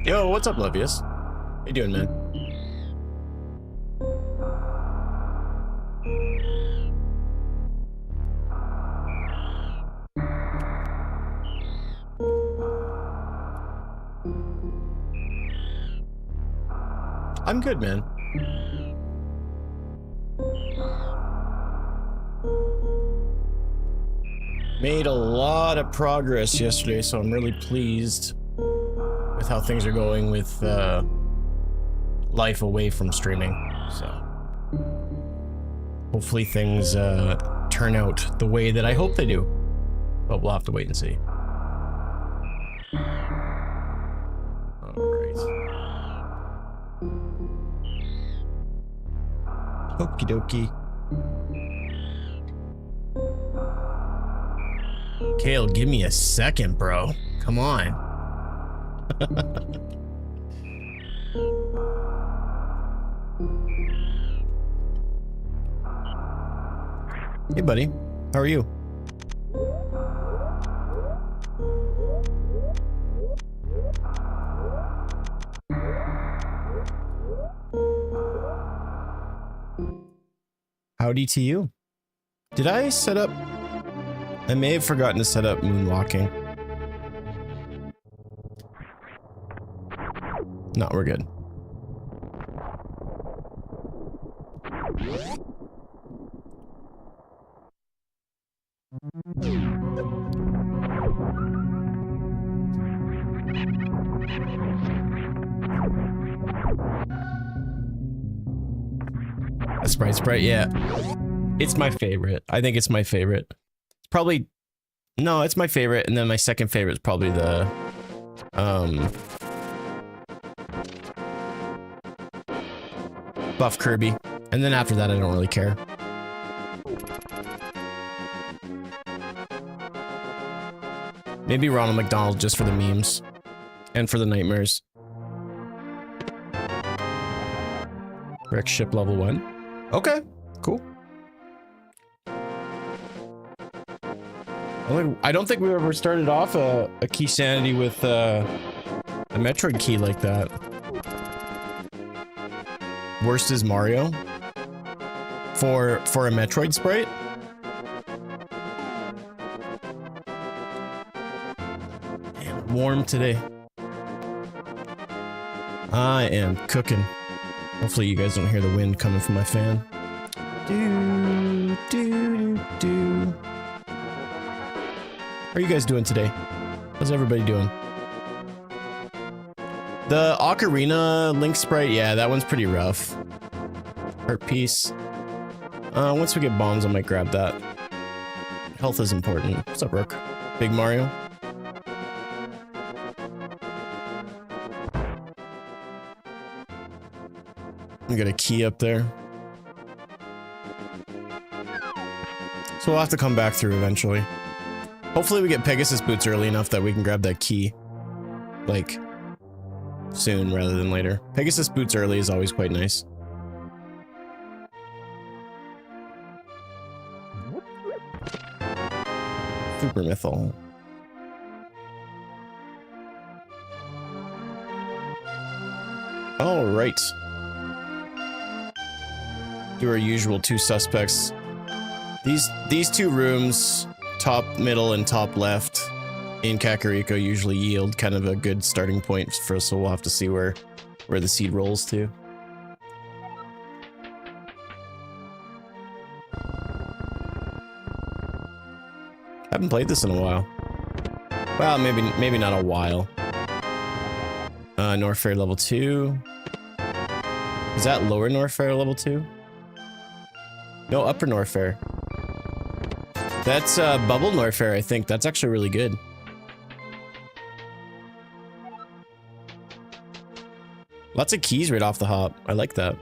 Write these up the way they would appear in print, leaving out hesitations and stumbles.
Yo, what's up, Levius? How you doing, man? I'm good, man. Made a lot of progress yesterday, so I'm really pleased with how things are going with life away from streaming. So hopefully things turn out the way that I hope they do, but we'll have to wait and see. Alright. Okie dokie. Kale, give me a second, bro. Come on. Hey, buddy. How are you? Howdy to you. Did I set up? I may have forgotten to set up moonwalking. No, we're good. Sprite, yeah. It's my favorite. I think it's my favorite. It's probably... No, it's my favorite, and then my second favorite is probably the... Buff Kirby. And then after that, I don't really care. Maybe Ronald McDonald just for the memes. And for the nightmares. Wreck ship level 1. Okay, cool. I don't think we ever started off a key sanity with a Metroid key like that. Worst is Mario. For a Metroid sprite? Man, warm today. I am cooking. Hopefully you guys don't hear the wind coming from my fan. Do. How are you guys doing today? How's everybody doing? The Ocarina Link sprite, yeah, that one's pretty rough. Heart piece. Once we get bombs, I might grab that. Health is important. What's up, Rook? Big Mario? We got a key up there. So we'll have to come back through eventually. Hopefully we get Pegasus boots early enough that we can grab that key. Like, soon rather than later. Pegasus boots early is always quite nice. Super Mythal. All right. Do our usual two suspects. These two rooms, top middle and top left, in Kakariko usually yield kind of a good starting point for us, so we'll have to see where the seed rolls to. Haven't played this in a while. Well, maybe not a while. Norfair level 2. Is that lower Norfair level 2? No, upper Norfair. That's Bubble Norfair, I think. That's actually really good. Lots of keys right off the hop. I like that.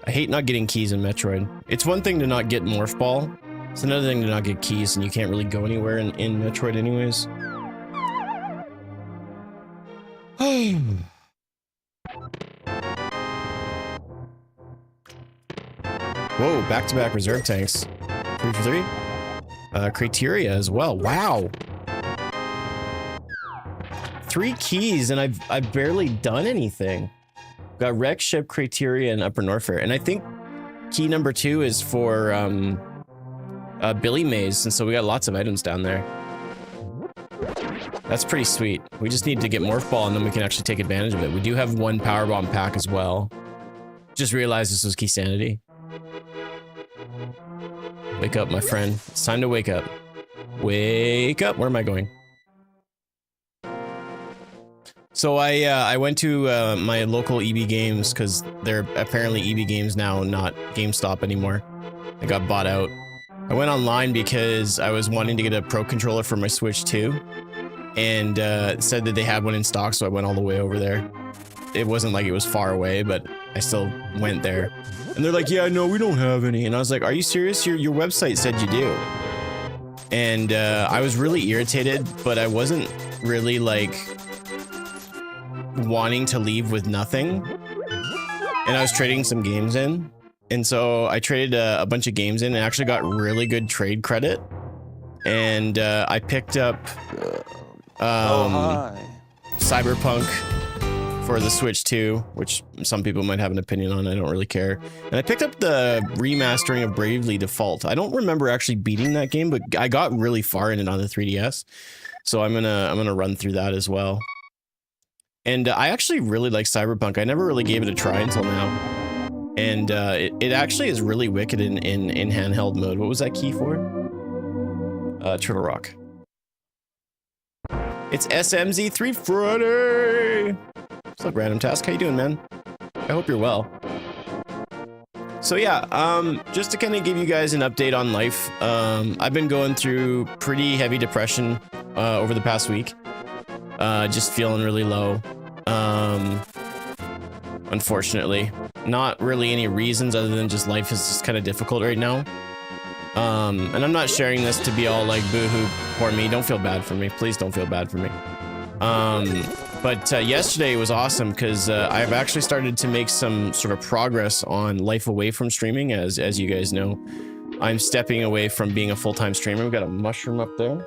I hate not getting keys in Metroid. It's one thing to not get Morph Ball. It's another thing to not get keys, and you can't really go anywhere in Metroid anyways. Whoa, back-to-back reserve tanks. 3 for 3? criteria as well. Wow. 3 keys and I've barely done anything. Got wreck, ship, criteria, and Upper Norfair. And I think key number 2 is for Billy Maze, and so we got lots of items down there. That's pretty sweet. We just need to get Morph Ball and then we can actually take advantage of it. We do have 1 Power Bomb pack as well. Just realized this was Key Sanity. Wake up, my friend. It's time to wake up. Wake up. Where am I going? So I went to my local EB Games because they're apparently EB Games now, not GameStop anymore. They got bought out. I went online because I was wanting to get a Pro Controller for my Switch 2 and said that they had one in stock, so I went all the way over there. It wasn't like it was far away, but I still went there. And they're like, yeah, no, we don't have any. And I was like, are you serious? Your website said you do. And I was really irritated, but I wasn't really like wanting to leave with nothing. And I was trading some games in. And so I traded a bunch of games in and actually got really good trade credit. And I picked up Cyberpunk for the Switch 2, which some people might have an opinion on. I don't really care. And I picked up the remastering of Bravely Default. I don't remember actually beating that game, but I got really far in it on the 3DS. So I'm gonna run through that as well. And I actually really like Cyberpunk. I never really gave it a try until now. And it actually is really wicked in handheld mode. What was that key for? Turtle Rock. It's SMZ3 Friday! What's up, Random Task? How you doing, man? I hope you're well. So yeah, just to kind of give you guys an update on life, I've been going through pretty heavy depression over the past week. Just feeling really low. Unfortunately. Not really any reasons other than just life is just kind of difficult right now. And I'm not sharing this to be all like boo-hoo, poor me. Don't feel bad for me. Please don't feel bad for me. But yesterday was awesome because I've actually started to make some sort of progress on life away from streaming. As you guys know, I'm stepping away from being a full-time streamer. We've got a mushroom up there.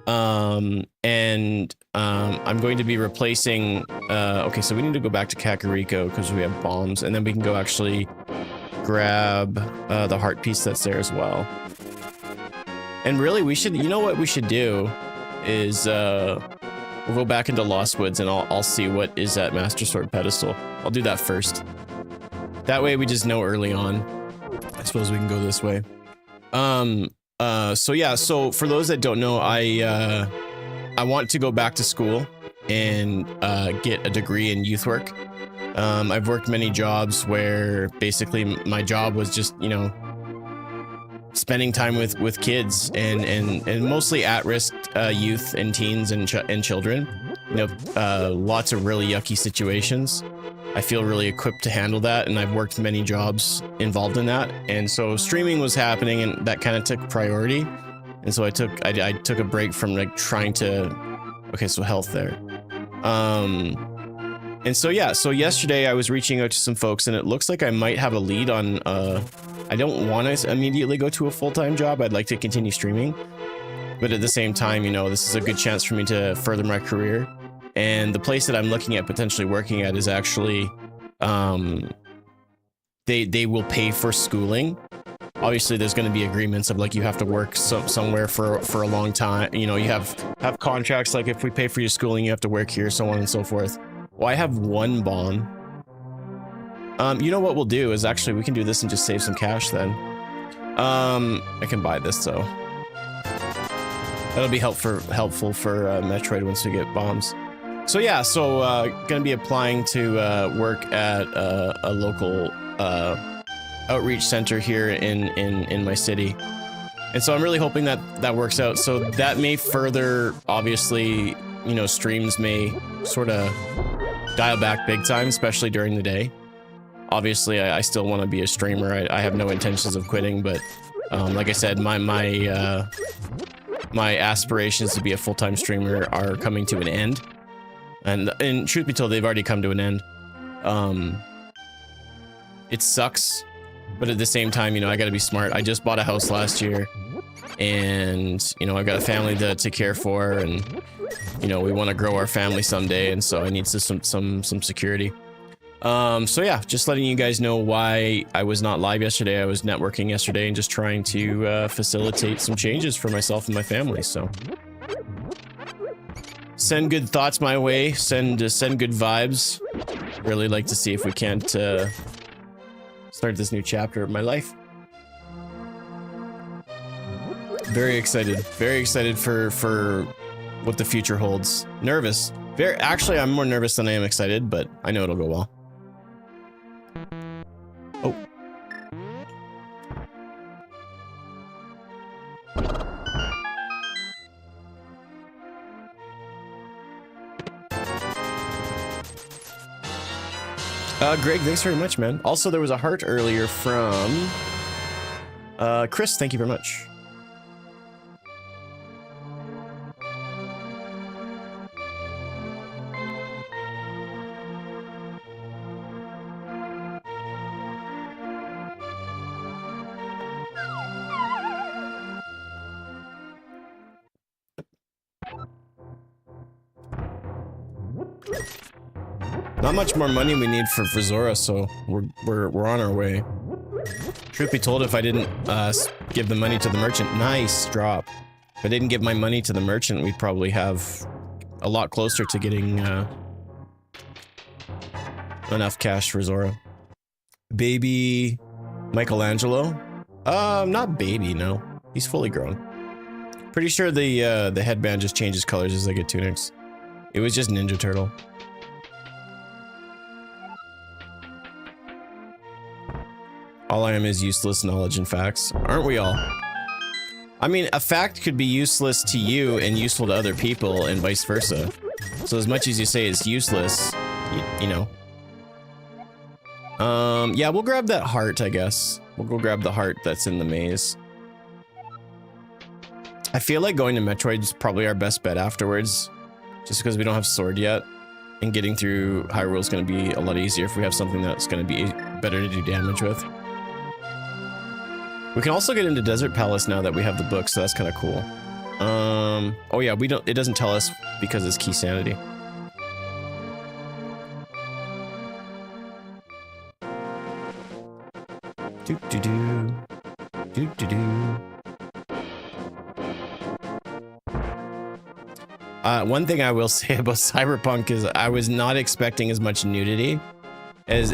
I'm going to be replacing, okay, so we need to go back to Kakariko because we have bombs, and then we can go actually grab the heart piece that's there as well. And really, we should, you know what we should do is we'll go back into Lost Woods and I'll see what is that Master Sword pedestal. I'll do that first. That way we just know early on. I suppose we can go this way. So yeah, so for those that don't know, I want to go back to school and get a degree in youth work. I've worked many jobs where basically my job was just, you know, spending time with kids and mostly at-risk youth and teens and children. You know, lots of really yucky situations. I feel really equipped to handle that, and I've worked many jobs involved in that. And so streaming was happening, and that kind of took priority. And so I took a break from like trying to, okay, so health there. And so yeah, so yesterday I was reaching out to some folks, and it looks like I might have a lead on. I don't want to immediately go to a full-time job. I'd like to continue streaming, but at the same time, you know, this is a good chance for me to further my career. And the place that I'm looking at potentially working at is actually, they will pay for schooling. Obviously, there's going to be agreements of like you have to work somewhere for a long time. You know, you have contracts like if we pay for your schooling, you have to work here, so on and so forth. Well, I have 1 bomb. You know what we'll do is actually we can do this and just save some cash then. I can buy this though. That'll be helpful for Metroid once we get bombs. So yeah, so gonna be applying to work at a local outreach center here in my city, and so I'm really hoping that works out. So that may further, obviously, you know, streams may sort of dial back big time, especially during the day. Obviously, I still want to be a streamer. I have no intentions of quitting, but like I said, my aspirations to be a full-time streamer are coming to an end. And truth be told, they've already come to an end. It sucks, but at the same time, you know, I gotta be smart. I just bought a house last year, and you know, I've got a family to care for, and you know, we want to grow our family someday, and so I need some security. So yeah, just letting you guys know why I was not live yesterday. I was networking yesterday and just trying to facilitate some changes for myself and my family. So send good thoughts my way. Send good vibes. Really like to see if we can't start this new chapter of my life. Very excited for what the future holds. Nervous. Actually, I'm more nervous than I am excited, but I know it'll go well. Oh. Greg, thanks very much, man. Also, there was a heart earlier from Chris. Thank you very much. Not much more money we need for Zora, so we're on our way. Truth be told, if I didn't give the money to the merchant, nice drop. If I didn't give my money to the merchant, we'd probably have a lot closer to getting enough cash for Zora. Baby Michelangelo? Not baby, no. He's fully grown. Pretty sure the headband just changes colors as I get tunics. It was just Ninja Turtle. All I am is useless knowledge and facts. Aren't we all? I mean, a fact could be useless to you and useful to other people and vice versa. So as much as you say it's useless, you know. Yeah, we'll grab that heart, I guess. We'll go grab the heart that's in the maze. I feel like going to Metroid is probably our best bet afterwards. Just because we don't have sword yet. And getting through Hyrule is going to be a lot easier if we have something that's going to be better to do damage with. We can also get into Desert Palace now that we have the book, so that's kind of cool. Oh yeah, it doesn't tell us because it's key sanity. Do-do-do. Do-do-do. One thing I will say about Cyberpunk is I was not expecting as much nudity as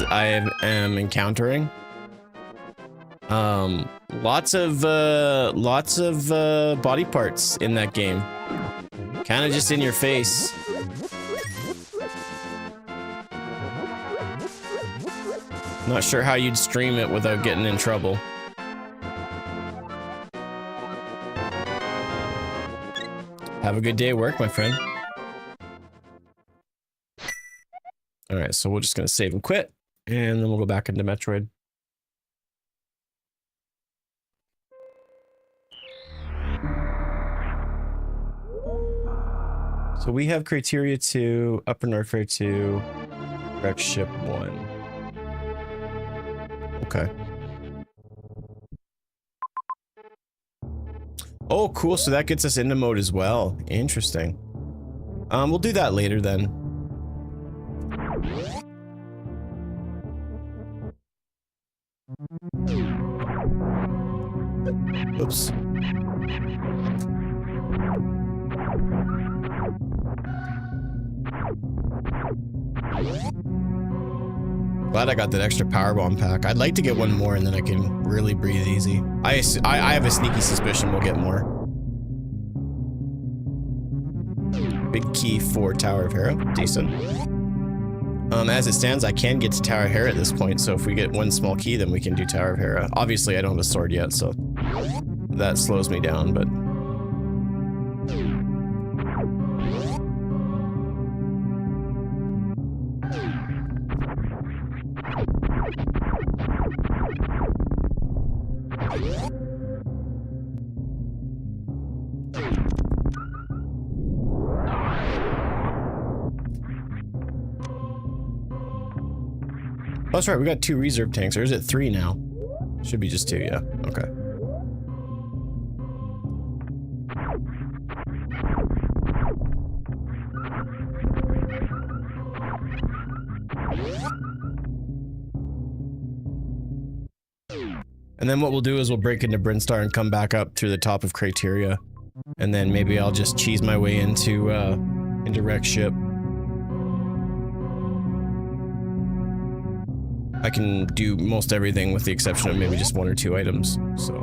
I am encountering. Lots of body parts in that game. Kind of just in your face. Not sure how you'd stream it without getting in trouble. Have a good day at work, my friend. Alright, so we're just gonna save and quit, and then we'll go back into Metroid. So we have Criteria 2, Upper Norfair 2, Wreck Ship 1. Okay. Oh, cool. So that gets us into mode as well. Interesting. We'll do that later then. Oops. Glad I got that extra power bomb pack. I'd like to get one more and then I can really breathe easy. I have a sneaky suspicion we'll get more. Big key for Tower of Hera. Decent. As it stands, I can get to Tower of Hera at this point, so if we get one small key, then we can do Tower of Hera. Obviously, I don't have a sword yet, so that slows me down, but... Oh, that's right, we got 2 reserve tanks, or is it 3 now? Should be just 2, yeah. Okay. And then what we'll do is we'll break into Brinstar and come back up through the top of Criteria. And then maybe I'll just cheese my way into Wreck Ship. I can do most everything with the exception of maybe just 1 or 2 items, so.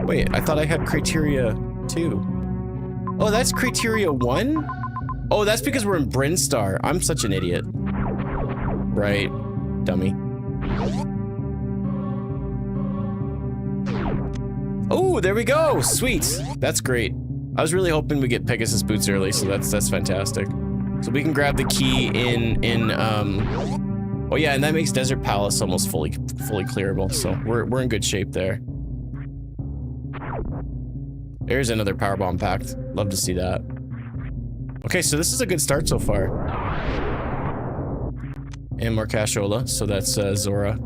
Wait, I thought I had Criteria 2. Oh, that's Criteria 1? Oh, that's because we're in Brinstar. I'm such an idiot. Right, dummy. Oh, there we go! Sweet! That's great. I was really hoping we get Pegasus boots early, so that's fantastic. So we can grab the key oh yeah, and that makes Desert Palace almost fully clearable, so we're in good shape there. There's another power bomb packed. Love to see that. Okay, so this is a good start so far. And more cashola, so that's Zora.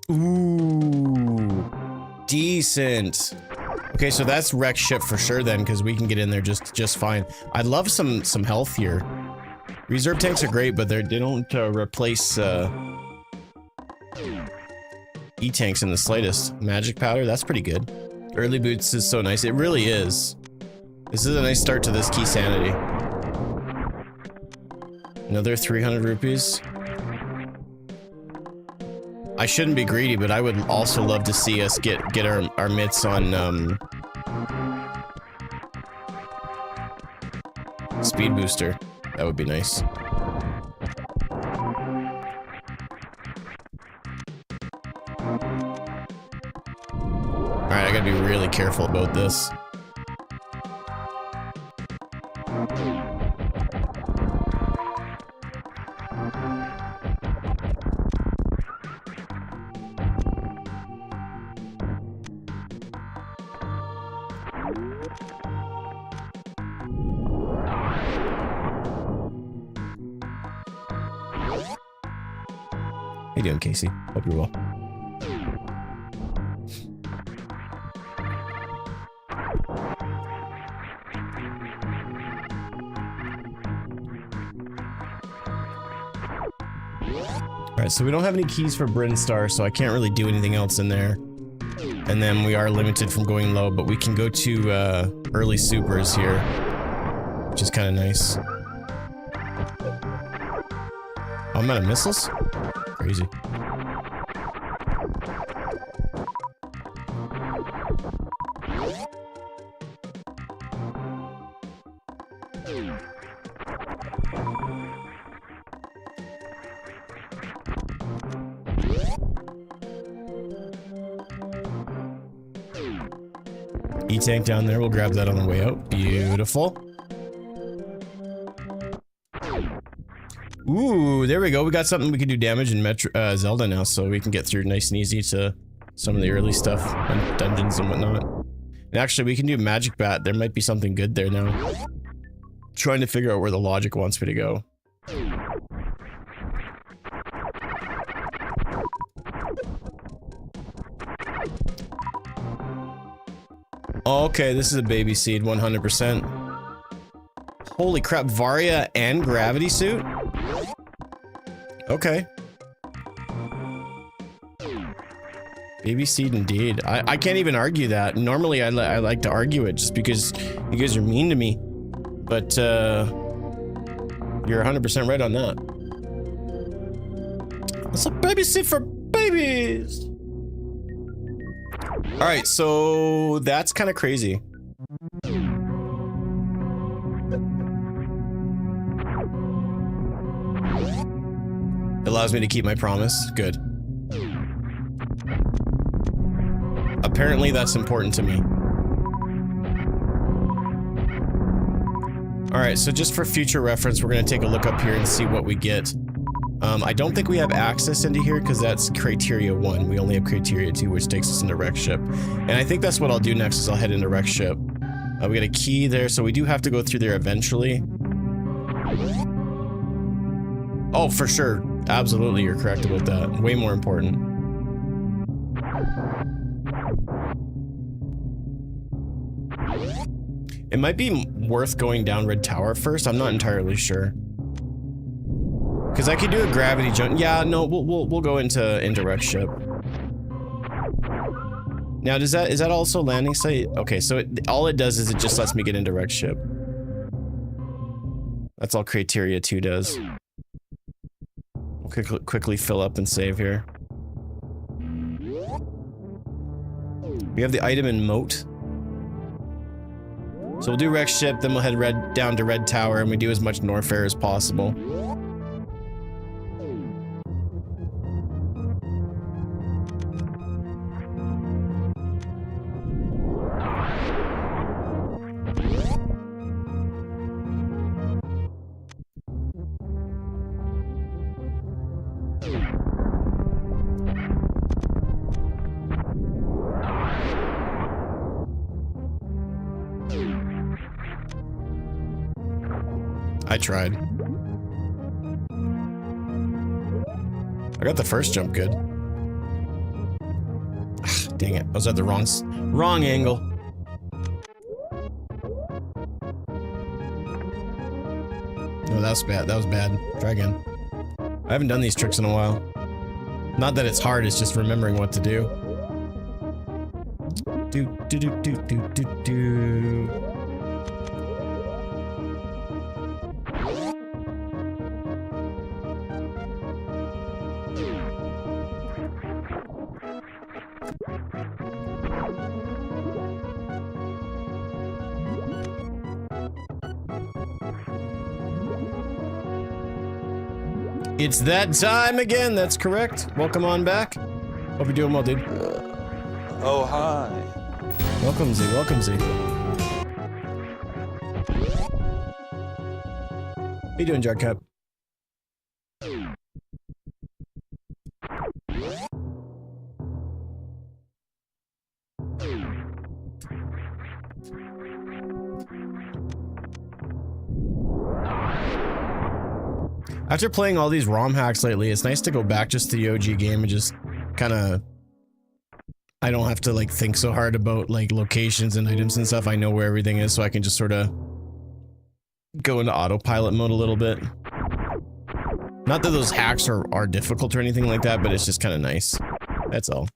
Ooh, decent. Okay, so that's Wreck Ship for sure then, because we can get in there just fine. I'd love some health here. Reserve tanks are great, but they don't replace E-tanks in the slightest. Magic powder, that's pretty good. Early boots is so nice. It really is. This is a nice start to this key sanity. Another 300 rupees. I shouldn't be greedy, but I would also love to see us get our mitts on speed booster. That would be nice. Alright, I gotta be really careful about this. How you doing, Casey? Hope you're well. Alright, so we don't have any keys for Brinstar, so I can't really do anything else in there. And then we are limited from going low, but we can go to early supers here, which is kind of nice. Oh, I'm out of missiles? Crazy. E-tank down there, we'll grab that on the way out. Beautiful. Ooh, there we go. We got something we can do damage in Zelda now, so we can get through nice and easy to some of the early stuff and dungeons and whatnot. And actually, we can do Magic Bat. There might be something good there now. Trying to figure out where the logic wants me to go. Okay, this is a baby seed, 100%. Holy crap, Varia and Gravity Suit? Okay. Baby seed indeed. I can't even argue that. Normally I like to argue it just because you guys are mean to me. But you're 100% right on that. It's a baby seed for babies. Alright, so that's kind of crazy. Allows me to keep my promise. Good. Apparently that's important to me. Alright, so just for future reference, we're going to take a look up here and see what we get. I don't think we have access into here because that's Criteria 1. We only have Criteria 2, which takes us into Wreck Ship. And I think that's what I'll do next is I'll head into Wreck Ship. We got a key there, so we do have to go through there eventually. Oh, for sure. Absolutely, you're correct about that. Way more important. It might be worth going down Red Tower first. I'm not entirely sure. Because I could do a gravity jump. Yeah, no, we'll go into indirect ship. Now, is that also landing site? Okay, so all it does is it just lets me get into direct ship. That's all Criteria 2 does. We'll quickly fill up and save here. We have the item in moat. So we'll do Wreck Ship, then we'll head down to Red Tower, and we do as much Norfair as possible. I tried. I got the first jump good. Ugh, dang it. I was at the wrong angle. No, that was bad. That was bad. Try again. I haven't done these tricks in a while. Not that it's hard, it's just remembering what to do. Do. It's that time again, that's correct. Welcome on back. Hope you're doing well, dude. Oh, hi. Welcome, Z, welcome, Z. How you doing, Jarcup? After playing all these ROM hacks lately, it's nice to go back just to the OG game and just kind of... I don't have to like think so hard about like locations and items and stuff. I know where everything is, so I can just sort of go into autopilot mode a little bit. Not that those hacks are difficult or anything like that, but it's just kind of nice. That's all.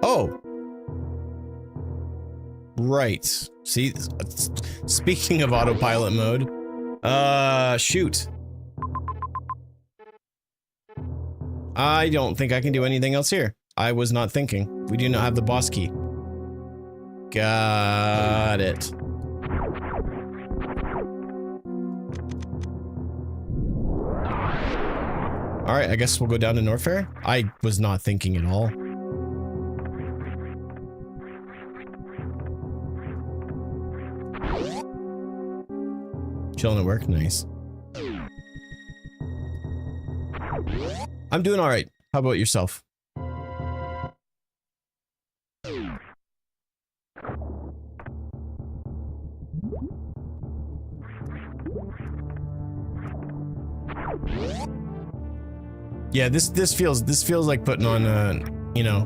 Oh. Right. See, speaking of autopilot mode, shoot. I don't think I can do anything else here. I was not thinking. We do not have the boss key. Got it. Alright, I guess we'll go down to Norfair. I was not thinking at all. Chilling at work? Nice. I'm doing alright. How about yourself? Yeah, this feels like putting on a, you know,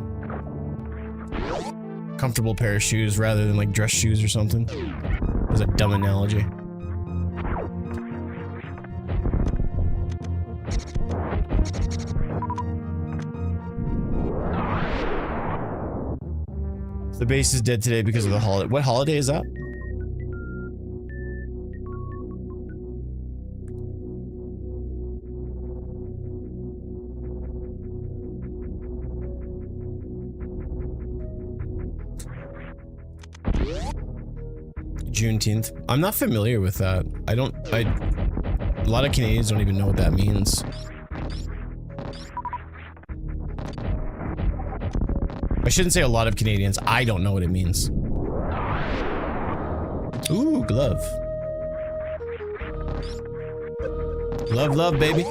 comfortable pair of shoes rather than like dress shoes or something. That was a dumb analogy. The base is dead today because of the holiday. What holiday is that? Juneteenth. I'm not familiar with that. A lot of Canadians don't even know what that means. I shouldn't say a lot of Canadians. I don't know what it means. Ooh, glove. Love, love, baby.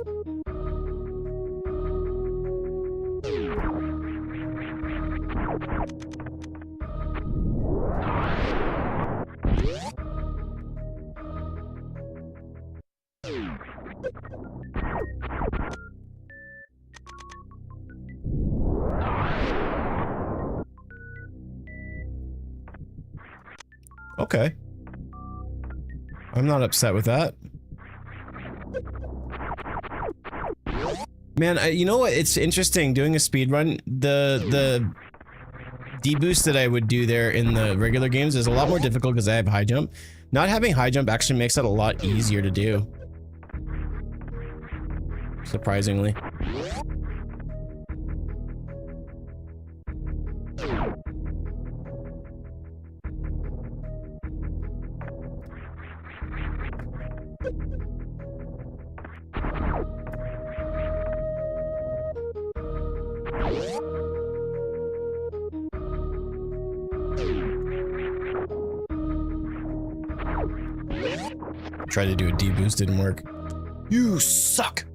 Okay. I'm not upset with that. Man, you know what? It's interesting doing a speed run. The deboost that I would do there in the regular games is a lot more difficult because I have high jump. Not having high jump actually makes it a lot easier to do. Surprisingly. Tried to do a deboost, didn't work. You suck!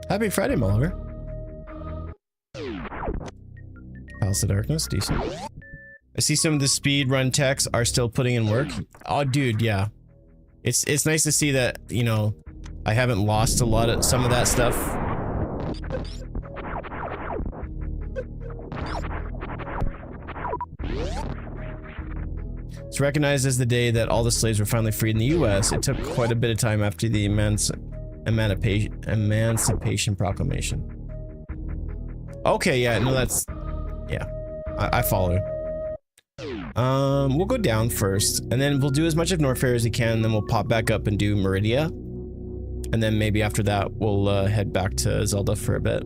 Happy Friday, Oliver. Palace of Darkness, decent. I see some of the speed run techs are still putting in work. Oh, dude, yeah. It's nice to see that, you know, I haven't lost some of that stuff. It's recognized as the day that all the slaves were finally freed in the US. It took quite a bit of time after the Emancipation Proclamation. Okay, yeah, no, that's... Yeah, I follow. We'll go down first, and then we'll do as much of Norfair as we can, and then we'll pop back up and do Meridia. And then maybe after that, we'll head back to Zelda for a bit.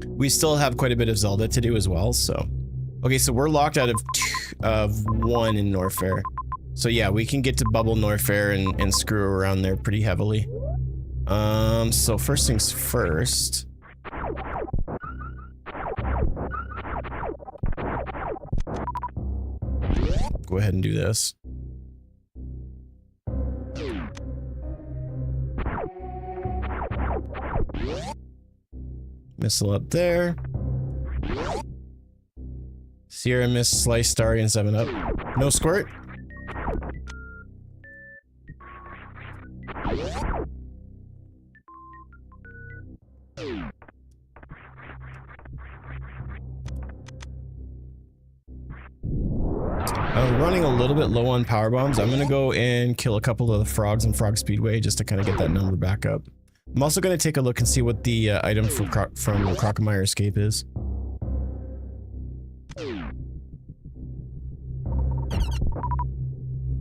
We still have quite a bit of Zelda to do as well, so... Okay, so we're locked out of 1 in Norfair. So yeah, we can get to Bubble Norfair and screw around there pretty heavily. So first things first... Go ahead and do this. Missile up there. Sierra Miss Slice Starry and 7-Up. No squirt. I'm running a little bit low on power bombs. I'm gonna go and kill a couple of the frogs in Frog Speedway just to kind of get that number back up. I'm also gonna take a look and see what the item from Crocomire Escape is.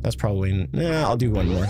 That's probably... Nah, I'll do one more.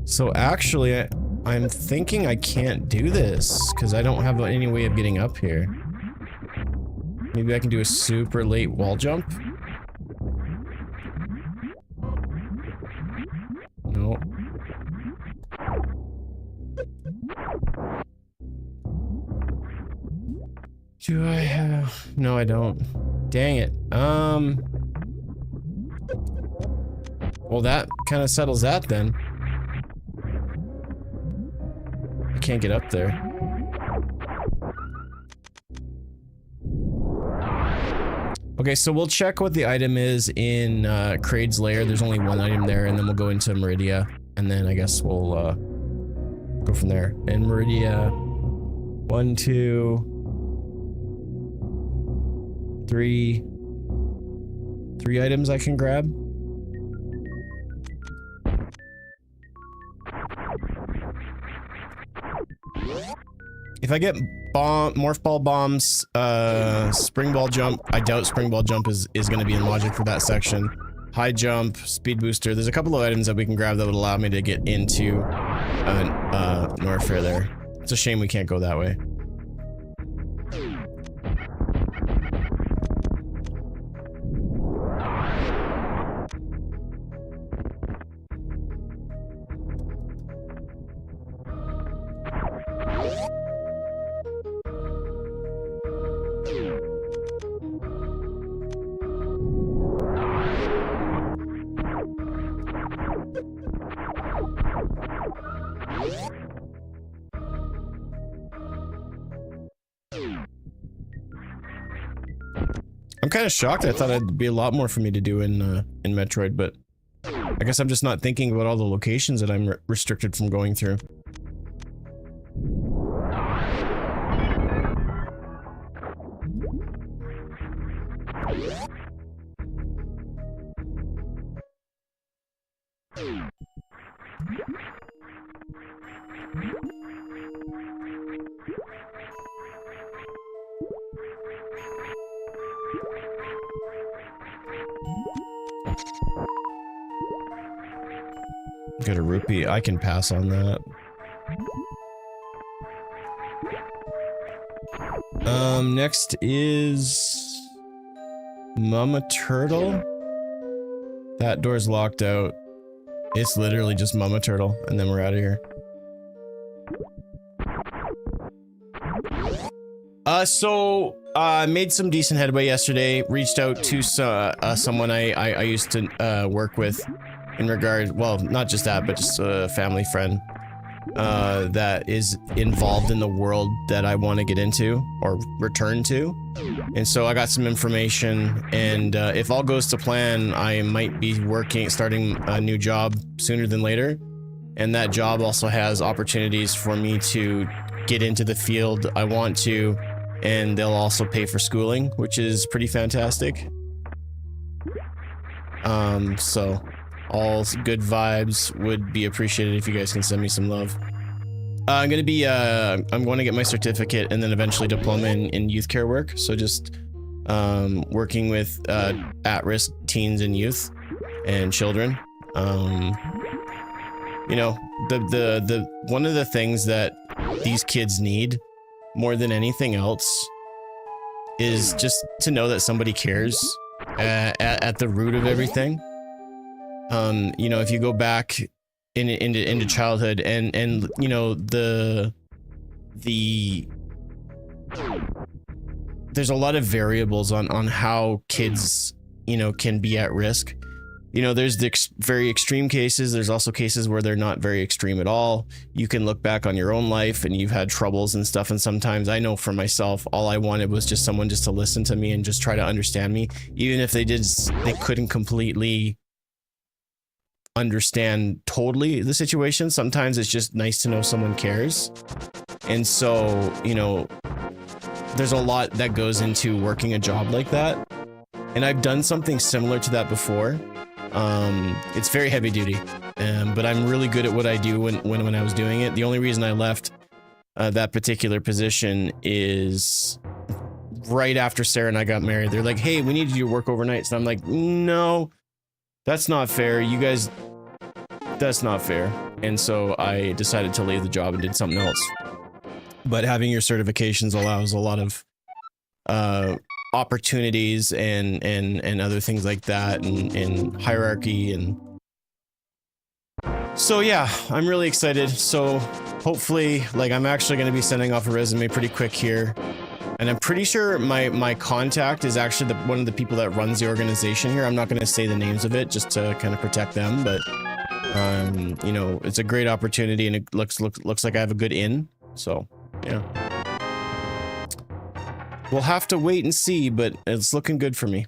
So actually, I'm thinking I can't do this because I don't have any way of getting up here. Maybe I can do a super late wall jump? No. Do I have... No, I don't. Dang it. Well, that kind of settles that then. I can't get up there. Okay, so we'll check what the item is in Kraid's Lair. There's only one item there, and then we'll go into Meridia, and then I guess we'll go from there. And Meridia, 1, 2, 3 items I can grab. If I get Morph Ball Bombs, Spring Ball Jump, I doubt Spring Ball Jump is going to be in logic for that section. High Jump, Speed Booster, there's a couple of items that we can grab that would allow me to get into Norfair there. It's a shame we can't go that way. I'm kind of shocked. I thought it'd be a lot more for me to do in Metroid, but I guess I'm just not thinking about all the locations that I'm restricted from going through. Got a rupee. I can pass on that. Next is Mama Turtle. That door's locked out. It's literally just Mama Turtle, and then we're out of here. I made some decent headway yesterday. Reached out to someone I used to work with in regard, well, not just that, but just a family friend that is involved in the world that I want to get into or return to. And so I got some information, and if all goes to plan, I might be starting a new job sooner than later. And that job also has opportunities for me to get into the field I want to, and they'll also pay for schooling, which is pretty fantastic. So all good vibes. Would be appreciated if you guys can send me some love. I'm going to get my certificate and then eventually diploma in youth care work. So just working with at-risk teens and youth and children. You know, the one of the things that these kids need more than anything else is just to know that somebody cares at the root of everything. You know, if you go back into childhood and you know, there's a lot of variables on how kids, you know, can be at risk. You know, there's the very extreme cases. There's also cases where they're not very extreme at all. You can look back on your own life and you've had troubles and stuff. And sometimes I know for myself, all I wanted was just someone just to listen to me and just try to understand me. Even if they couldn't completely understand totally the situation. Sometimes it's just nice to know someone cares. And so, you know, there's a lot that goes into working a job like that. And I've done something similar to that before. It's very heavy duty, but I'm really good at what I do when I was doing it. The only reason I left that particular position is right after Sarah and I got married. They're like, hey, we need you to work overnights. And I'm like, no, that's not fair. You guys, that's not fair. And so I decided to leave the job and did something else. But having your certifications allows a lot of opportunities and other things like that, and hierarchy. And so yeah, I'm really excited. So hopefully, like, I'm actually going to be sending off a resume pretty quick here, and I'm pretty sure my contact is actually one of the people that runs the organization here. I'm not going to say the names of it just to kind of protect them, but you know, it's a great opportunity, and it looks like I have a good in. So yeah, we'll have to wait and see, but it's looking good for me.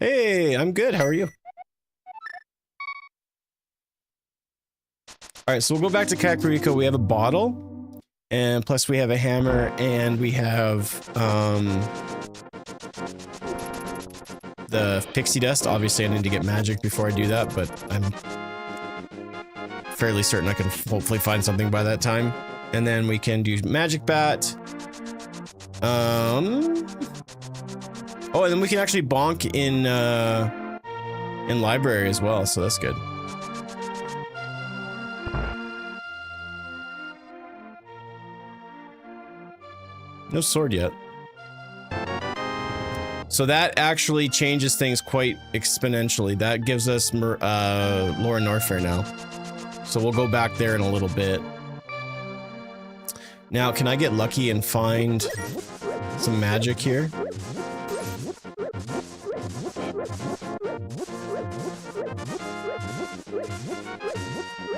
Hey, I'm good. How are you? All right, so we'll go back to Kakariko. We have a bottle, and plus we have a hammer, and we have the pixie dust. Obviously, I need to get magic before I do that, but I'm fairly certain I can hopefully find something by that time. And then we can do magic bat. Oh, and then we can actually bonk in library as well, so that's good. So So that actually changes things quite exponentially. That gives us Laura Norfair now. So we'll go back there in a little bit. Now, can I get lucky and find some magic here?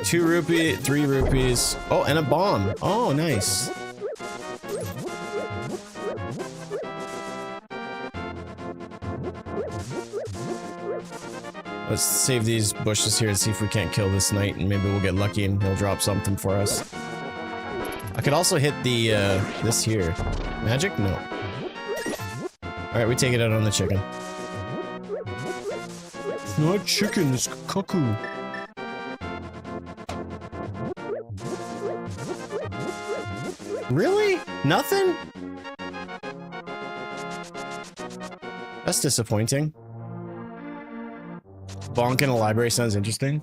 £2, 3 rupees. Oh, and a bomb. Oh, nice. Let's save these bushes here and see if we can't kill this knight, and maybe we'll get lucky and he'll drop something for us. I could also hit the, this here. Magic? No. Alright, we take it out on the chicken. It's not chicken, it's cuckoo. Really? Nothing? That's disappointing. Bonk in a library sounds interesting.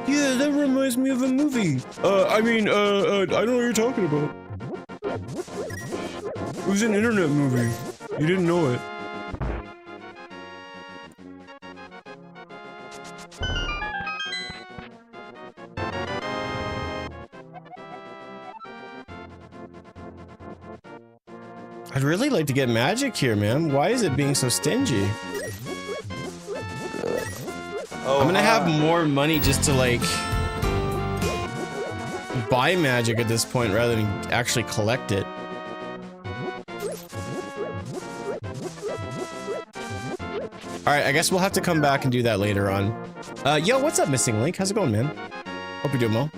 Yeah, that reminds me of a movie. I don't know what you're talking about. It was an internet movie. You didn't know it. I'd really like to get magic here, man. Why is it being so stingy? I'm gonna have more money just to, like, buy magic at this point rather than actually collect it. Alright, I guess we'll have to come back and do that later on. Yo, what's up, Missing Link? How's it going, man? Hope you're doing well.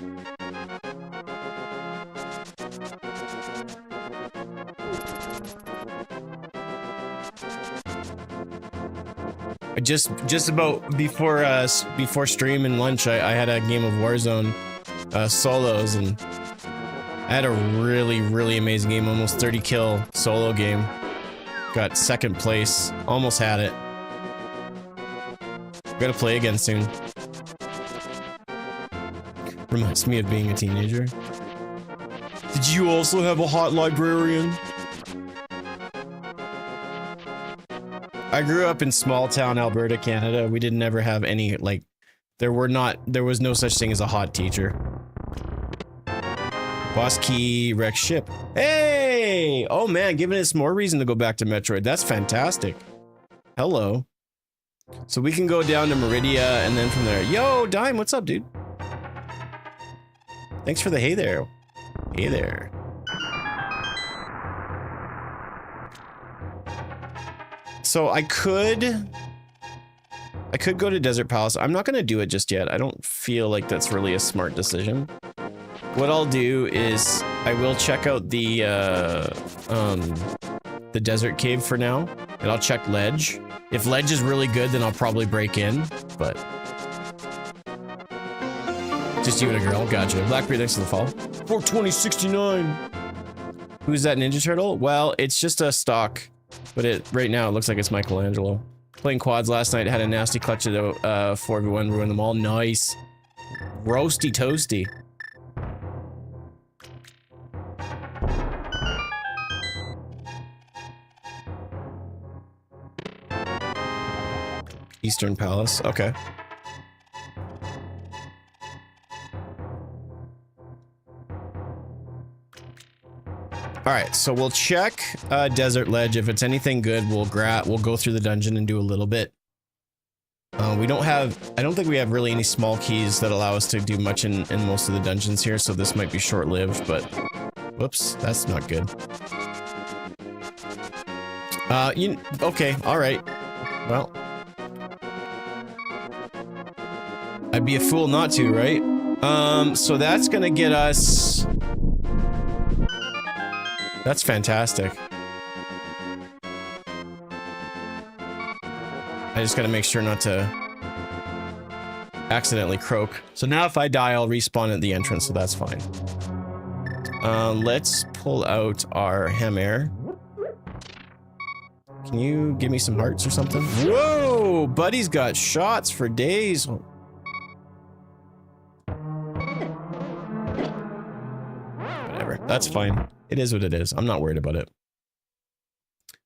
Just about before stream and lunch, I had a game of Warzone solos, and I had a really amazing game, almost 30 kill solo game. Got second place, almost had it. Gotta play again soon. Reminds me of being a teenager. Did you also have a hot librarian? I grew up in small town Alberta, Canada. We didn't ever have any, like, there was no such thing as a hot teacher. Boss key, wreck ship. Hey! Oh man, giving us more reason to go back to Metroid. That's fantastic. Hello. So we can go down to Meridia and then from there. Yo, Dime, what's up, dude? Thanks for the hey there. Hey there. So I could go to Desert Palace. I'm not gonna do it just yet. I don't feel like that's really a smart decision. What I'll do is I will check out the desert cave for now, and I'll check ledge. If ledge is really good, then I'll probably break in, but just you and a girl. Gotcha. Blackberry, thanks for the follow. 42069. Who's that Ninja Turtle? Well, it's just a stock. But right now it looks like it's Michelangelo. Playing quads last night, had a nasty clutch of the 4v1, ruined them all. Nice. Roasty toasty. Eastern Palace, okay. Alright, so we'll check Desert Ledge. If it's anything good, we'll go through the dungeon and do a little bit. I don't think we have really any small keys that allow us to do much in most of the dungeons here, so this might be short-lived, but... Whoops, that's not good. Okay, alright. Well... I'd be a fool not to, right? So that's gonna get us... That's fantastic. I just gotta make sure not to accidentally croak. So now if I die, I'll respawn at the entrance, so that's fine. Let's pull out our hammer. Can you give me some hearts or something? Whoa! Buddy's got shots for days. Whatever. That's fine. It is what it is. I'm not worried about it.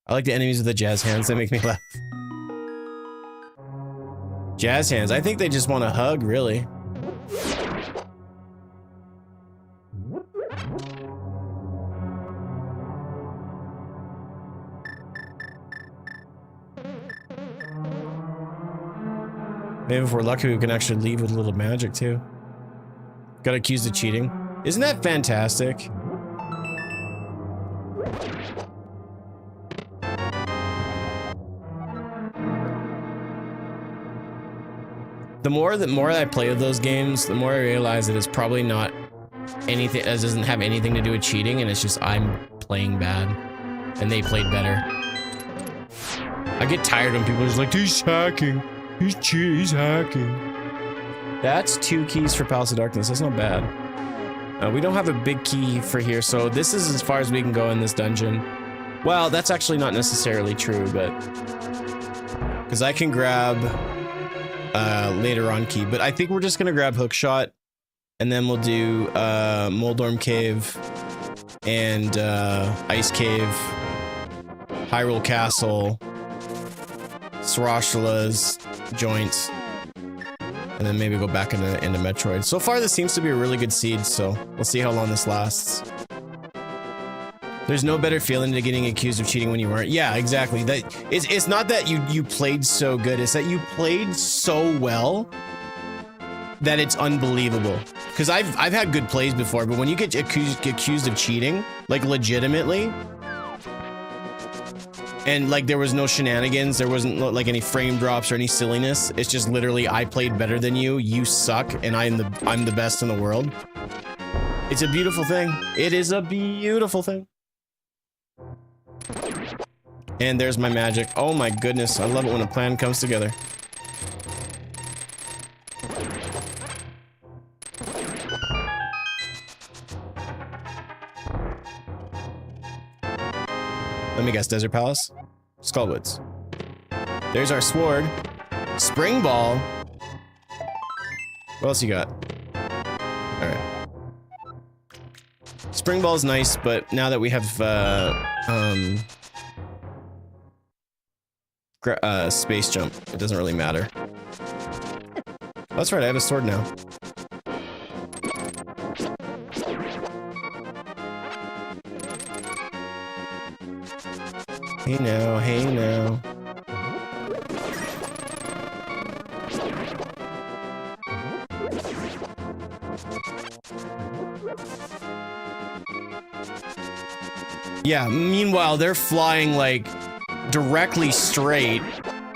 I like the enemies with the jazz hands. They make me laugh. Jazz hands. I think they just want a hug, really. Maybe if we're lucky, we can actually leave with a little magic, too. Got accused of cheating. Isn't that fantastic? The more I play with those games, the more I realize that it's probably not anything, it doesn't have anything to do with cheating, and it's just I'm playing bad, and they played better. I get tired when people are just like, he's hacking, he's cheating, he's hacking. That's 2 keys for Palace of Darkness. That's not bad. We don't have a big key for here, so this is as far as we can go in this dungeon. Well, that's actually not necessarily true, but because I can grab later on key, but I think we're just gonna grab Hookshot, and then we'll do Moldorm Cave and Ice Cave, Hyrule Castle, Sarashala's joints, and then maybe go back into Metroid. So far, this seems to be a really good seed, so we'll see how long this lasts. There's no better feeling than getting accused of cheating when you weren't. Yeah, exactly. That it's not that you played so good, it's that you played so well that it's unbelievable. Because I've had good plays before, but when you get accused of cheating, like legitimately, and like there was no shenanigans, there wasn't like any frame drops or any silliness. It's just literally I played better than you, you suck, and I'm the best in the world. It's a beautiful thing. It is a beautiful thing. And there's my magic. Oh my goodness, I love it when a plan comes together. Let me guess, Desert Palace? Skullwoods. There's our sword. Spring Ball. What else you got? Alright. Spring Ball is nice, but now that we have, space jump, it doesn't really matter. Oh, that's right, I have a sword now. Hey now, hey now. Yeah, meanwhile, they're flying like directly straight,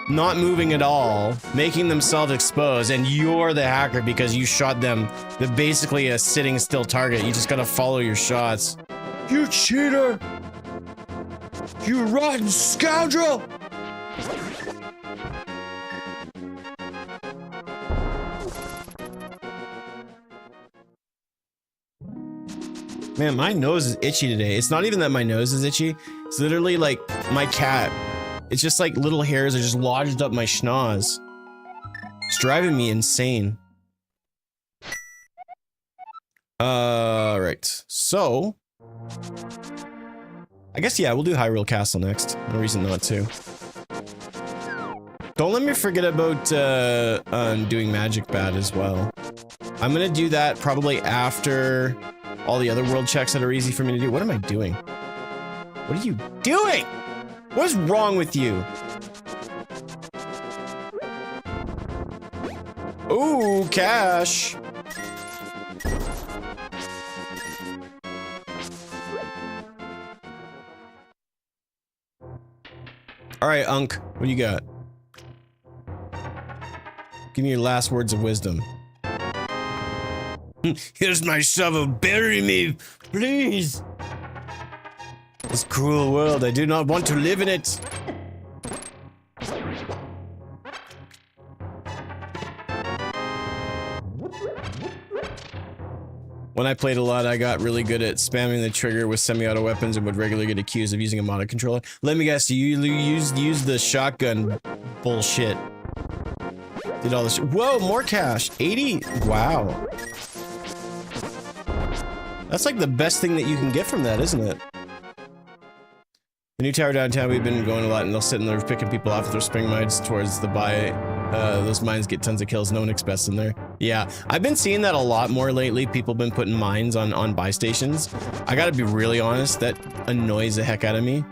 not moving at all, making themselves exposed, and you're the hacker because you shot them. They're basically a sitting still target. You just gotta follow your shots. You cheater! You rotten scoundrel! Man, my nose is itchy today. It's not even that my nose is itchy. It's literally like my cat. It's just like little hairs are just lodged up my schnoz. It's driving me insane. Right. So, I guess, yeah, we'll do Hyrule Castle next. No reason not to. Don't let me forget about doing Magic Bat as well. I'm gonna do that probably after all the other world checks that are easy for me to do. What am I doing? What are you doing? What's wrong with you? Ooh, cash. All right, Unk, what do you got? Give me your last words of wisdom. Here's my shovel, bury me, please. This cruel world, I do not want to live in it. When I played a lot, I got really good at spamming the trigger with semi-auto weapons and would regularly get accused of using a modded controller. Let me guess, you use the shotgun bullshit. Did all this. Whoa, more cash. 80. Wow. That's like the best thing that you can get from that, isn't it? The new tower downtown, we've been going a lot, and they'll sit in there picking people off with their spring mines towards the buy. Those mines get tons of kills. No one expects in there. Yeah, I've been seeing that a lot more lately. People been putting mines on buy stations. I gotta be really honest, that annoys the heck out of me.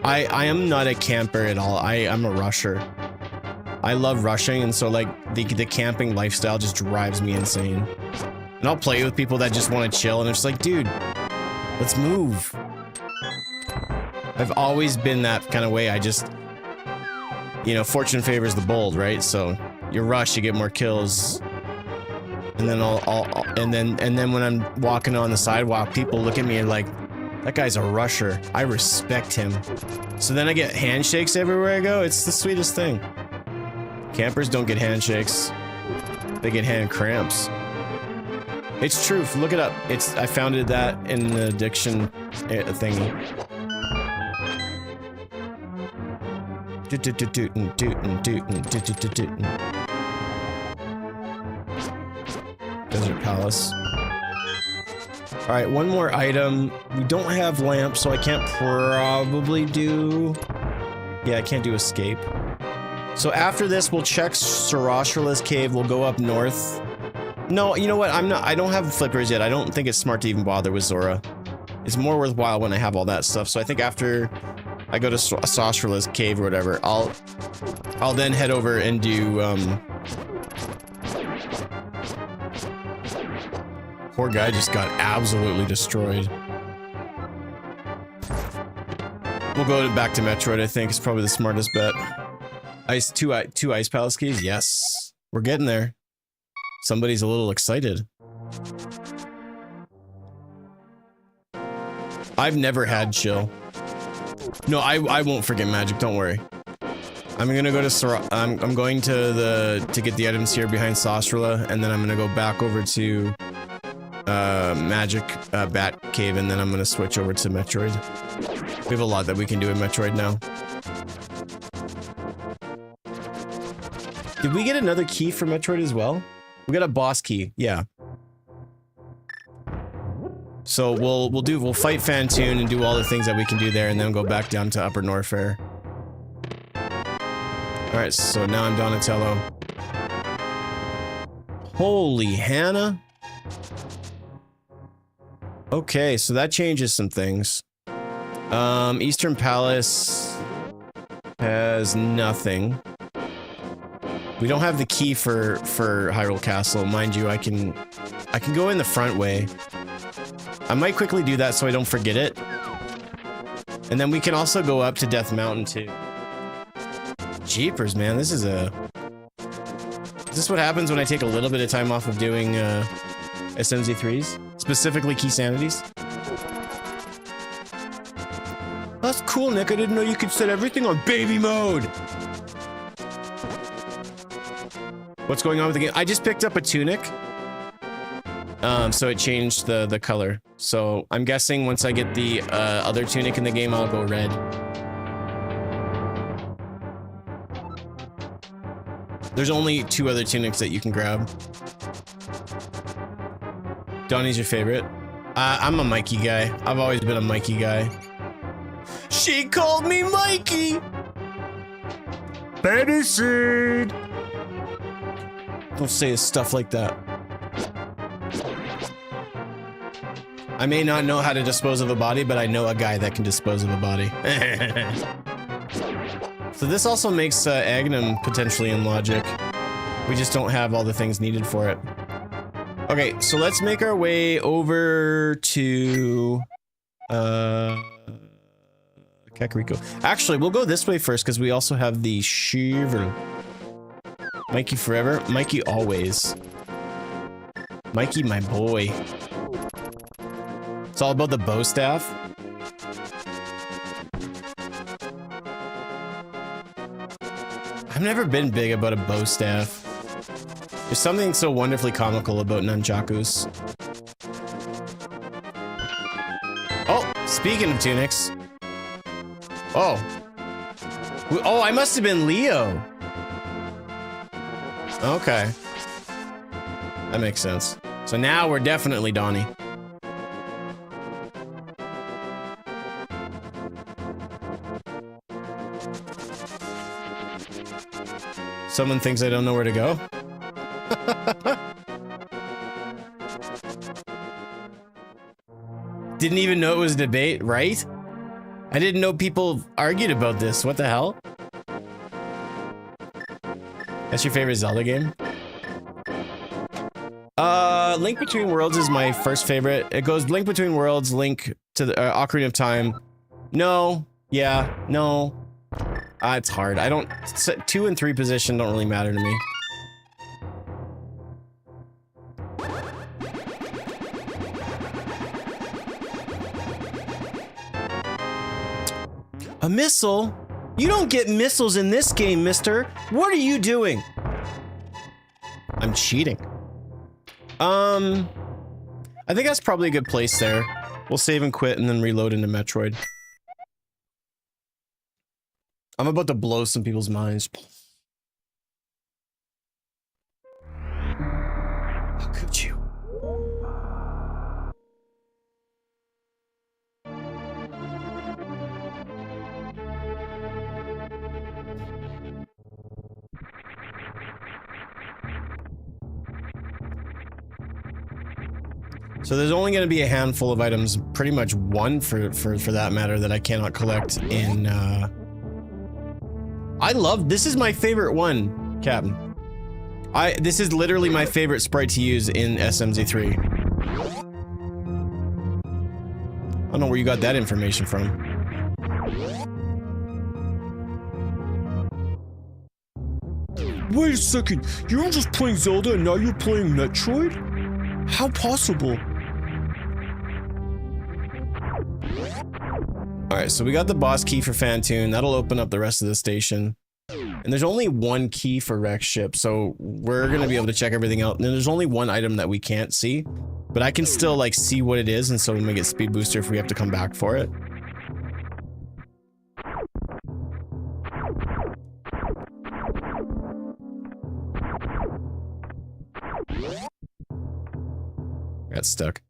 I am not a camper at all. I'm a rusher. I love rushing, and so like the camping lifestyle just drives me insane. And I'll play with people that just want to chill, and it's like, dude, let's move. I've always been that kind of way. I just, you know, fortune favors the bold, right? So you rush, you get more kills, and then and then when I'm walking on the sidewalk, people look at me and like, that guy's a rusher. I respect him. So then I get handshakes everywhere I go. It's the sweetest thing. Campers don't get handshakes. They get hand cramps. It's true. Look it up. I found that in the diction thingy. Desert Palace. Alright, one more item. We don't have lamps, so I can't probably do... Yeah, I can't do escape. So after this, we'll check Sarashrala's cave. We'll go up north. No, you know what? I don't have flippers yet. I don't think it's smart to even bother with Zora. It's more worthwhile when I have all that stuff. So I think after I go to Sarashrala's cave or whatever, I'll then head over and do, Poor guy just got absolutely destroyed. We'll go back to Metroid, I think. It's probably the smartest bet. Two Ice Palace keys? Yes. We're getting there. Somebody's a little excited. I've never had chill. No, I won't forget magic, don't worry. I'm gonna go to I'm going to get the items here behind Sasrala, and then I'm gonna go back over to Magic Bat Cave, and then I'm gonna switch over to Metroid. We have a lot that we can do in Metroid now. Did we get another key for Metroid as well? We got a boss key, yeah. So we'll fight Fantoon and do all the things that we can do there, and then go back down to Upper Norfair. Alright, so now I'm Donatello. Holy Hannah. Okay, so that changes some things. Eastern Palace has nothing. We don't have the key for Hyrule Castle. Mind you, I can go in the front way. I might quickly do that so I don't forget it. And then we can also go up to Death Mountain too. Jeepers, man, this is what happens when I take a little bit of time off of doing SMZ3s? Specifically Key Sanities? That's cool, Nick. I didn't know you could set everything on baby mode! What's going on with the game? I just picked up a tunic. So it changed the color. So I'm guessing once I get the other tunic in the game, I'll go red. There's only 2 other tunics that you can grab. Donnie's your favorite? I'm a Mikey guy. I've always been a Mikey guy. She called me Mikey! Baby seed! Don't say stuff like that. I may not know how to dispose of a body, but I know a guy that can dispose of a body. So this also makes Agnum potentially in logic. We just don't have all the things needed for it. Okay, so let's make our way over to Kakariko. Actually, we'll go this way first because we also have the Shiver. Mikey forever, Mikey always. Mikey, my boy. It's all about the bow staff. I've never been big about a bow staff. There's something so wonderfully comical about nunchakus. Oh, speaking of tunics. Oh. Oh, I must have been Leo. Okay. That makes sense. So now we're definitely Donnie. Someone thinks I don't know where to go? Didn't even know it was a debate, right? I didn't know people argued about this. What the hell? That's your favorite Zelda game? Link Between Worlds is my first favorite. It goes Link Between Worlds, Link to the Ocarina of Time. No. Yeah. No. It's hard. I don't... 2 and 3 position don't really matter to me. A missile? You don't get missiles in this game, mister. What are you doing? I'm cheating. I think that's probably a good place there. We'll save and quit and then reload into Metroid. I'm about to blow some people's minds. How could you? So there's only going to be a handful of items, pretty much one for that matter, that I cannot collect in, I love, this is my favorite one, Captain. This is literally my favorite sprite to use in SMZ3. I don't know where you got that information from. Wait a second, you were just playing Zelda and now you're playing Metroid? How possible? Alright, so we got the boss key for Fantoon. That'll open up the rest of the station. And there's only one key for Rex Ship, so we're gonna be able to check everything out. And there's only one item that we can't see, but I can still like see what it is, and so we might get Speed Booster if we have to come back for it. Got stuck.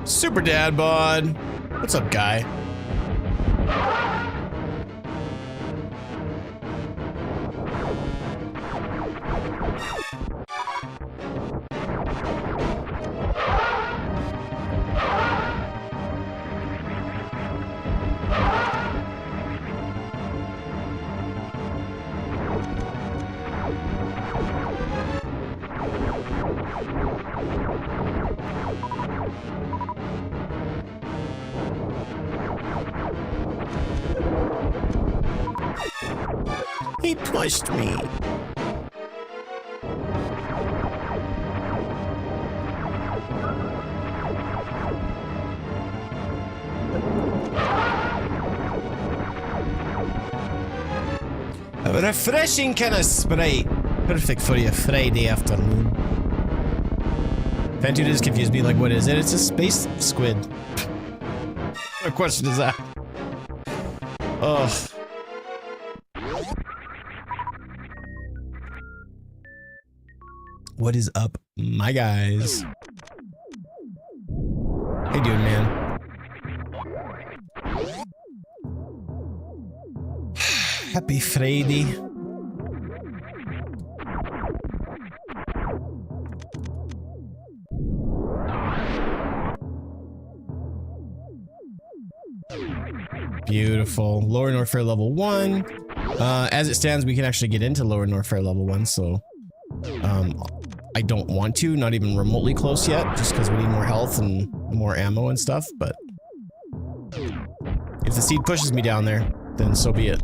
Super Dad Bod. What's up, guy? He pushed me. A refreshing kind of Sprite. Perfect for your Friday afternoon. Fantoon is confused me, like, what is it? It's a space squid. What question is that? Ugh. What is up, my guys? How you doing, man? Happy Friday. Beautiful. Lower Norfair level 1. As it stands, we can actually get into Lower Norfair level 1, so I don't want to, not even remotely close yet, just because we need more health and more ammo and stuff, but if the seed pushes me down there, then so be it.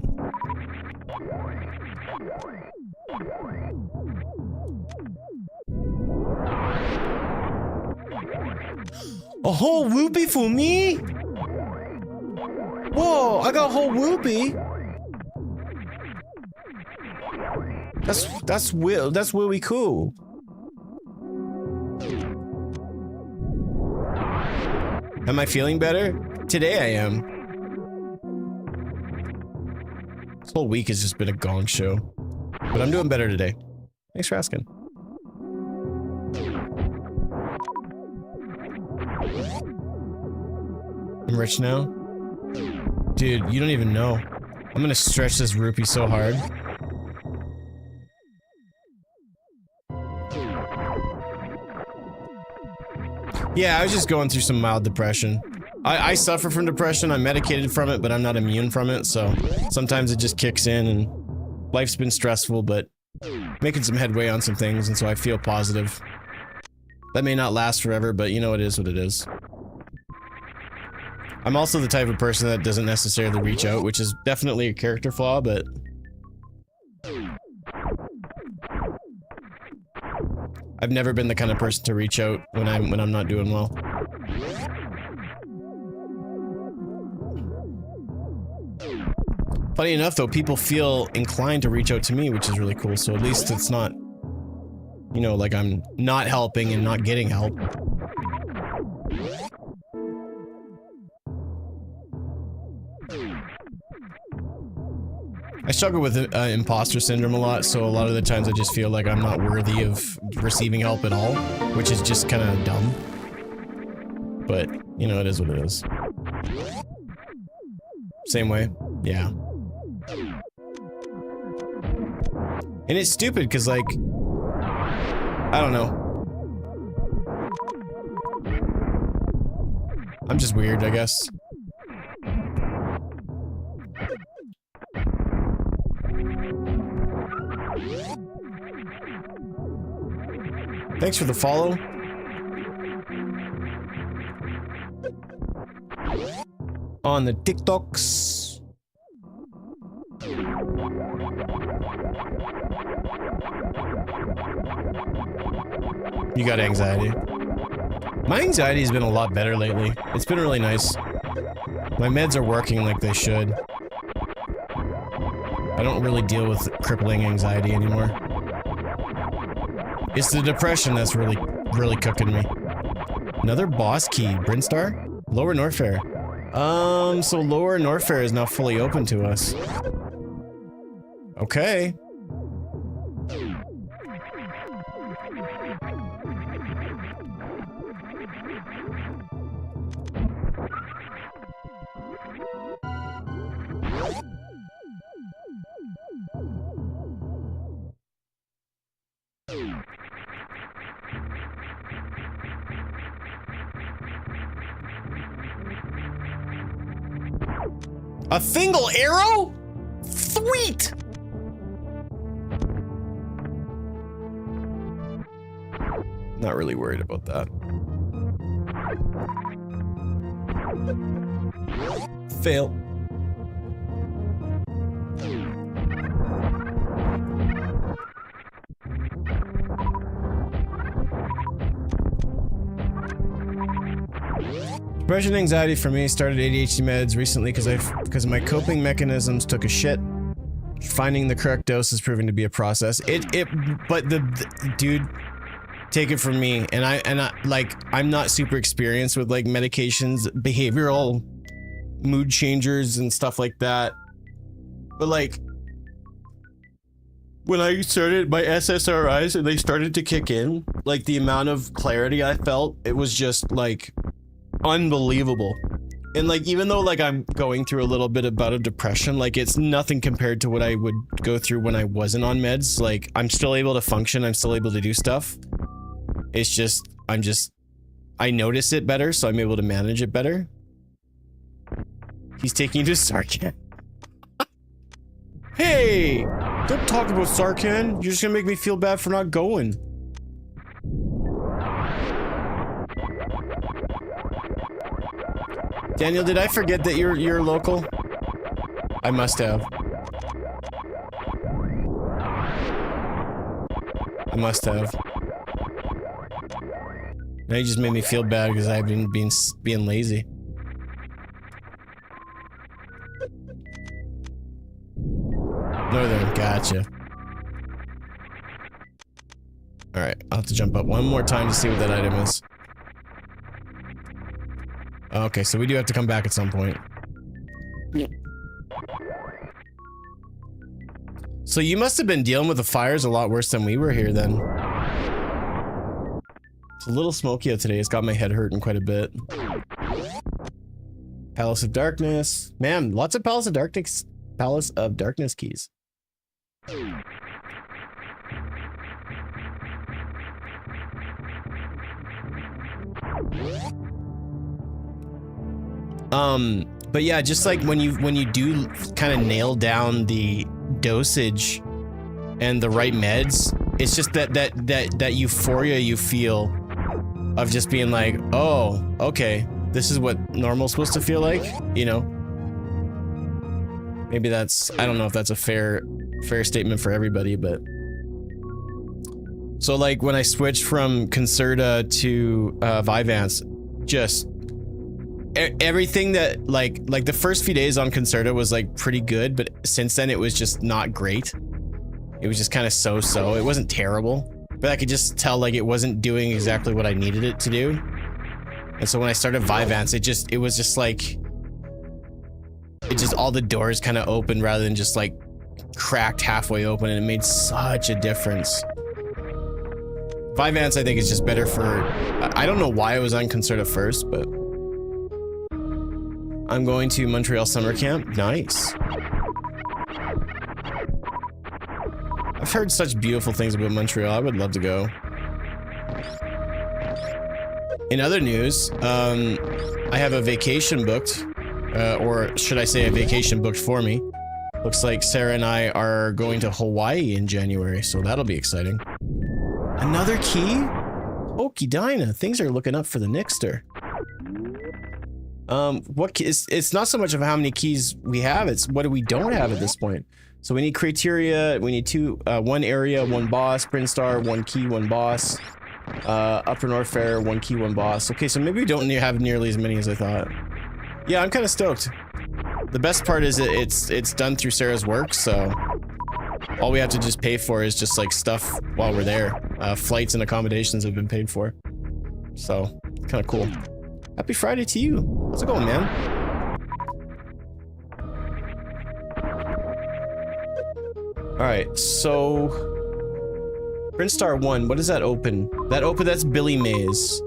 A whole whoopee for me? Whoa, I got a whole whoopee. That's really cool. Am I feeling better? Today I am. This whole week has just been a gong show. But I'm doing better today. Thanks for asking. I'm rich now? Dude, you don't even know. I'm gonna stretch this rupee so hard. Yeah, I was just going through some mild depression. I suffer from depression, I'm medicated from it, but I'm not immune from it, so sometimes it just kicks in and life's been stressful, but making some headway on some things, and so I feel positive. That may not last forever, but you know, it is what it is. I'm also the type of person that doesn't necessarily reach out, which is definitely a character flaw, but... I've never been the kind of person to reach out when I'm not doing well. Funny enough though, people feel inclined to reach out to me, which is really cool, so at least it's not, you know, like I'm not helping and not getting help. I struggle with imposter syndrome a lot, so a lot of the times I just feel like I'm not worthy of receiving help at all, which is just kind of dumb. But, you know, it is what it is. Same way, yeah. And it's stupid, because, like, I don't know. I'm just weird, I guess. Thanks for the follow. On the TikToks. You got anxiety. My anxiety's been a lot better lately. It's been really nice. My meds are working like they should. I don't really deal with crippling anxiety anymore. It's the depression that's really cooking me. Another boss key, Brinstar? Lower Norfair. So Lower Norfair is now fully open to us. Okay. A single arrow? Sweet! Not really worried about that. Fail. Depression and anxiety for me started ADHD meds recently because my coping mechanisms took a shit. Finding the correct dose is proving to be a process. But the dude, take it from me, and I like, I'm not super experienced with like medications, behavioral mood changers and stuff like that. But like, when I started my SSRIs and they started to kick in, like the amount of clarity I felt, it was just like unbelievable. And like, even though like I'm going through a little bit about of depression, like it's nothing compared to what I would go through when I wasn't on meds. Like I'm still able to function, I'm still able to do stuff. It's just, I notice it better, so I'm able to manage it better. He's taking you to Sarkhan. Hey! Don't talk about Sarkhan. You're just gonna make me feel bad for not going. Daniel, did I forget that you're local? I must have. I must have. Now you just made me feel bad because I've been being lazy. Northern, gotcha. Alright, I'll have to jump up one more time to see what that item is. Okay, so we do have to come back at some point. So you must have been dealing with the fires a lot worse than we were here then. It's a little smoky out today. It's got my head hurting quite a bit. Palace of Darkness. Man, lots of Palace of Darkness keys. But yeah, just like when you do kind of nail down the dosage and the right meds, it's just that euphoria you feel of just being like, oh, okay, this is what normal's supposed to feel like, you know? Maybe that's, I don't know if that's a fair statement for everybody, but so like when I switched from Concerta to Vyvanse, just everything that like the first few days on Concerta was like pretty good, but since then it was just not great. It was just kind of so-so. It wasn't terrible, but I could just tell like it wasn't doing exactly what I needed it to do. And so when I started Vyvanse, it was just like, it just all the doors kind of opened rather than just like cracked halfway open, and it made such a difference. Vyvanse I think is just better for, I don't know why I was on Concerta first, but I'm going to Montreal Summer Camp. Nice. I've heard such beautiful things about Montreal. I would love to go. In other news, I have a vacation booked, or should I say a vacation booked for me. Looks like Sarah and I are going to Hawaii in January, so that'll be exciting. Another key? Okie Dinah, things are looking up for the Nixter. It's not so much of how many keys we have, it's what we don't have at this point. So we need criteria, we need one area, one boss, Brinstar, one key, one boss, Upper North Fair, one key, one boss. Okay, so maybe we don't have nearly as many as I thought. Yeah, I'm kind of stoked. The best part is it's done through Sarah's work, so all we have to just pay for is just like stuff while we're there. Flights and accommodations have been paid for. So, kind of cool. Happy Friday to you. How's it going, man? Alright, so Brinstar 1, what does that open? That's Billy Mays.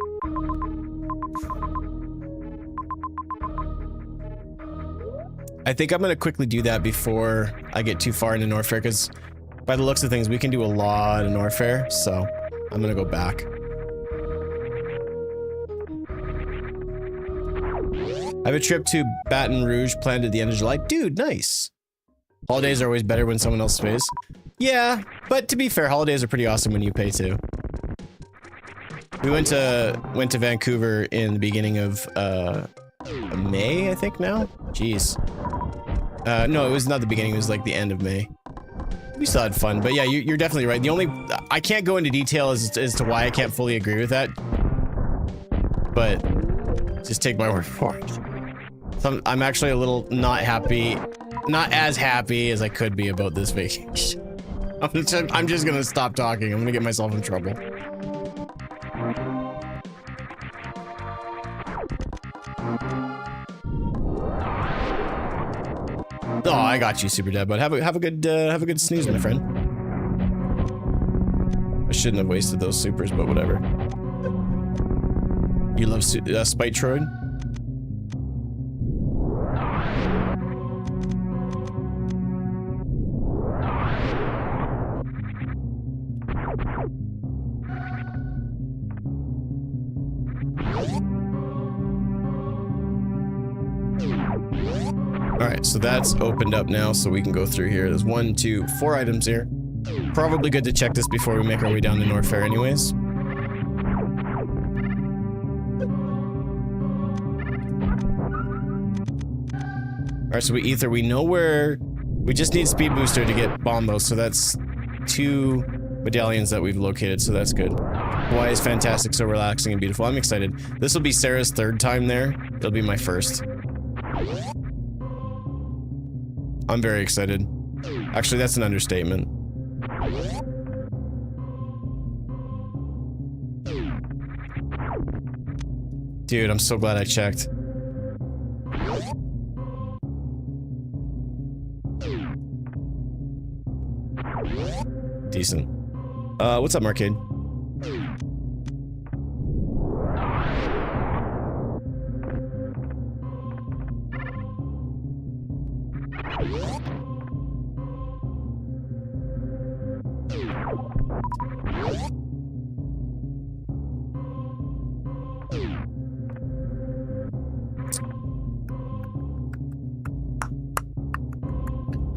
I think I'm gonna quickly do that before I get too far into North Fair, because by the looks of things, we can do a lot of North Fair, so I'm gonna go back. I have a trip to Baton Rouge planned at the end of July. Dude, nice. Holidays are always better when someone else pays. Yeah, but to be fair, holidays are pretty awesome when you pay too. We went to Vancouver in the beginning of May, I think now. Jeez. No, it was not the beginning. It was like the end of May. We still had fun, but yeah, you're definitely right. The only I can't go into detail as to why I can't fully agree with that, but just take my word for it. So I'm actually a little not as happy as I could be about this vacation. I'm just gonna stop talking. I'm gonna get myself in trouble. Oh, I got you, Super Dad, but have a good snooze, my friend. I shouldn't have wasted those supers, but whatever. You love Spite Troid? Alright, so that's opened up now, so we can go through here. There's 1, 2, 4 items here. Probably good to check this before we make our way down to North Fair anyways. Alright, so we know where... We just need speed booster to get Bombo, so that's 2 medallions that we've located, so that's good. Hawaii is fantastic, so relaxing and beautiful. I'm excited. This will be Sarah's 3rd time there. It'll be my 1st. I'm very excited. Actually, that's an understatement. Dude, I'm so glad I checked. Decent. What's up, Marcade?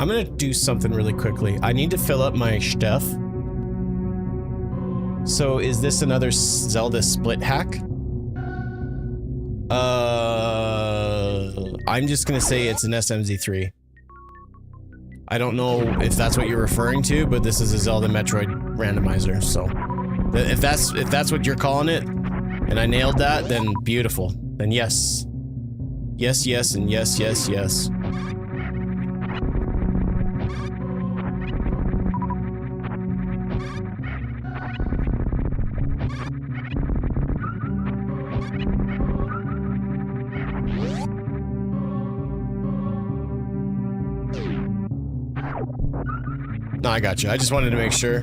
I'm gonna do something really quickly. I need to fill up my stuff. So is this another Zelda split hack? I'm just gonna say it's an SMZ3. I don't know if that's what you're referring to, but this is a Zelda Metroid randomizer, so... If that's what you're calling it, and I nailed that, then beautiful. Then yes. Yes, yes, and yes, yes, yes. No, I got you. I just wanted to make sure.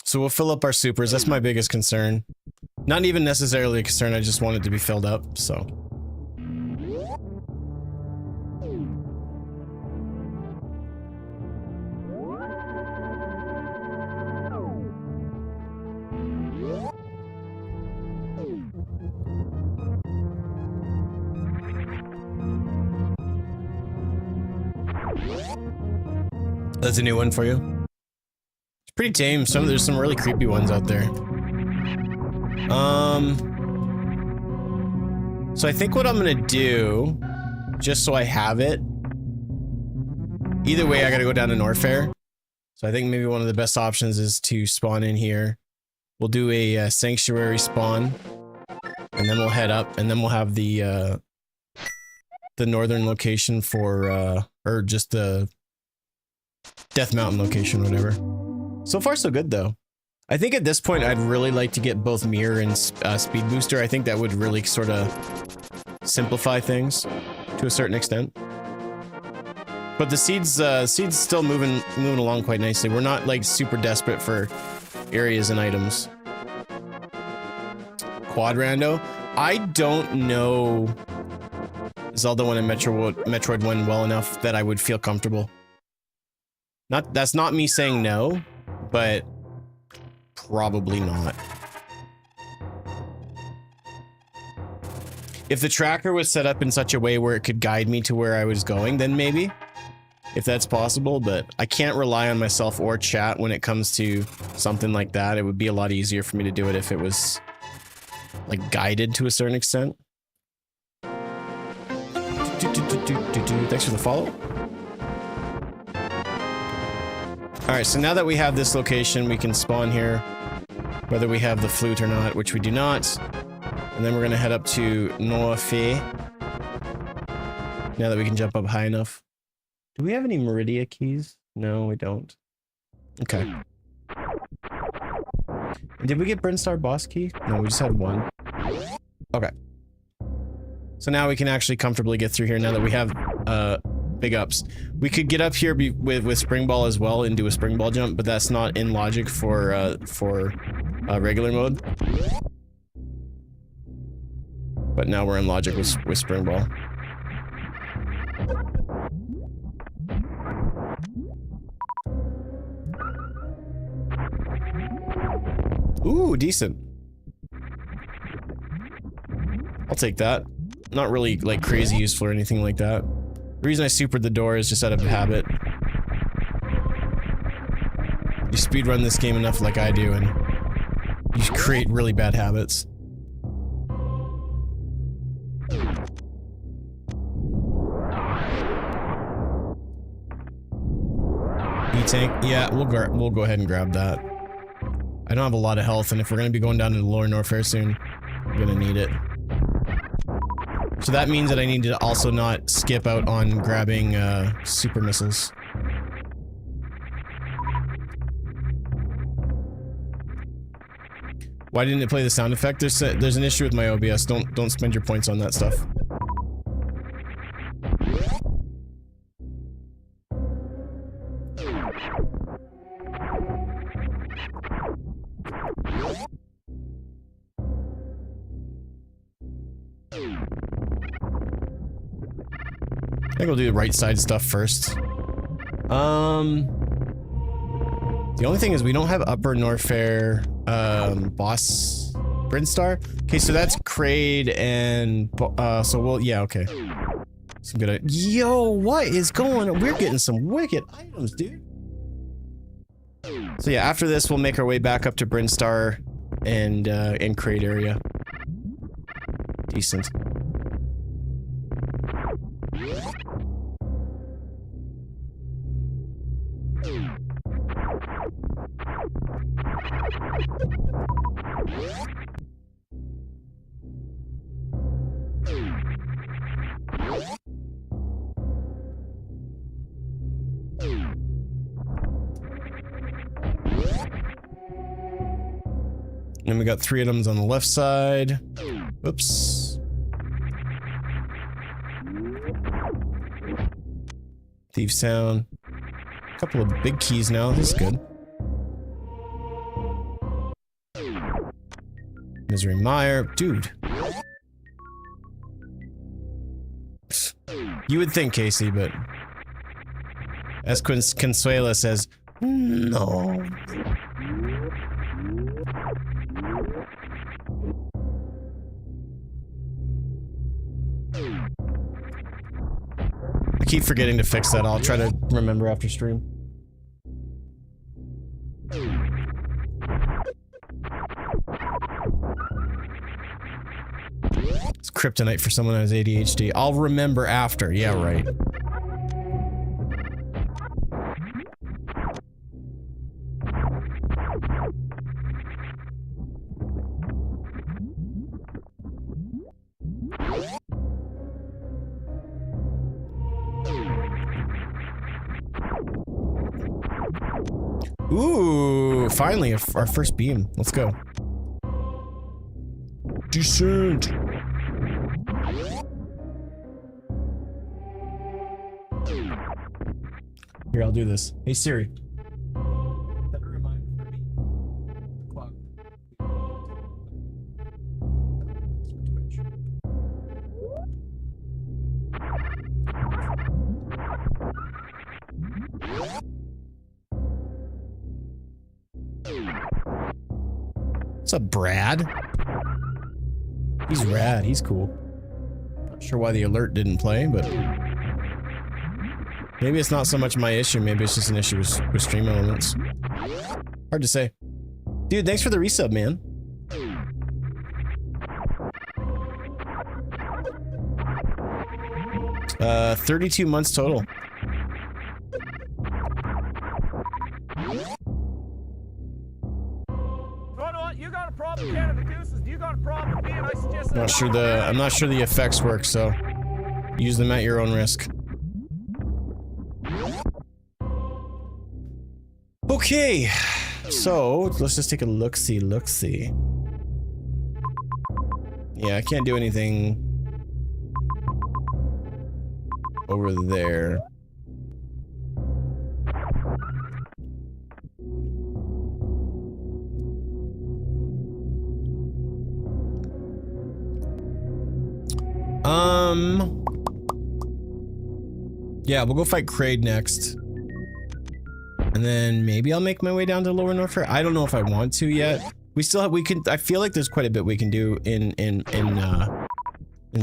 So we'll fill up our supers. That's my biggest concern. Not even necessarily a concern, I just want it to be filled up, so. That's a new one for you? It's pretty tame. There's some really creepy ones out there. So I think what I'm gonna do, just so I have it, either way I gotta go down to Norfair. So I think maybe one of the best options is to spawn in here. We'll do a sanctuary spawn, and then we'll head up, and then we'll have the northern location for, or just the Death Mountain location, whatever. So far, so good, though. I think at this point, I'd really like to get both mirror and speed booster. I think that would really sort of simplify things to a certain extent. But the seeds still moving along quite nicely. We're not like super desperate for areas and items. Quad rando. I don't know Zelda 1 and Metroid 1 well enough that I would feel comfortable. That's not me saying no, but probably not. If the tracker was set up in such a way where it could guide me to where I was going, then maybe, if that's possible, but I can't rely on myself or chat when it comes to something like that. It would be a lot easier for me to do it if it was like guided to a certain extent. Thanks for the follow. Alright, so now that we have this location, we can spawn here, whether we have the flute or not, which we do not. And then we're gonna head up to Norfair. Now that we can jump up high enough. Do we have any Meridia keys? No, we don't. Okay. And did we get Brinstar boss key? No, we just had one. Okay. So now we can actually comfortably get through here now that we have, big ups. We could get up here with spring ball as well and do a spring ball jump, but that's not in logic for regular mode. But now we're in logic with spring ball. Ooh, decent. I'll take that. Not really like crazy useful or anything like that. The reason I supered the door is just out of habit. You speedrun this game enough like I do, and you create really bad habits. E-tank? Yeah, we'll go ahead and grab that. I don't have a lot of health, and if we're gonna be going down to the lower Norfair soon, I'm gonna need it. So that means that I need to also not skip out on grabbing super missiles. Why didn't it play the sound effect? There's an issue with my OBS. Don't spend your points on that stuff. I think we'll do the right side stuff first. The only thing is we don't have Upper Norfair, boss Brinstar. Okay, so that's Kraid and, so we'll, yeah, okay. Some good, yo, what is going on? We're getting some wicked items, dude. So yeah, after this, we'll make our way back up to Brinstar and Kraid area. Decent. And we got 3 items on the left side. Oops. Thief sound. A couple of big keys now. This is good. Misery Mire. Dude. You would think, Casey, but... as Consuela says, no. I keep forgetting to fix that. I'll try to remember after stream. It's kryptonite for someone who has ADHD. I'll remember after. Yeah, right. Ooh, finally, our first beam. Let's go. Descent. Here, I'll do this. Hey Siri. Set a reminder for me. Clock. What's up, Brad? He's rad. He's cool. Not sure why the alert didn't play, but maybe it's not so much my issue. Maybe it's just an issue with stream elements. Hard to say. Dude, thanks for the resub, man. Uh, 32 months total. I'm not sure the effects work, so use them at your own risk. Okay, so let's just take a look-see. Yeah, I can't do anything over there. Yeah, we'll go fight Kraid next. And then maybe I'll make my way down to Lower Norfair. I don't know if I want to yet. We can, I feel like there's quite a bit we can do in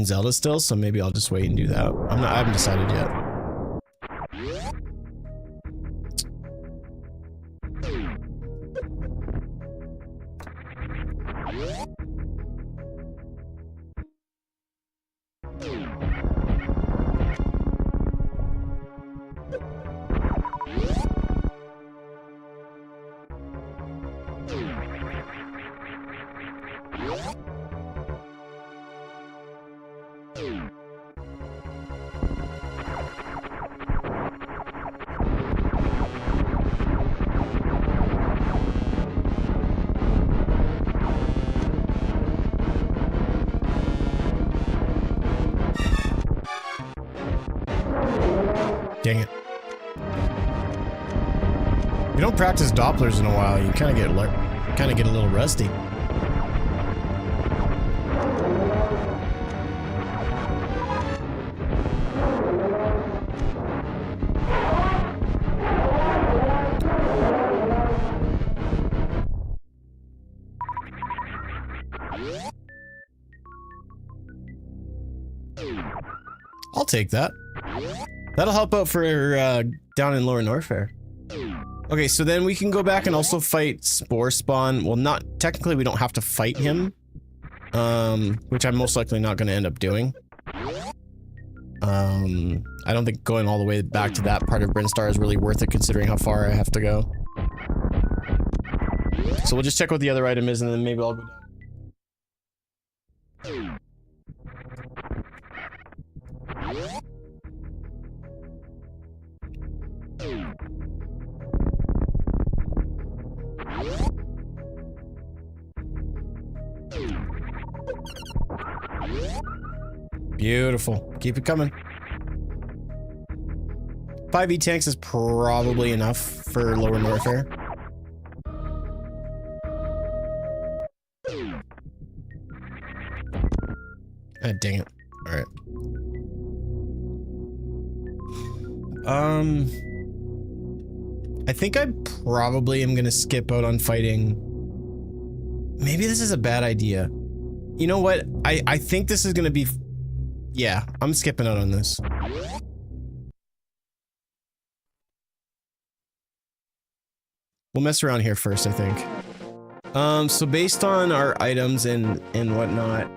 Zelda still, so maybe I'll just wait and do that. I haven't decided yet. Dang it. You don't practice Dopplers in a while, you kind of get a little rusty. I'll take that. That'll help out for down in Lower Norfair. Okay, so then we can go back and also fight Spore Spawn. Well, not technically, we don't have to fight him, which I'm most likely not going to end up doing. I don't think going all the way back to that part of Brinstar is really worth it, considering how far I have to go. So we'll just check what the other item is, and then maybe I'll go down. Beautiful. Keep it coming. 5 tanks is probably enough for Lower Norfair. Ah, dang it. Alright. I think I probably am gonna skip out on fighting. Maybe this is a bad idea. You know what? I think this is gonna be... Yeah, I'm skipping out on this. We'll mess around here first, I think. So based on our items and whatnot,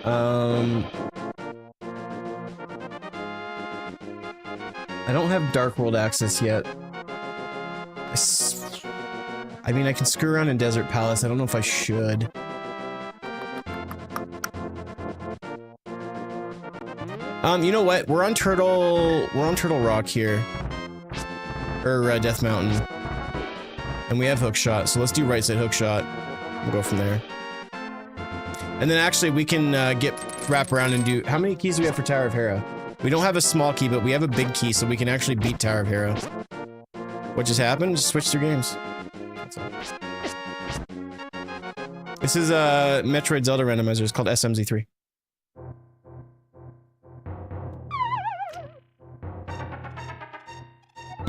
I don't have Dark World access yet. I mean, I can screw around in Desert Palace. I don't know if I should. You know what? We're on Turtle Rock here. Or Death Mountain. And we have Hookshot, so let's do right side Hookshot. We'll go from there. And then actually we can wrap around and do... How many keys do we have for Tower of Hera? We don't have a small key, but we have a big key, so we can actually beat Tower of Hera. What just happened? Just switch through games. That's all. This is a Metroid Zelda randomizer. It's called SMZ3.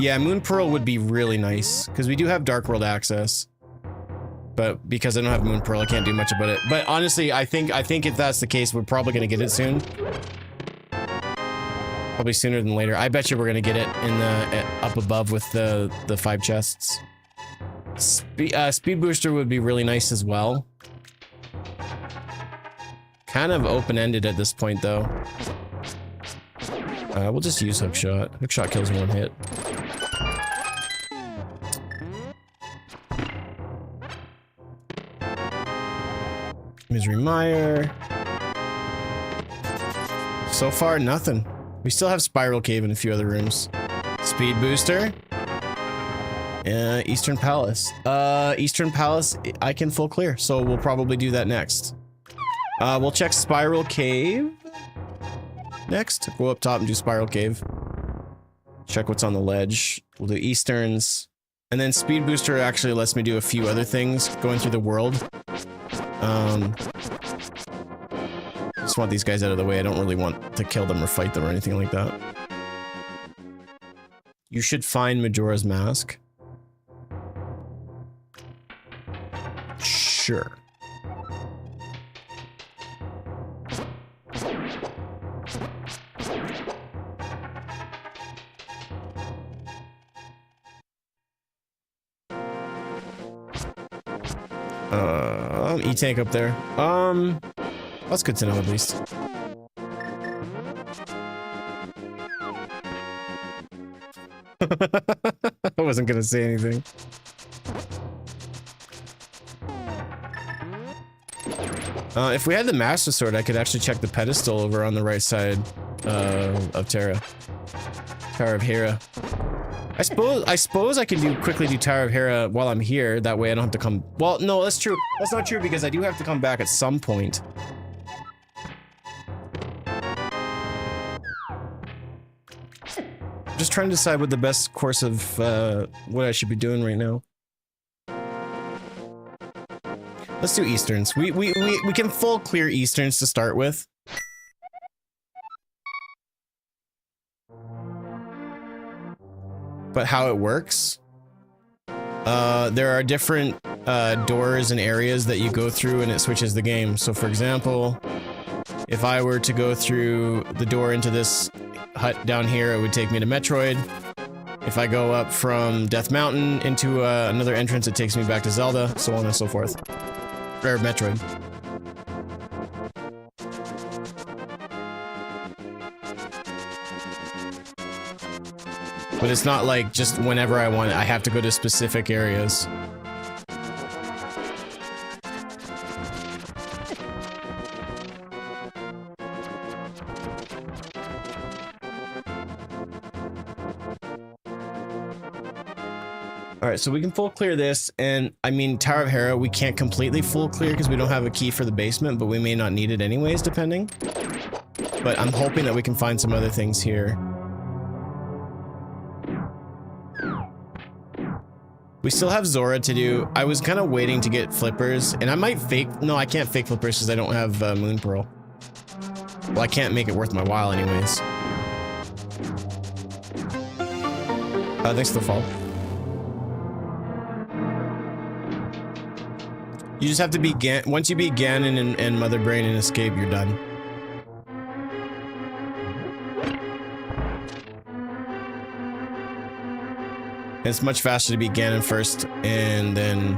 Yeah, Moon Pearl would be really nice, because we do have Dark World access. But because I don't have Moon Pearl, I can't do much about it. But honestly, I think if that's the case, we're probably going to get it soon. Probably sooner than later. I bet you we're going to get it in the up above with the 5 chests. Speed Booster would be really nice as well. Kind of open-ended at this point, though. We'll just use Hookshot. Hookshot kills in 1 hit. Misery Mire. So far, nothing. We still have Spiral Cave in a few other rooms. Speed Booster. Eastern Palace. Eastern Palace, I can full clear, so we'll probably do that next. We'll check Spiral Cave next. Go up top and do Spiral Cave. Check what's on the ledge. We'll do Easterns. And then Speed Booster actually lets me do a few other things going through the world. Just want these guys out of the way. I don't really want to kill them or fight them or anything like that. You should find Majora's Mask. Sure. E-tank up there. That's good to know at least. I wasn't gonna say anything. If we had the Master Sword, I could actually check the pedestal over on the right side of Terra. Tower of Hera. I suppose I can quickly do Tower of Hera while I'm here. That way I don't have to come. Well, no, that's true. That's not true because I do have to come back at some point. Just trying to decide what the best course of what I should be doing right now. Let's do Easterns. We can full clear Easterns to start with. But how it works? There are different doors and areas that you go through and it switches the game. So for example, if I were to go through the door into this hut down here, it would take me to Metroid. If I go up from Death Mountain into another entrance, it takes me back to Zelda, so on and so forth. Or Metroid. But it's not like just whenever I want it, I have to go to specific areas. Alright, so we can full clear this, and I mean, Tower of Hera, we can't completely full clear because we don't have a key for the basement, but we may not need it anyways, depending. But I'm hoping that we can find some other things here. We still have Zora to do. I was kind of waiting to get flippers, and I might fake... No, I can't fake flippers because I don't have Moon Pearl. Well, I can't make it worth my while anyways. Thanks for the fall. You just have to be once you beat Ganon and Mother Brain and Escape, you're done. And it's much faster to beat Ganon first, and then,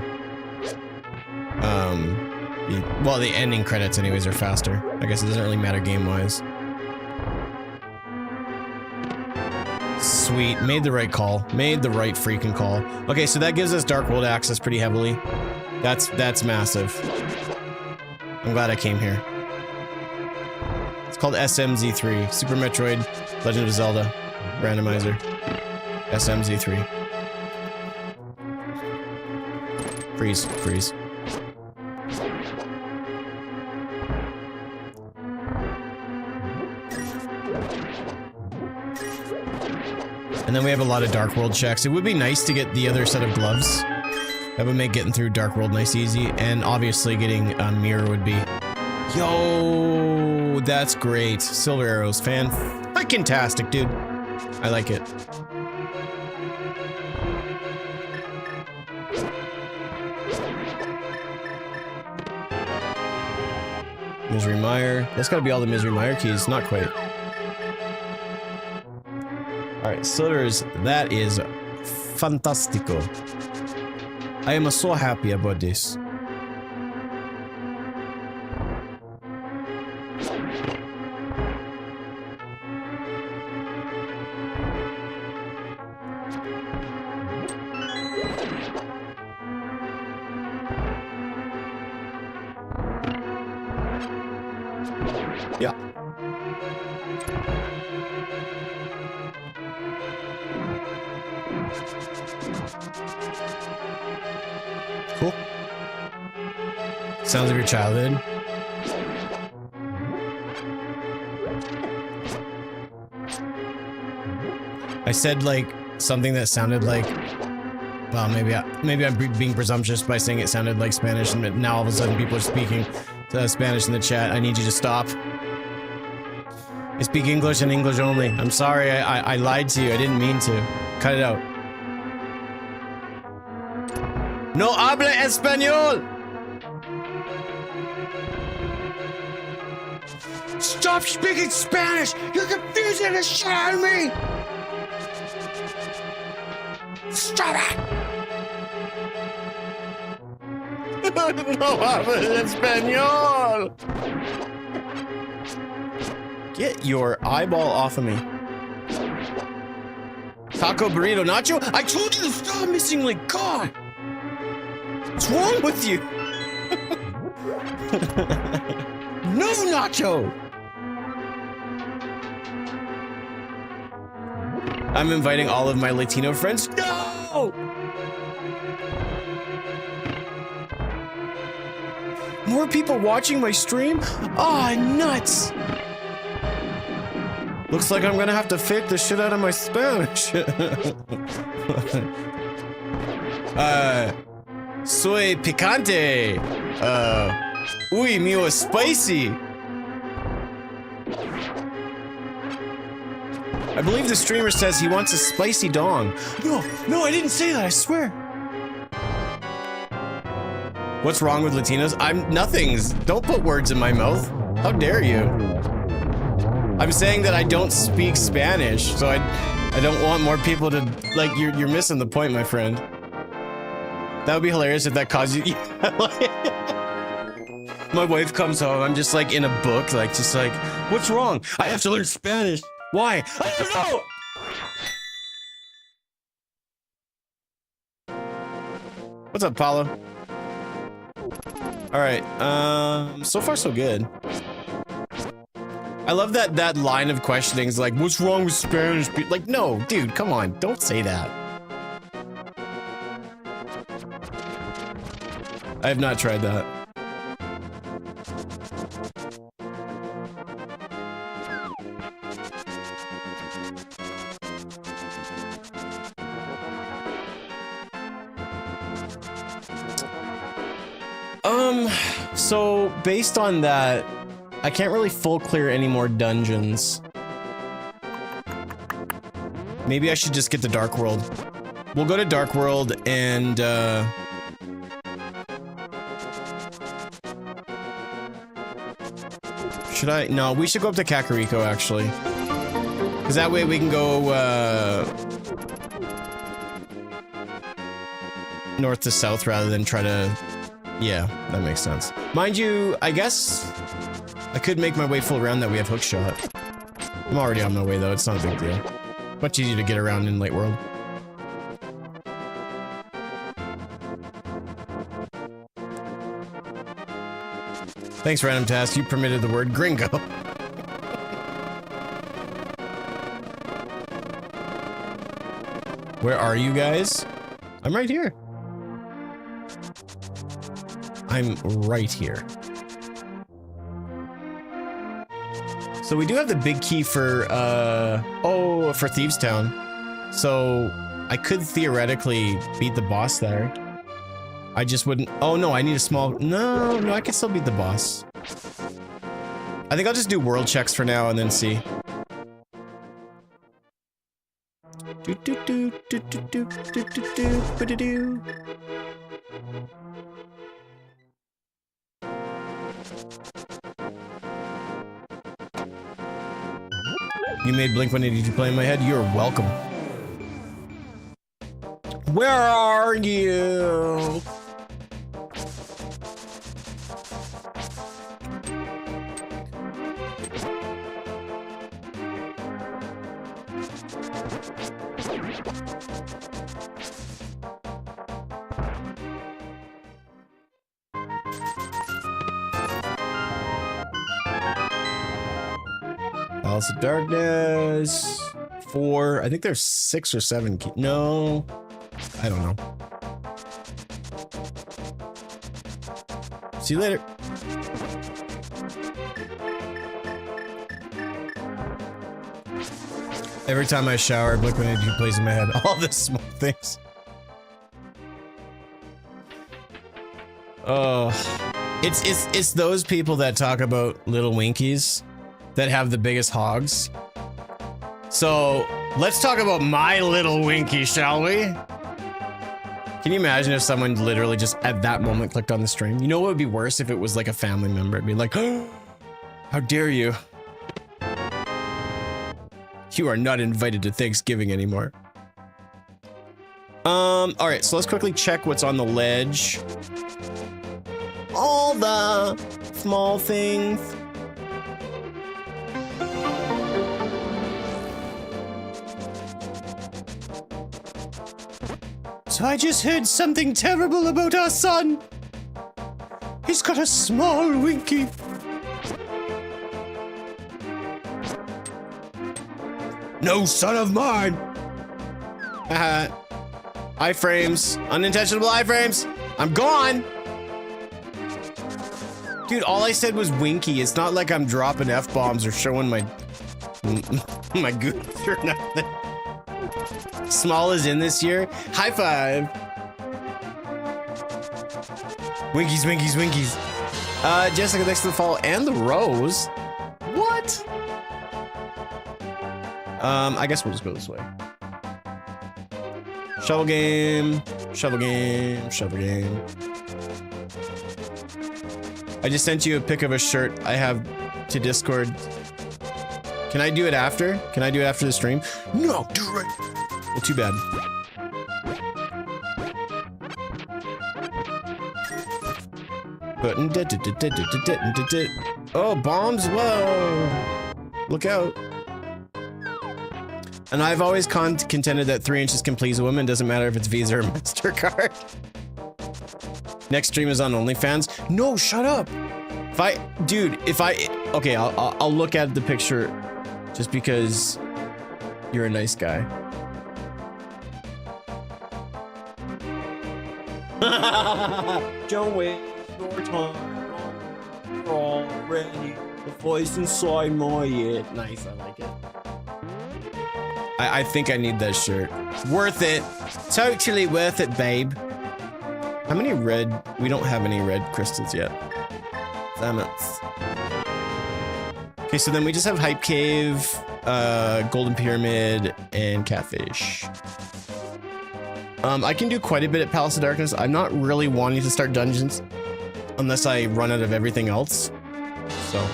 well, the ending credits anyways are faster. I guess it doesn't really matter game-wise. Sweet, made the right call. Made the right freaking call. Okay, so that gives us Dark World access pretty heavily. That's massive. I'm glad I came here. It's called SMZ3. Super Metroid, Legend of Zelda, Randomizer. SMZ3. Freeze, freeze. And then we have a lot of Dark World checks. It would be nice to get the other set of gloves. That would make getting through Dark World nice easy, and obviously getting a mirror would be... Yo, that's great. Silver arrows, fan-freaking-tastic, dude. I like it. Misery Mire. That's gotta be all the Misery Mire keys. Not quite. Alright, Silvers, that is fantastico. I am so happy about this. Yeah. Cool. Sounds like your childhood. I said like something that sounded like, well, maybe I'm being presumptuous by saying it sounded like Spanish, and now all of a sudden people are speaking Spanish in the chat. I need you to stop. I speak English and English only. I'm sorry, I lied to you. I didn't mean to. Cut it out. No habla español! Stop speaking Spanish! You're confusing the shit out of me! Stop it! No hablo español. Get your eyeball off of me. Taco burrito nacho? I told you to stop missing like God. What's wrong with you? No nacho. I'm inviting all of my Latino friends. No! More people watching my stream? Ah, nuts! Looks like I'm gonna have to fake the shit out of my Spanish. Soy picante. Uy, mío es spicy. I believe the streamer says he wants a spicy dong. No, I didn't say that, I swear. What's wrong with Latinos? Nothing's. Don't put words in my mouth. How dare you? I'm saying that I don't speak Spanish, so I don't want more people to, like, you're missing the point, my friend. That would be hilarious if that caused you. My wife comes home, I'm just like in a book, like, just like, what's wrong? I have to learn Spanish. Why? I don't know! What's up, Paulo? Alright, so far so good. I love that line of questionings, like, what's wrong with Spanish? Like, no, dude, come on, don't say that. I have not tried that. So based on that, I can't really full clear any more dungeons. Maybe I should just get the Dark World. We'll go to Dark World and should I? No, we should go up to Kakariko actually. Cause that way we can go north to south rather than try to. Yeah, that makes sense. Mind you, I guess I could make my way full around that we have hookshot. I'm already on my way though, it's not a big deal. Much easier to get around in Light World. Thanks, Random Task, you permitted the word gringo. Where are you guys? I'm right here. I'm right here. So we do have the big key for, for Thieves Town. So I could theoretically beat the boss there. I just wouldn't. Oh no, I need a small. No, I can still beat the boss. I think I'll just do world checks for now and then see. You made Blink-182 play in my head? You're welcome. Where are you? Palace of Darkness. 4. I think there's 6 or 7. No. I don't know. See you later. Every time I shower, Blink-182 plays in my head. All the small things. Oh, it's those people that talk about little Winkies that have the biggest hogs. So let's talk about my little Winky, shall we? Can you imagine if someone literally just at that moment clicked on the stream? You know what would be worse if it was like a family member? It'd be like, oh, how dare you? You are not invited to Thanksgiving anymore. All right, so let's quickly check what's on the ledge. All the small things. So I just heard something terrible about our son. He's got a small winky. No son of mine. Iframes. Unintentional iframes. I'm gone. Dude, all I said was winky. It's not like I'm dropping F-bombs or showing my my goods or nothing. Small is in this year. High five. Winkies, winkies, winkies. Jessica, thanks for the follow and the rose. What? I guess we'll just go this way. Shovel game, shovel game, shovel game. I just sent you a pic of a shirt I have to Discord. Can I do it after? Can I do it after the stream? No, do it right. Well, too bad. Oh, bombs! Whoa! Look out! And I've always contended that 3 inches can please a woman. Doesn't matter if it's Visa or MasterCard. Next stream is on OnlyFans. No, shut up. Okay, I'll look at the picture just because you're a nice guy. Don't waste your time. You're already the voice inside my head. Nice, I like it. I think I need that shirt. Worth it. Totally worth it, babe. How many red? We don't have any red crystals yet. Damn it. Okay, so then we just have Hype Cave, Golden Pyramid, and Catfish. I can do quite a bit at Palace of Darkness. I'm not really wanting to start dungeons unless I run out of everything else. So,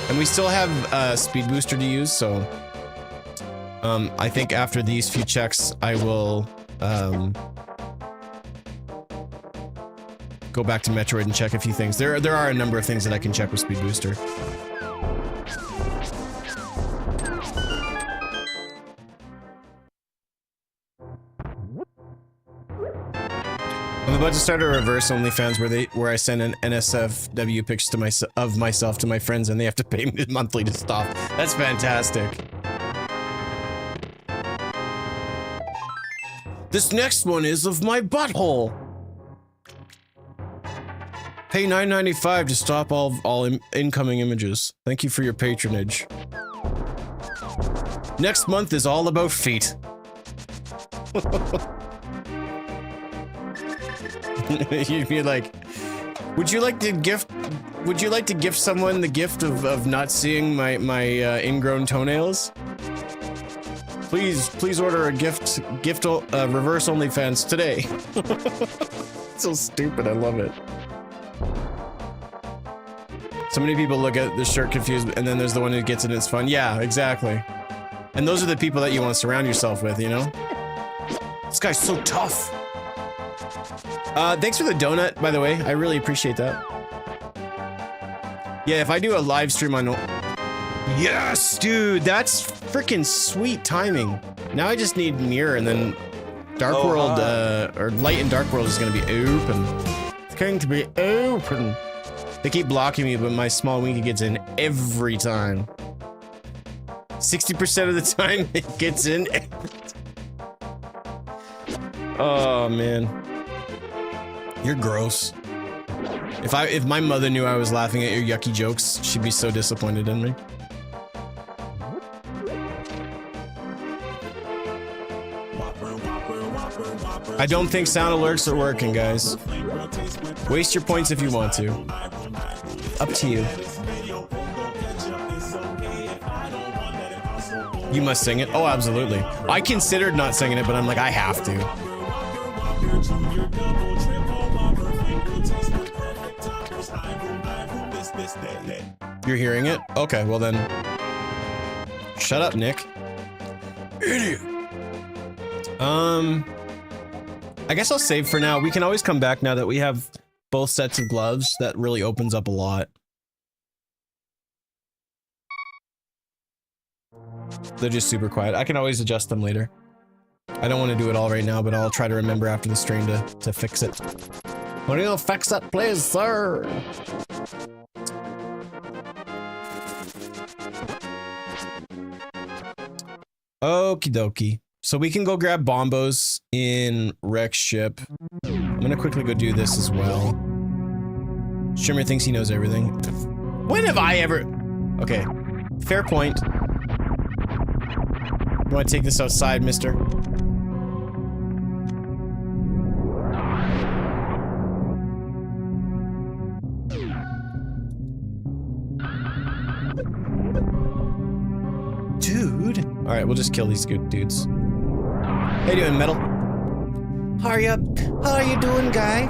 and we still have Speed Booster to use, so I think after these few checks, I will go back to Metroid and check a few things. There are a number of things that I can check with Speed Booster. I'm about to start a reverse OnlyFans where I send an NSFW pictures to of myself to my friends and they have to pay me monthly to stop. That's fantastic. This next one is of my butthole. Pay $9.95 to stop all incoming images. Thank you for your patronage. Next month is all about feet. You'd be like, would you like to gift someone the gift of not seeing my ingrown toenails? Please order a gift reverse OnlyFans today. So stupid, I love it. So many people look at the shirt confused, and then there's the one who gets it and it's fun. Yeah, exactly. And those are the people that you want to surround yourself with, you know? This guy's so tough. Thanks for the donut, by the way. I really appreciate that. Yeah, if I do a live stream on... Yes, dude, that's freaking sweet timing. Now I just need mirror, and then Dark World, or Light and Dark World is going to be open. It's going to be open. They keep blocking me, but my small winky gets in every time. 60% of the time, it gets in every time. Oh, man. You're gross. If my mother knew I was laughing at your yucky jokes, she'd be so disappointed in me. I don't think sound alerts are working, guys. Waste your points if you want to. Up to you. You must sing it? Oh, absolutely. I considered not singing it, but I'm like, I have to. You're hearing it? Okay, well then. Shut up, Nick. Idiot. I guess I'll save for now. We can always come back now that we have both sets of gloves, that really opens up a lot. They're just super quiet. I can always adjust them later. I don't want to do it all right now, but I'll try to remember after the stream to fix it. What do you fix it, please, sir? Okie dokie. So we can go grab bombos in Rex ship. I'm gonna quickly go do this as well. Shimmer thinks he knows everything. When have I ever... Okay. Fair point. You wanna take this outside, mister? Dude. Alright, we'll just kill these good dudes. How you doing, Metal? How are you doing, guy?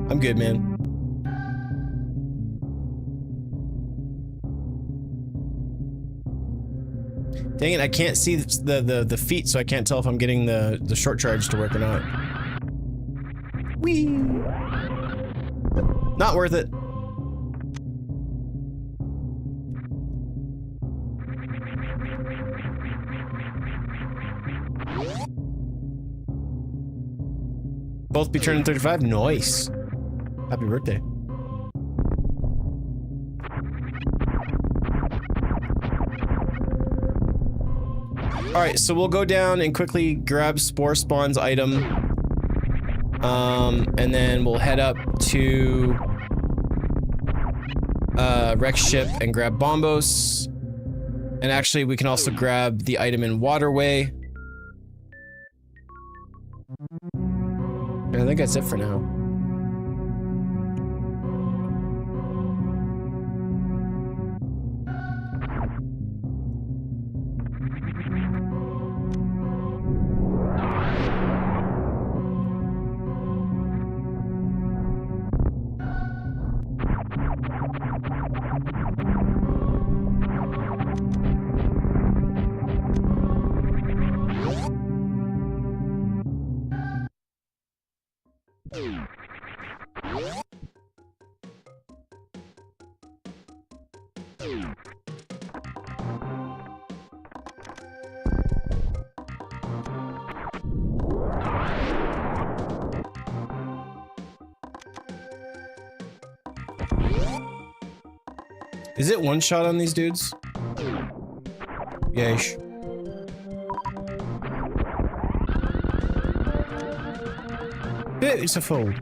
I'm good, man. Dang it, I can't see the feet, so I can't tell if I'm getting the short charge to work or not. Whee! Not worth it. Both be turning 35? Nice. Happy birthday. Alright, so we'll go down and quickly grab Spore Spawn's item. And then we'll head up to Rex ship and grab Bombos. And actually, we can also grab the item in Waterway. And I think that's it for now. Is it one shot on these dudes? Yeesh. It's a fold.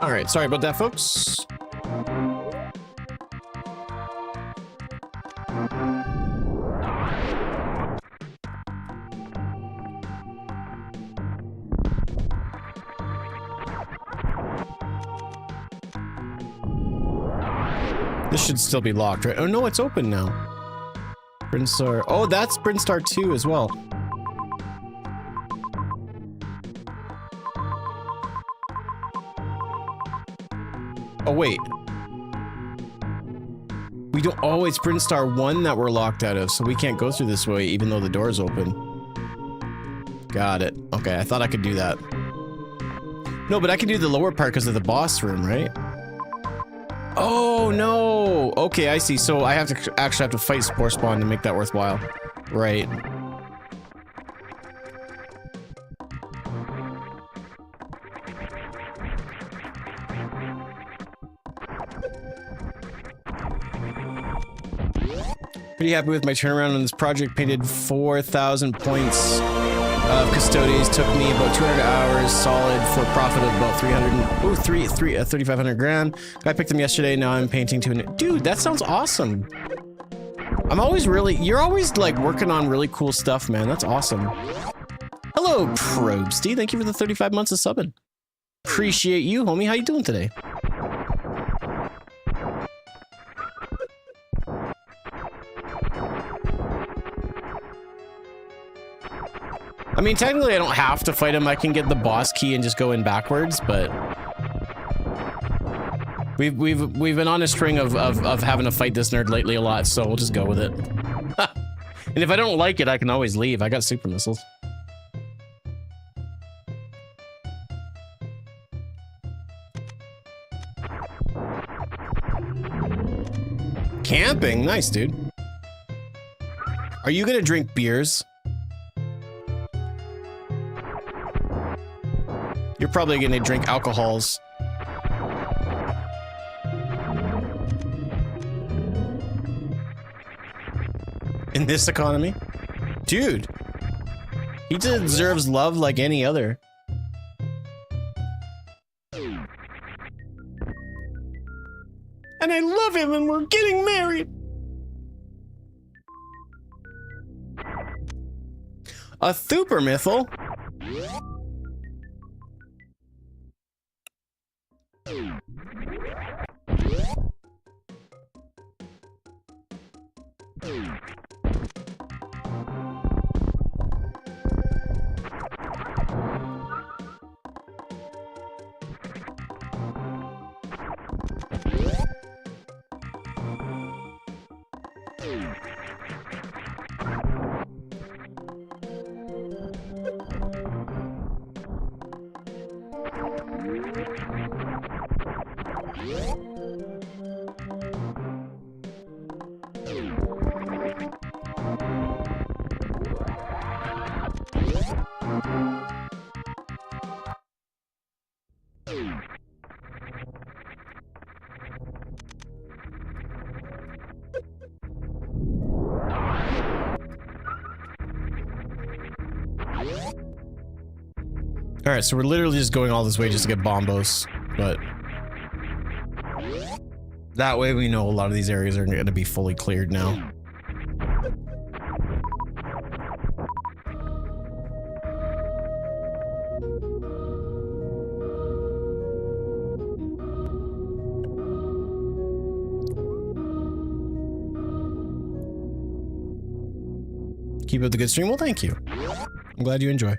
All right, sorry about that, folks. This should still be locked, right? Oh no, it's open now. Brinstar. Oh, that's Brinstar 2 as well. Oh, wait. We don't... Oh, it's Brinstar 1 that we're locked out of, so we can't go through this way even though the door's open. Got it. Okay, I thought I could do that. No, but I can do the lower part because of the boss room, right? Oh, no! Okay, I see. So I have to actually have to fight Spore Spawn to make that worthwhile. Right. Pretty happy with my turnaround on this project. Painted 4,000 points of custodies. Took me about 200 hours solid for a profit of about 3,500 grand. I picked them yesterday. Now I'm painting to an... Dude, that sounds awesome. I'm always really... You're always like working on really cool stuff, man. That's awesome. Hello, Probesty. Thank you for the 35 months of subbing. Appreciate you, homie. How you doing today? I mean, technically, I don't have to fight him. I can get the boss key and just go in backwards, but we've been on a string of having to fight this nerd lately a lot, so we'll just go with it. And if I don't like it, I can always leave. I got super missiles. Camping, nice, dude. Are you gonna drink beers? You're probably gonna drink alcohols. In this economy? Dude. He deserves love like any other. And I love him and we're getting married. A Thuper Mythal? Alright, so we're literally just going all this way just to get bombos, but that way we know a lot of these areas are going to be fully cleared now. Keep up the good stream. Well, thank you. I'm glad you enjoy.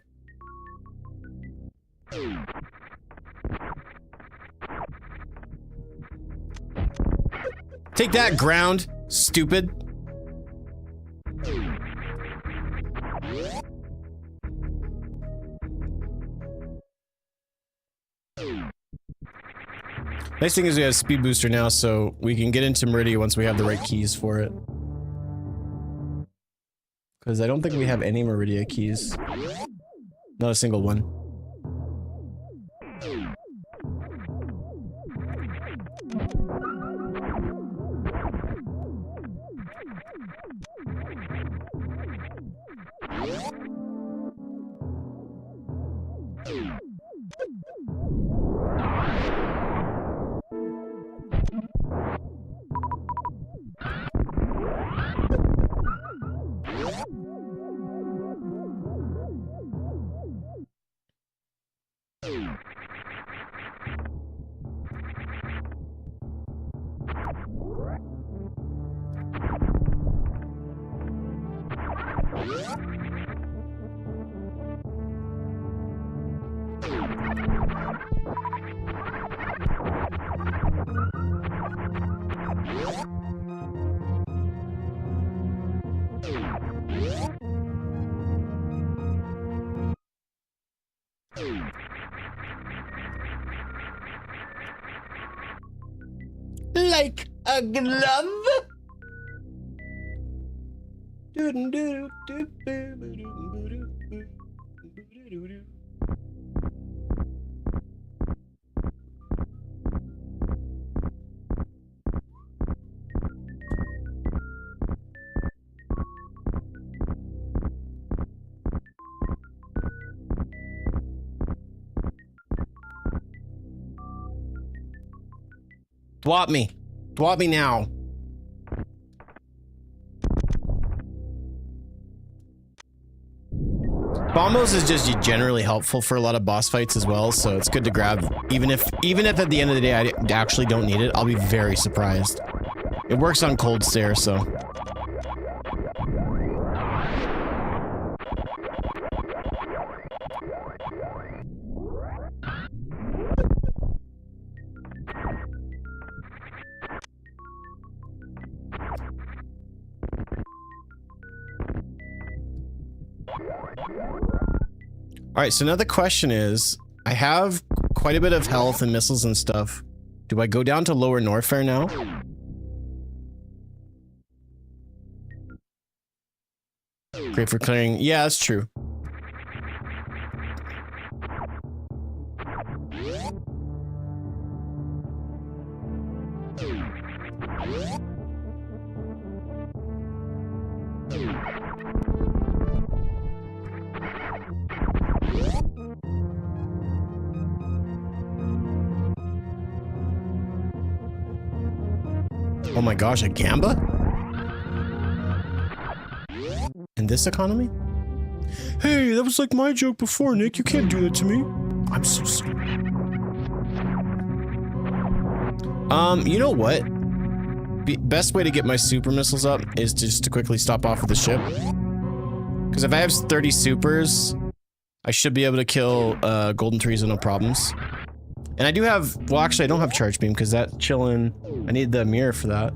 Take that, ground, stupid. Nice thing is we have a speed booster now, so we can get into Meridia once we have the right keys for it. Because I don't think we have any Meridia keys. Not a single one. like a glove. Dwop me. Dwop me now. Bombos is just generally helpful for a lot of boss fights as well, so it's good to grab. Even if at the end of the day I actually don't need it, I'll be very surprised. It works on cold stare, so. Alright, so now the question is, I have quite a bit of health and missiles and stuff. Do I go down to Lower Norfair now? Great for clearing. Yeah, that's true. Oh my gosh, a Gamba? In this economy? Hey, that was like my joke before, Nick. You can't do that to me. I'm so sorry. You know what? Best way to get my super missiles up is just to quickly stop off of the ship. Because if I have 30 supers, I should be able to kill Golden Trees with no problems. And I do have, well actually I don't have Charge Beam because that's chilling. I need the mirror for that.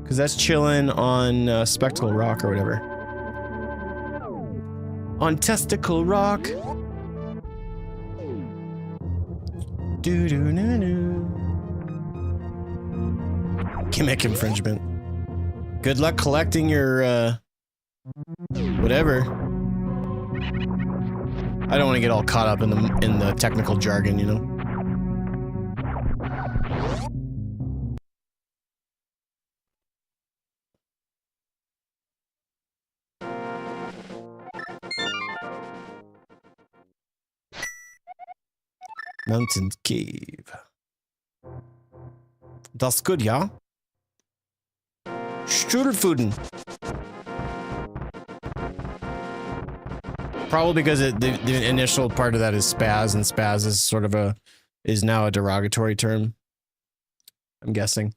Because that's chilling on Spectacle Rock or whatever. On Testicle Rock. Doo-doo-doo-doo. Gimmick infringement. Good luck collecting your, whatever. I don't want to get all caught up in the technical jargon, you know? Mountain Cave. That's good, yeah? Strudelfuden. Probably because the initial part of that is spaz, and spaz is sort of is now a derogatory term. I'm guessing.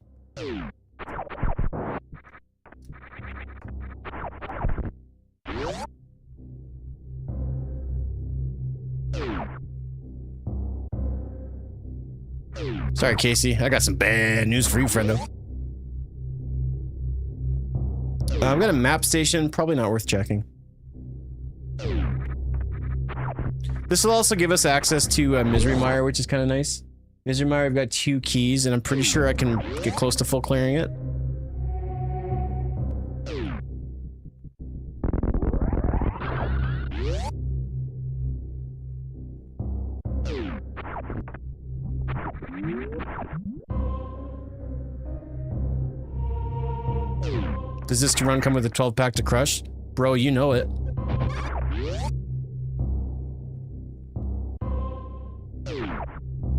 Sorry, Casey. I got some bad news for you, friendo. I've got a map station. Probably not worth checking. This will also give us access to Misery Mire, which is kind of nice. Misery Mire, I've got 2 keys, and I'm pretty sure I can get close to full clearing it. Does this run come with a 12-pack to crush? Bro, you know it.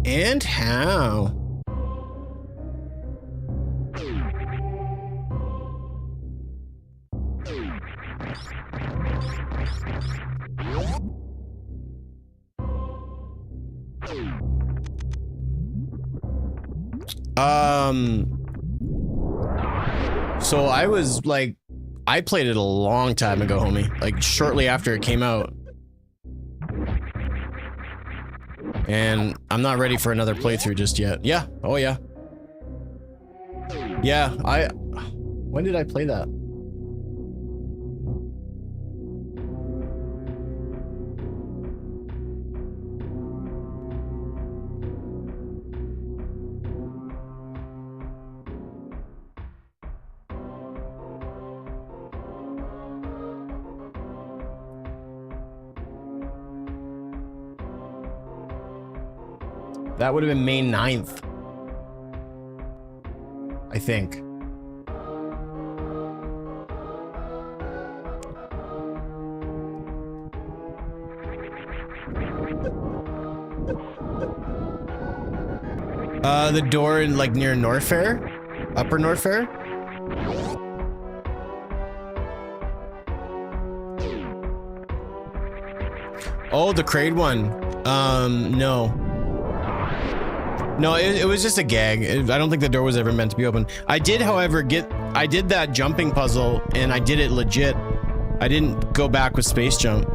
And how? So I was like, I played it a long time ago, homie. Like shortly after it came out. And I'm not ready for another playthrough just yet. Yeah. Oh yeah. Yeah, when did I play that? That would have been May 9th. I think. The door in like near North Fair? Upper North Fair? Oh, the Kraid one. No. No, it was just a gag. I don't think the door was ever meant to be open. I did, however, I did that jumping puzzle and I did it legit. I didn't go back with space jump.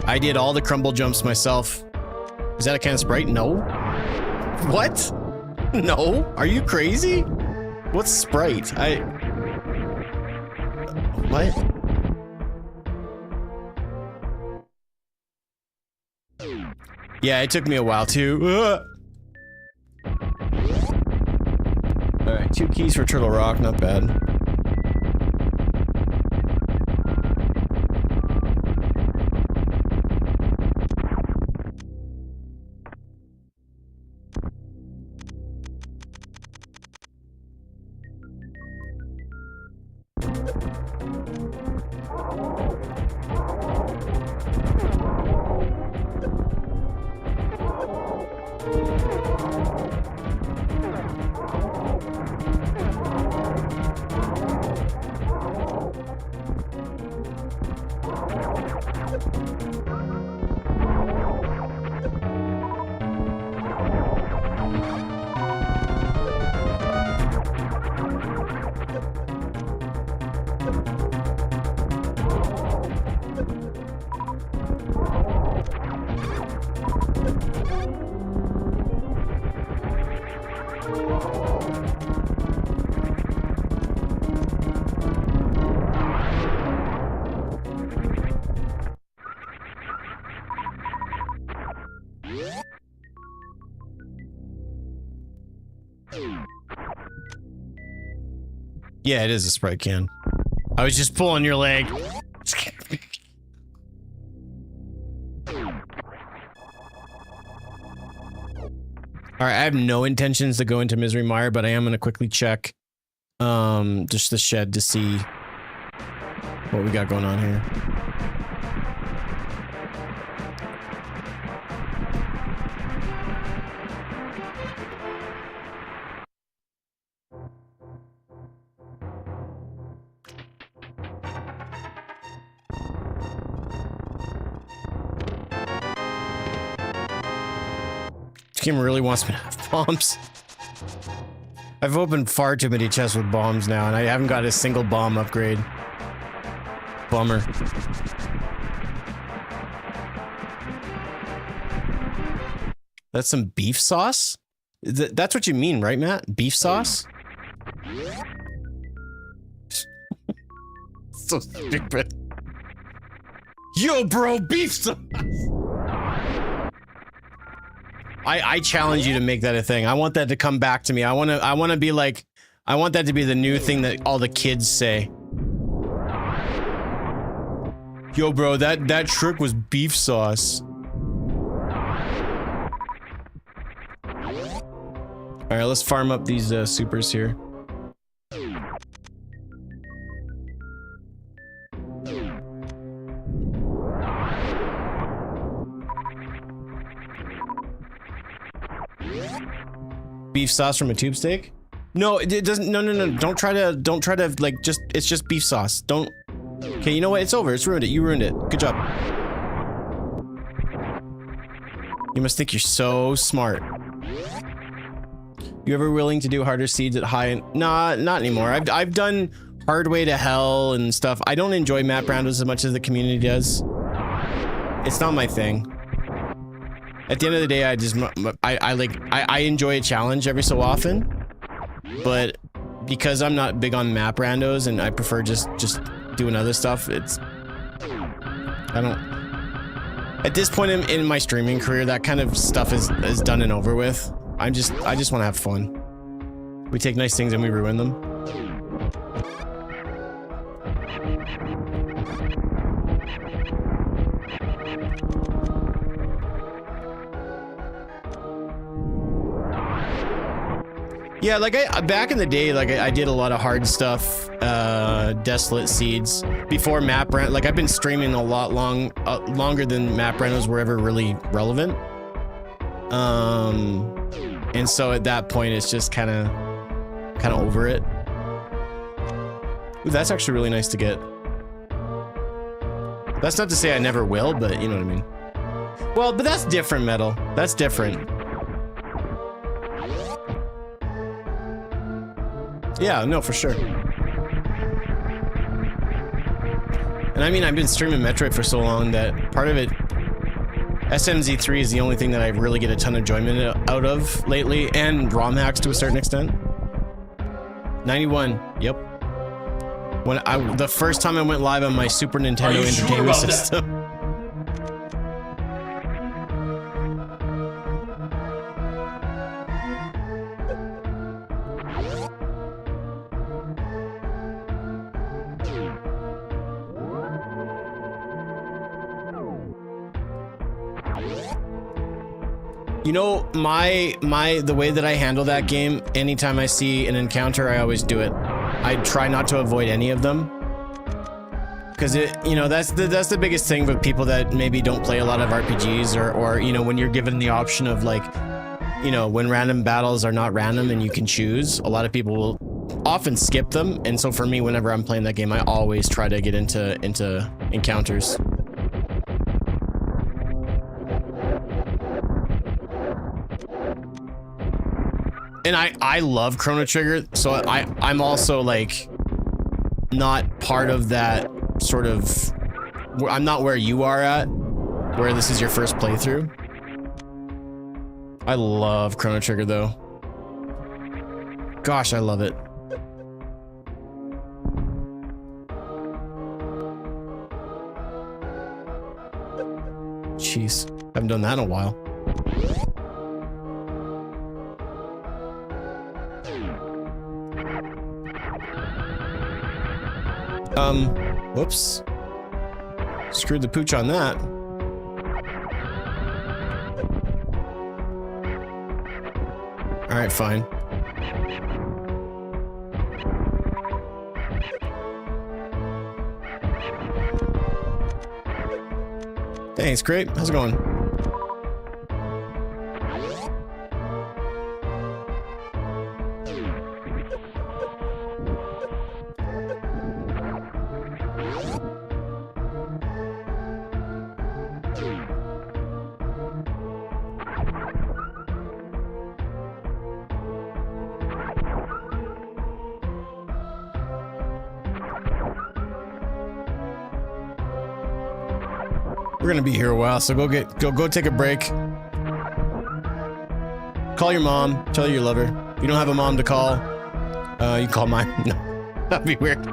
I did all the crumble jumps myself. Is that a can of Sprite? No. What? No? Are you crazy? What's Sprite? What? Yeah, it took me a while too. Alright, 2 keys for Turtle Rock, not bad. Yeah, it is a Sprite can. I was just pulling your leg. Alright, I have no intentions to go into Misery Mire, but I am gonna quickly check just the shed to see what we got going on here. Kim really wants me to have bombs. I've opened far too many chests with bombs now, and I haven't got a single bomb upgrade. Bummer. That's some beef sauce? That's what you mean, right, Matt? Beef sauce? So stupid. Yo, bro, beef sauce! I challenge you to make that a thing. I want that to come back to me. I want to be like, I want that to be the new thing that all the kids say. Yo, bro, that trick was beef sauce. All right, let's farm up these supers here. Beef sauce from a tube steak? No, it doesn't. No. Don't try to like just. It's just beef sauce. Don't. Okay, you know what? It's over. It's ruined it. You ruined it. Good job. You must think you're so smart. You ever willing to do harder seeds at high? Nah, not anymore. I've done hard way to hell and stuff. I don't enjoy map randos as much as the community does. It's not my thing. At the end of the day, I enjoy a challenge every so often, but because I'm not big on map randos and I prefer just doing other stuff, I don't. At this point in my streaming career, that kind of stuff is done and over with. I just want to have fun. We take nice things and we ruin them. Yeah, like back in the day, like I did a lot of hard stuff, Desolate Seeds before map rent. Like I've been streaming a lot longer than map rentos were ever really relevant. And so at that point, it's just kind of over it. Ooh, that's actually really nice to get. That's not to say I never will, but you know what I mean. Well, but that's different, Metal. That's different. Yeah, no, for sure. And I mean, I've been streaming Metroid for so long that part of it, SMZ3 is the only thing that I really get a ton of enjoyment out of lately, and ROM hacks to a certain extent. 91, yep. When the first time I went live on my Super Nintendo Entertainment System. You know, the way that I handle that game, anytime I see an encounter, I always do it. I try not to avoid any of them. Because that's the biggest thing with people that maybe don't play a lot of RPGs or you know, when you're given the option of like, you know, when random battles are not random and you can choose, a lot of people will often skip them. And so for me, whenever I'm playing that game, I always try to get into encounters. And I love Chrono Trigger, so I'm also like not part of that sort of, I'm not where you are at, where this is your first playthrough. I love Chrono Trigger though. Gosh, I love it. Jeez, haven't done that in a while. Whoops. Screwed the pooch on that. All right, fine. Thanks, great. How's it going? We're gonna be here a while, so go take a break. Call your mom, tell her you love her. If you don't have a mom to call, you can call mine. No, that'd be weird.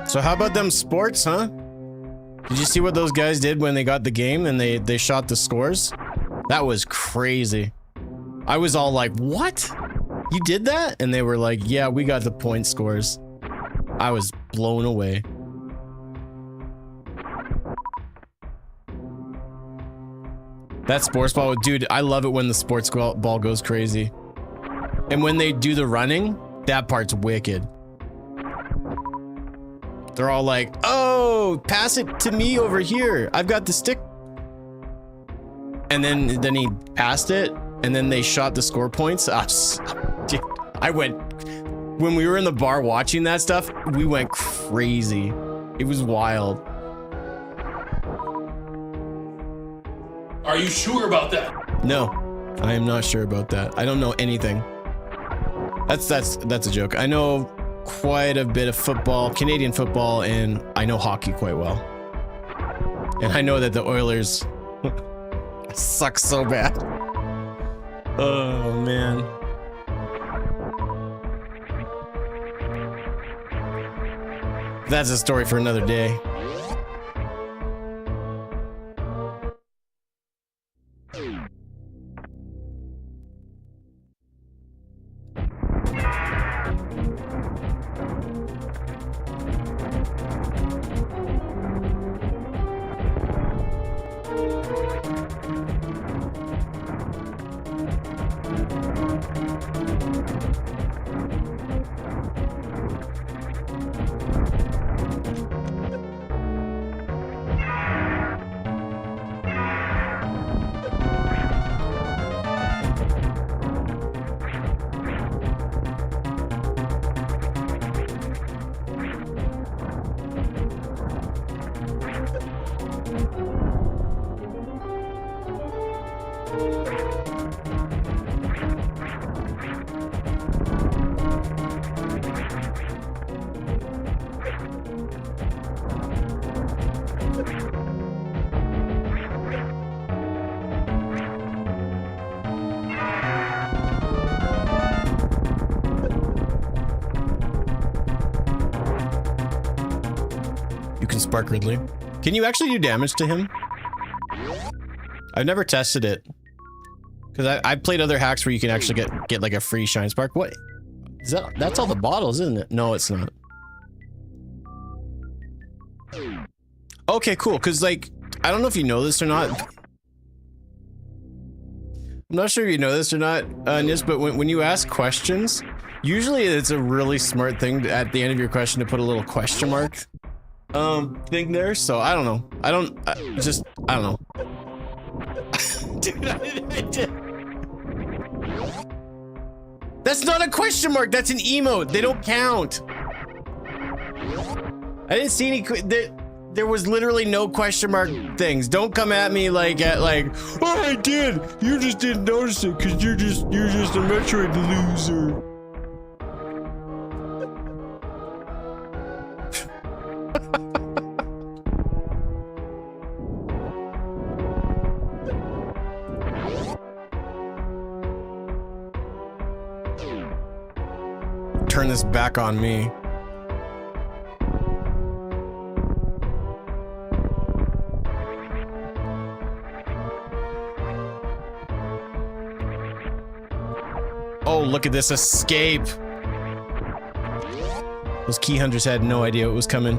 So how about them sports, huh? Did you see what those guys did when they got the game and they shot the scores? That was crazy. I was all like, what? You did that? And they were like, yeah, we got the point scores. I was blown away. That sports ball, dude, I love it when the sports ball goes crazy. And when they do the running, that part's wicked. They're all like, oh, pass it to me over here. I've got the stick. And then he passed it, and then they shot the score points. Dude, when we were in the bar watching that stuff, we went crazy. It was wild. Are you sure about that? No, I am not sure about that. I don't know anything. That's a joke. I know quite a bit of football, Canadian football, and I know hockey quite well. And I know that the Oilers suck so bad. Oh, man. That's a story for another day. Spark Ridley. Can you actually do damage to him? I've never tested it. Because I've played other hacks where you can actually get like a free Shine Spark. What? Is that's all the bottles, isn't it? No, it's not. Okay, cool. Because like, I don't know if you know this or not. I'm not sure if you know this or not, Nis, but when you ask questions, usually it's a really smart thing to, at the end of your question to put a little question mark thing there. So I don't know. I don't know. Dude, I did. That's not a question mark. That's an emote. They don't count. I didn't see any. There was literally no question mark things. Don't come at me like oh, I did. You just didn't notice it because you're just a Metroid loser. Turn this back on me. Oh, look at this escape. Those key hunters had no idea what was coming.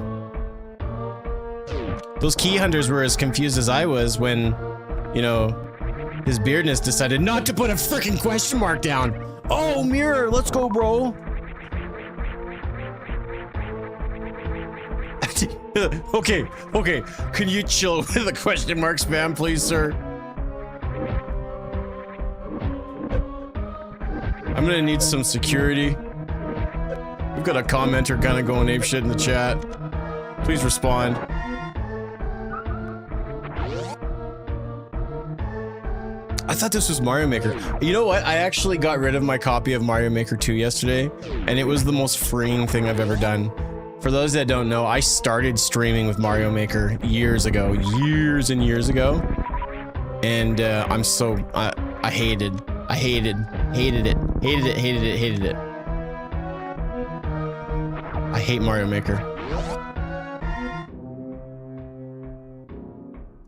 Those key hunters were as confused as I was when, you know, his beardness decided not to put a freaking question mark down. Oh, mirror, let's go, bro. Okay, can you chill with the question mark spam, please, sir? I'm gonna need some security. We've got a commenter kind of going apeshit in the chat. Please respond. I thought this was Mario Maker. You know what? I actually got rid of my copy of Mario Maker 2 yesterday, and it was the most freeing thing I've ever done. For those that don't know, I started streaming with Mario Maker years and years ago. And I'm so, I hated it. I hate Mario Maker.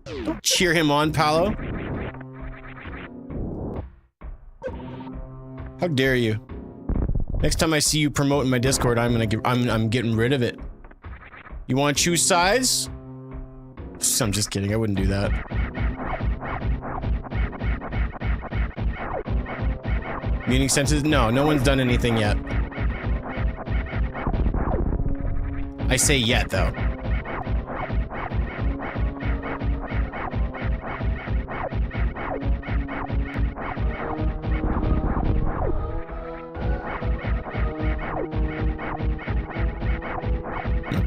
Don't cheer him on, Paolo. How dare you? Next time I see you promoting my Discord, I'm getting rid of it. You want to choose sides? I'm just kidding. I wouldn't do that. Meaning senses? No, no one's done anything yet. I say yet, though.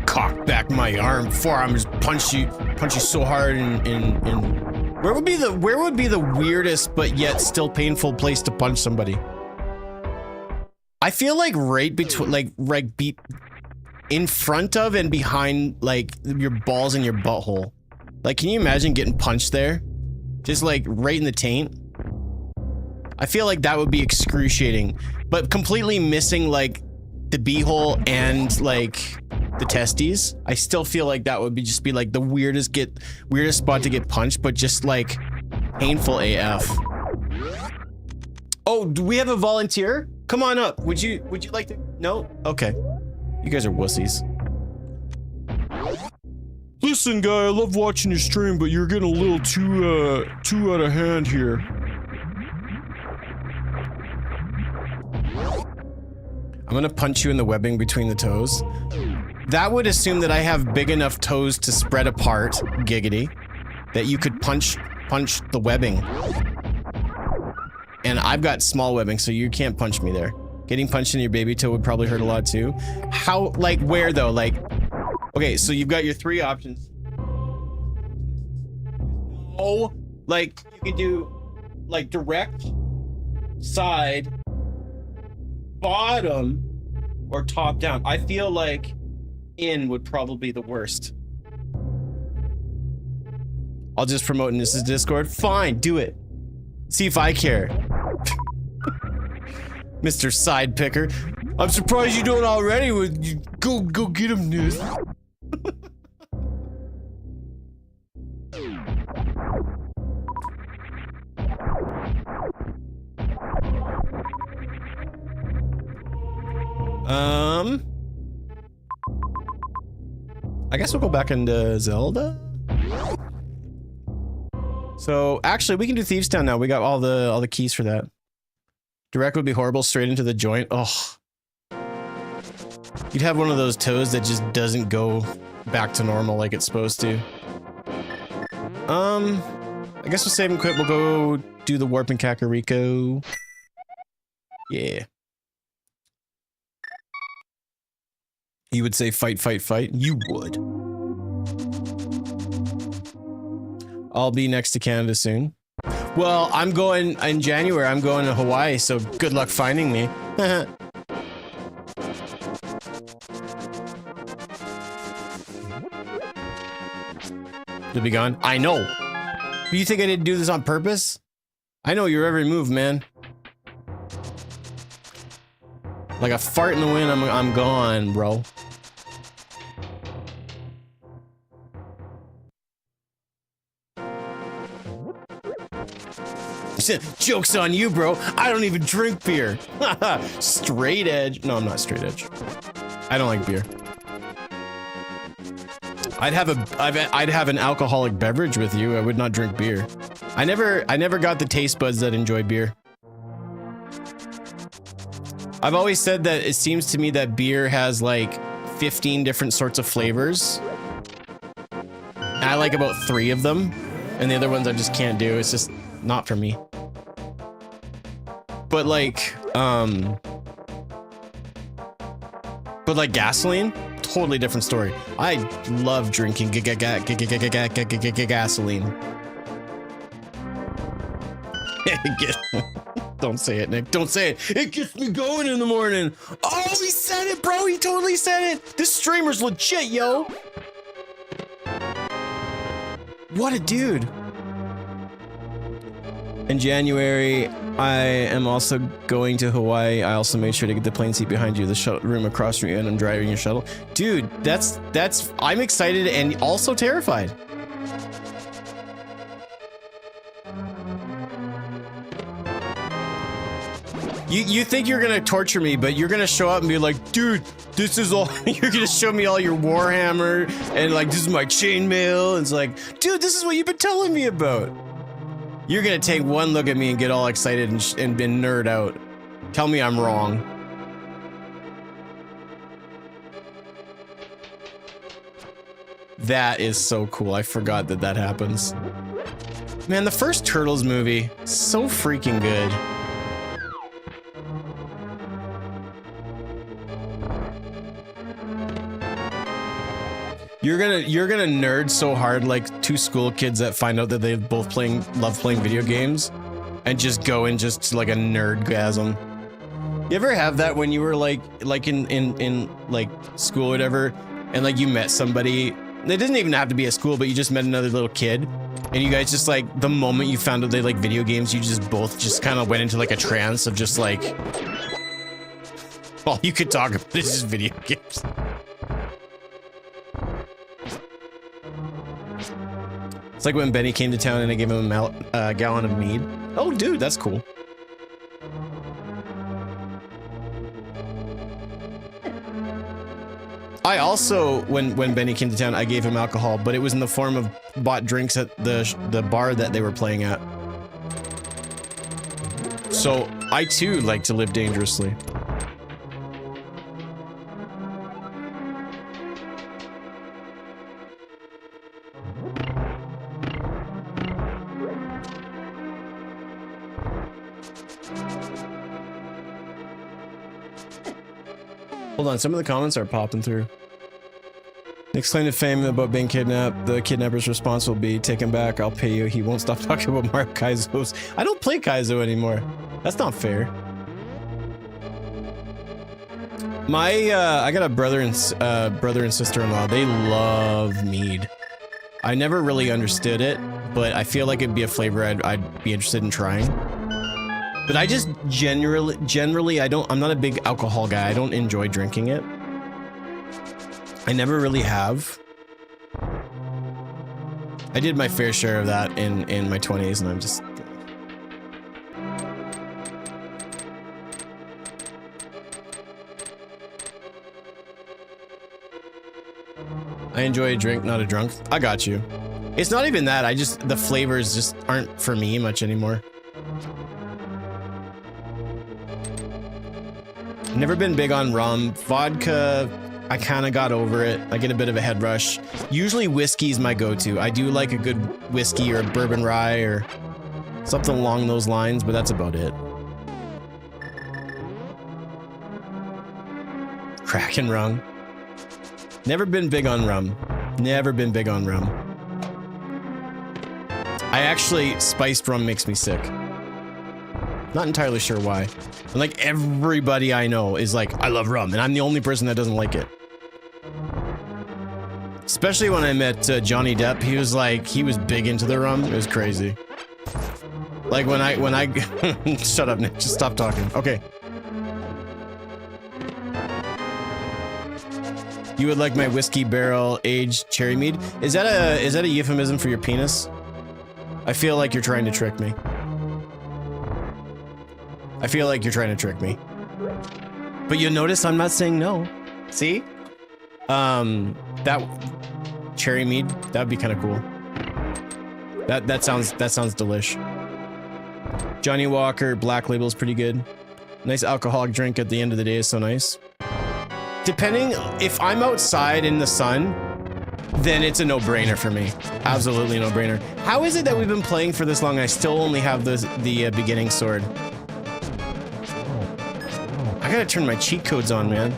Cock back my arm, forearm, just punch you so hard in where would be the weirdest but yet still painful place to punch somebody? I feel like right between, like in front of and behind, like your balls and your butthole. Like, can you imagine getting punched there? Just like right in the taint. I feel like that would be excruciating, but completely missing like the beehole and like the testes. I still feel like that would just be like the weirdest spot to get punched, but just like painful AF. Oh, do we have a volunteer? Come on up. Would you like to? No? Okay. You guys are wussies. Listen, guy, I love watching your stream, but you're getting a little too out of hand here. I'm gonna punch you in the webbing between the toes. That would assume that I have big enough toes to spread apart, giggity, that you could punch the webbing. And I've got small webbing, so you can't punch me there. Getting punched in your baby toe would probably hurt a lot too. How, like, where though? Like, okay, so you've got your 3 options. Oh, like, you can do, like, direct, side, bottom, or top down. I feel like in would probably be the worst. I'll just promote in this is Discord. Fine, do it. See if I care. Mr. Side Picker. I'm surprised you don't already. With you go get him, Nis. I guess we'll go back into Zelda. So actually, we can do Thieves Town now. We got all the keys for that. Direct would be horrible. Straight into the joint. Oh, you'd have one of those toes that just doesn't go back to normal like it's supposed to. I guess we'll save and quit. We'll go do the warp in Kakariko. Yeah. You would say fight, fight, fight. You would. I'll be next to Canada soon. Well, I'm going in January. I'm going to Hawaii, so good luck finding me. To be gone. I know. Do you think I didn't do this on purpose? I know your every move, man. Like a fart in the wind, I'm gone, bro. Joke's on you, bro. I don't even drink beer. Straight edge. No, I'm not straight edge. I don't like beer. I'd have an alcoholic beverage with you. I would not drink beer. I never got the taste buds that enjoy beer. I've always said that it seems to me that beer has like 15 different sorts of flavors. And I like about 3 of them, and the other ones I just can't do. It's just not for me. But like gasoline, totally different story. I love drinking gasoline. Don't say it, Nick. Don't say it. It gets me going in the morning. Oh, he said it, bro. He totally said it. This streamer's legit, yo. What a dude. In January, I am also going to Hawaii. I also made sure to get the plane seat behind you, the shuttle room across from you, and I'm driving your shuttle. Dude, that's, I'm excited and also terrified. You think you're gonna torture me, but you're gonna show up and be like, dude, this is all, you're gonna show me all your Warhammer, and like, this is my chainmail, and it's like, dude, this is what you've been telling me about. You're gonna take one look at me and get all excited and nerd out. Tell me I'm wrong. That is so cool. I forgot that happens. Man, the first Turtles movie, so freaking good. You're gonna nerd so hard like 2 school kids that find out that they both love playing video games, and just go in just like a nerdgasm. You ever have that when you were like in like school or whatever, and like you met somebody? It doesn't even have to be at school, but you just met another little kid, and you guys just like, the moment you found out they like video games, you just both just kind of went into like a trance of just like, all you could talk about is just video games. like when Benny came to town and I gave him a gallon of mead. Oh, dude, that's cool. I also, when Benny came to town, I gave him alcohol, but it was in the form of bought drinks at the bar that they were playing at. So I too like to live dangerously. Hold on, some of the comments are popping through. Nick's claim to fame about being kidnapped. The kidnapper's response will be, take him back, I'll pay you. He won't stop talking about Mario Kaizo's. I don't play Kaizo anymore. That's not fair. I got a brother and sister-in-law. They love mead. I never really understood it, but I feel like it'd be a flavor I'd be interested in trying. But I just generally I'm not a big alcohol guy. I don't enjoy drinking it. I never really have. I did my fair share of that in my 20s, and I'm just... I enjoy a drink, not a drunk. I got you. It's not even that. The flavors just aren't for me much anymore. Never been big on rum. Vodka, I kind of got over it. I get a bit of a head rush. Usually whiskey's my go-to. I do like a good whiskey or a bourbon rye or something along those lines, but that's about it. Crackin' rum. Never been big on rum. Never been big on rum. I actually, spiced rum makes me sick. Not entirely sure why. And like everybody I know is like, I love rum, and I'm the only person that doesn't like it. Especially when I met Johnny Depp, he was big into the rum. It was crazy. Like when I shut up, Nick, just stop talking. Okay. You would like my whiskey barrel aged cherry mead? Is that a euphemism for your penis? I feel like you're trying to trick me. I feel like you're trying to trick me. But you'll notice I'm not saying no. See? That cherry mead, that'd be kind of cool. That sounds delish. Johnny Walker Black Label is pretty good. Nice alcoholic drink at the end of the day is so nice. Depending, if I'm outside in the sun, then it's a no-brainer for me. Absolutely no-brainer. How is it that we've been playing for this long and I still only have the beginning sword? I gotta turn my cheat codes on, man.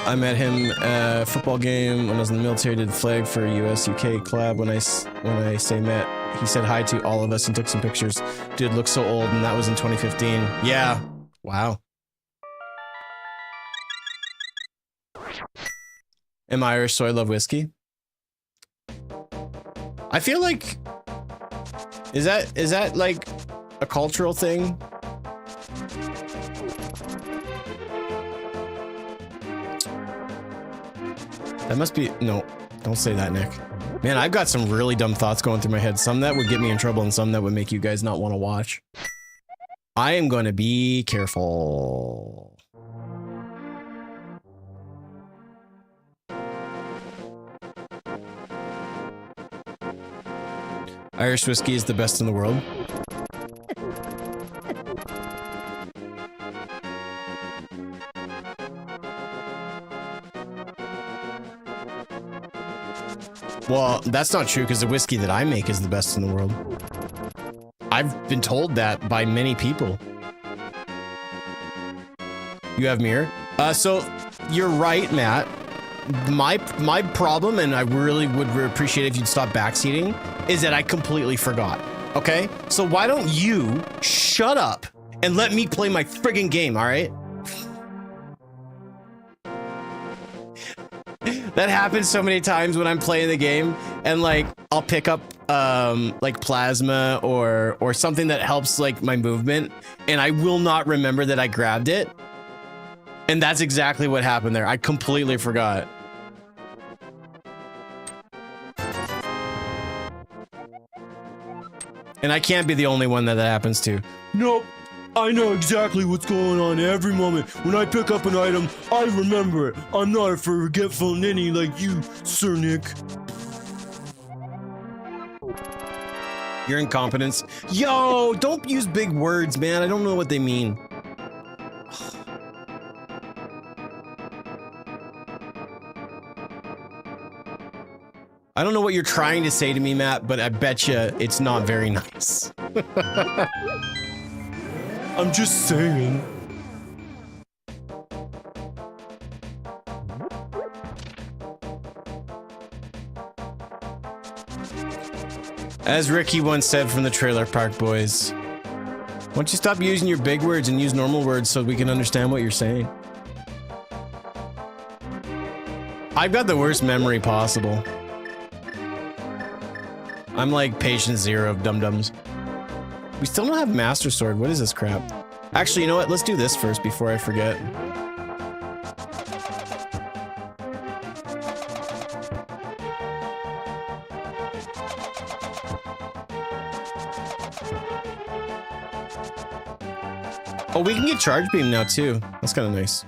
I met him at a football game when I was in the military, did the flag for a US-UK collab. When I say met, he said hi to all of us and took some pictures. Dude looks so old, and that was in 2015. Yeah. Wow. I'm Irish, so I love whiskey. I feel like... Is that like a cultural thing? That must be... No, don't say that, Nick. Man, I've got some really dumb thoughts going through my head. Some that would get me in trouble and some that would make you guys not want to watch. I am going to be careful. Irish whiskey is the best in the world. Well, that's not true because the whiskey that I make is the best in the world. I've been told that by many people. You have mirror? So you're right, Matt. My problem, and I really would appreciate if you'd stop backseating, is that I completely forgot. Okay? So why don't you shut up and let me play my friggin' game, all right? That happens so many times when I'm playing the game, and like I'll pick up like plasma or something that helps like my movement, and I will not remember that I grabbed it. And that's exactly what happened there. I completely forgot. And I can't be the only one that happens to. Nope. I know exactly what's going on every moment. When I pick up an item, I remember it. I'm not a forgetful ninny like you, Sir Nick. Your incompetence. Yo, don't use big words, man. I don't know what they mean. I don't know what you're trying to say to me, Matt, but I bet you it's not very nice. I'm just saying. As Ricky once said from the Trailer Park Boys, why don't you stop using your big words and use normal words so we can understand what you're saying? I've got the worst memory possible. I'm like patient zero of dum-dums. We still don't have Master Sword. What is this crap? Actually, you know what? Let's do this first before I forget. Oh, we can get Charge Beam now too. That's kind of nice.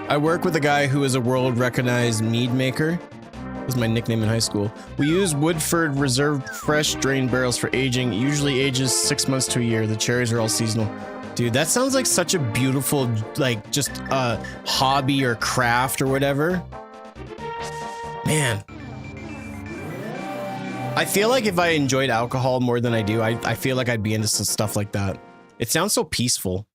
I work with a guy who is a world-recognized mead maker. That was my nickname in high school. We use Woodford Reserve fresh drained barrels for aging. It usually ages 6 months to a year. The cherries are all seasonal. Dude, that sounds like such a beautiful, like, just a hobby or craft or whatever. Man. I feel like if I enjoyed alcohol more than I do, I feel like I'd be into some stuff like that. It sounds so peaceful.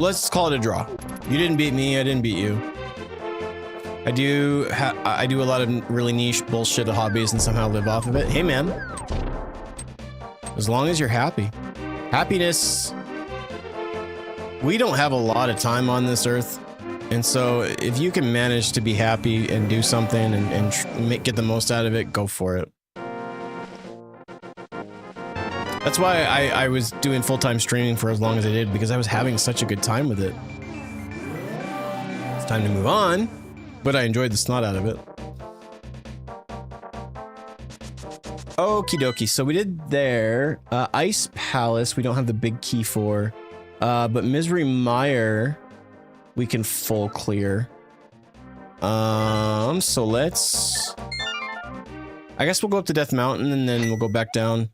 Let's call it a draw. You didn't beat me, I didn't beat you. I do a lot of really niche bullshit hobbies and somehow live off of it. Hey man, as long as you're happy. Happiness. We don't have a lot of time on this earth, and so if you can manage to be happy and do something and get the most out of it, go for it. That's why I was doing full-time streaming for as long as I did, because I was having such a good time with it. It's time to move on, but I enjoyed the snot out of it. Okie dokie, so we did there. Ice Palace, we don't have the big key for. But Misery Mire, we can full clear. So let's... I guess we'll go up to Death Mountain and then we'll go back down.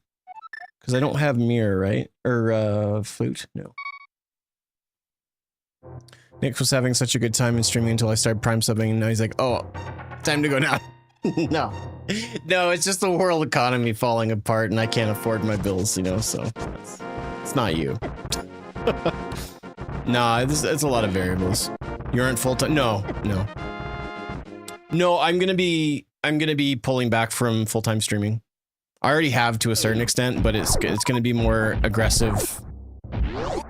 Because I don't have Mirror, right? Or, Flute? No. Nick was having such a good time in streaming until I started prime subbing, and now he's like, oh, time to go now. No. No, it's just the world economy falling apart, and I can't afford my bills, you know, so... It's not you. Nah, it's a lot of variables. You aren't full-time? No. No, I'm gonna be pulling back from full-time streaming. I already have to a certain extent, but it's going to be more aggressive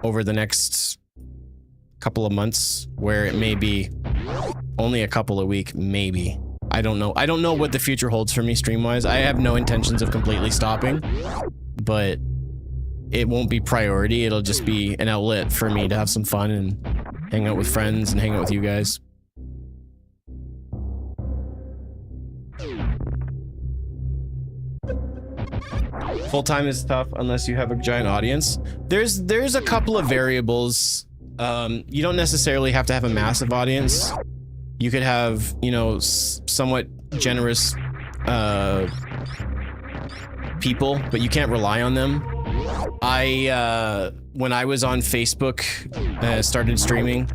over the next couple of months, where it may be only a couple of weeks, maybe. I don't know. I don't know what the future holds for me stream-wise. I have no intentions of completely stopping, but it won't be priority. It'll just be an outlet for me to have some fun and hang out with friends and hang out with you guys. Full-time is tough unless you have a giant audience. There's a couple of variables. You don't necessarily have to have a massive audience. You could have, you know, somewhat generous people, but you can't rely on them. When I was on Facebook, started streaming,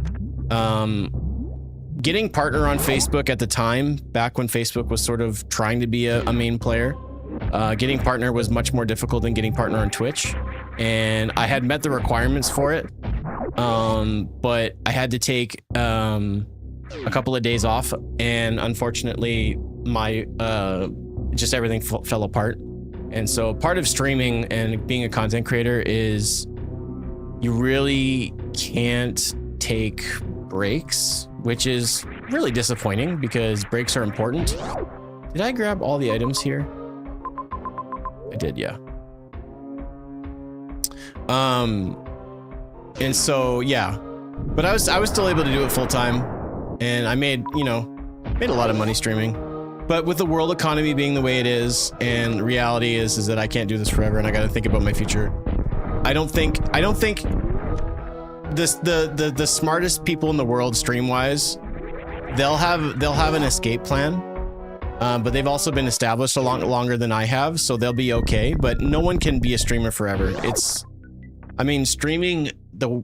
getting partner on Facebook at the time, back when Facebook was sort of trying to be a main player, getting partner was much more difficult than getting partner on Twitch. And I had met the requirements for it, but I had to take a couple of days off, and unfortunately my just everything fell apart. And so part of streaming and being a content creator is you really can't take breaks, which is really disappointing because breaks are important. Did I grab all the items here? I did, yeah. And so yeah, but I was still able to do it full time, and I made a lot of money streaming. But with the world economy being the way it is, and reality is that I can't do this forever, and I got to think about my future. I don't think this the smartest people in the world stream wise, they'll have an escape plan, but they've also been established a lot longer than I have, so they'll be okay. But no one can be a streamer forever. Streaming, the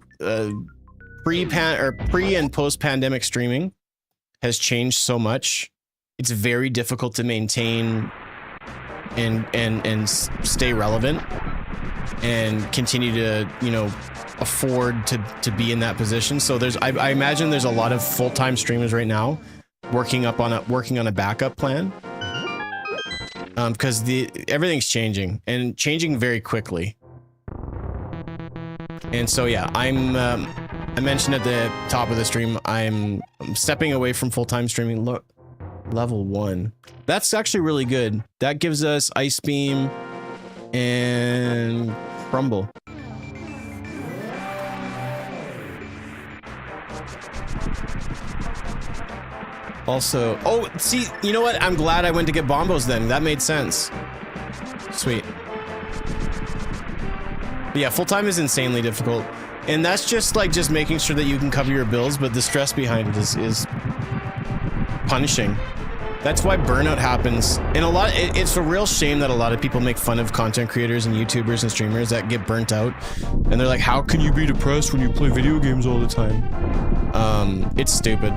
pre and post pandemic streaming has changed so much. It's very difficult to maintain and stay relevant and continue to afford to be in that position. So I imagine there's a lot of full-time streamers right now working on a backup plan, because everything's changing and changing very quickly. And so yeah, I mentioned at the top of the stream, I'm stepping away from full-time streaming. Look, level 1. That's actually really good. That gives us Ice Beam and Crumble. Also, oh, see, you know what? I'm glad I went to get Bombos then. That made sense. Sweet. But yeah, full-time is insanely difficult. And that's just making sure that you can cover your bills, but the stress behind it is punishing. That's why burnout happens. And it's a real shame that a lot of people make fun of content creators and YouTubers and streamers that get burnt out. And they're like, how can you be depressed when you play video games all the time? It's stupid.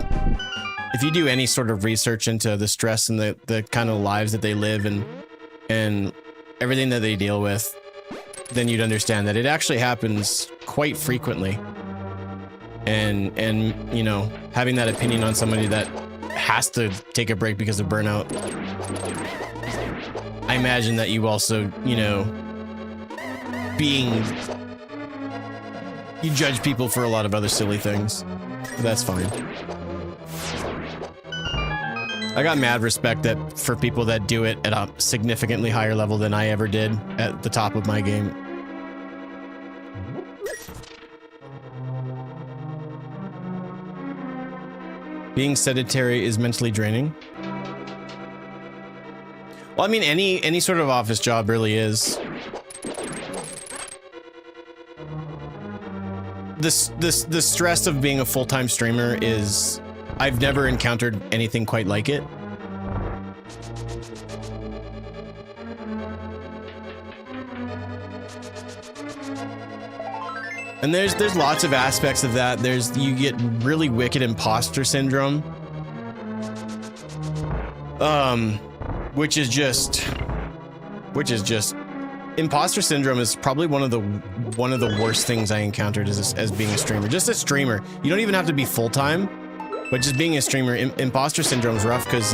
If you do any sort of research into the stress and the kind of lives that they live and everything that they deal with, then you'd understand that it actually happens quite frequently. And having that opinion on somebody that has to take a break because of burnout, I imagine that you also, you judge people for a lot of other silly things. But that's fine. I got mad respect for people that do it at a significantly higher level than I ever did at the top of my game. Being sedentary is mentally draining. Well, I mean, any sort of office job really is. The stress of being a full-time streamer is, I've never encountered anything quite like it. And there's lots of aspects of that. You get really wicked imposter syndrome, which is just imposter syndrome is probably one of the worst things I encountered as being a streamer. Just a streamer, you don't even have to be full time, but just being a streamer, imposter syndrome is rough because,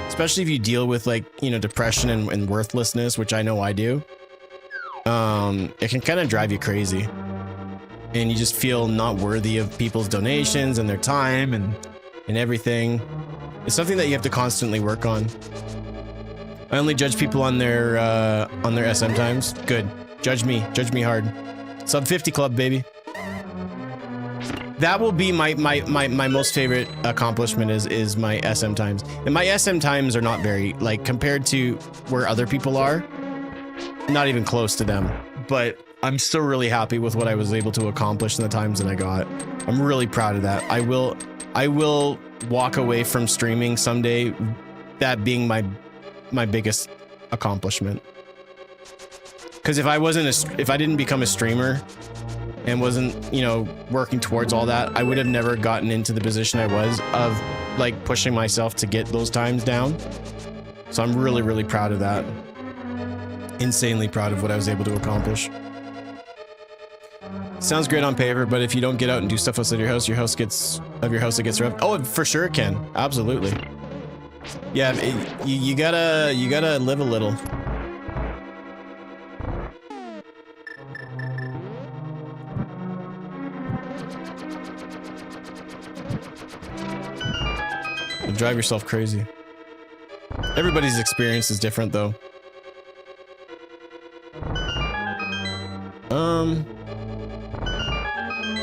especially if you deal with depression and worthlessness, which I know I do. It can kind of drive you crazy. And you just feel not worthy of people's donations and their time and everything. It's something that you have to constantly work on. I only judge people on their SM times. Good. Judge me hard. Sub 50 club, baby. That will be my most favorite accomplishment is my SM times. And my SM times are not very, compared to where other people are, not even close to them. But I'm still really happy with what I was able to accomplish in the times that I got. I'm really proud of that. I will walk away from streaming someday, that being my biggest accomplishment. Because if I didn't become a streamer and wasn't, you know, working towards all that, I would have never gotten into the position I was of like pushing myself to get those times down. So I'm really, really proud of that. Insanely proud of what I was able to accomplish. Sounds great on paper, but if you don't get out and do stuff outside your house it gets rough. Oh, for sure it can. Absolutely. Yeah, you gotta live a little. You'll drive yourself crazy. Everybody's experience is different, though.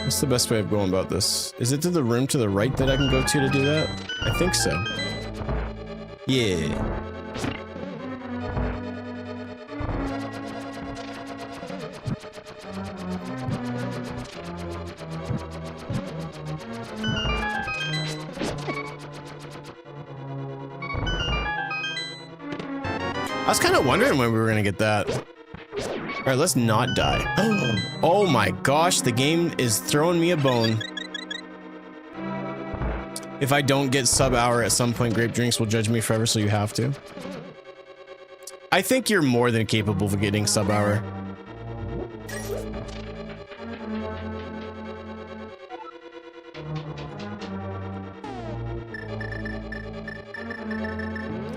What's the best way of going about this? Is it to the room to the right that I can go to do that? I think so. Yeah. I was kind of wondering when we were gonna get that. All right, let's not die. Oh my gosh, the game is throwing me a bone. If I don't get sub-hour at some point, Grape Drinks will judge me forever, so you have to. I think you're more than capable of getting sub-hour.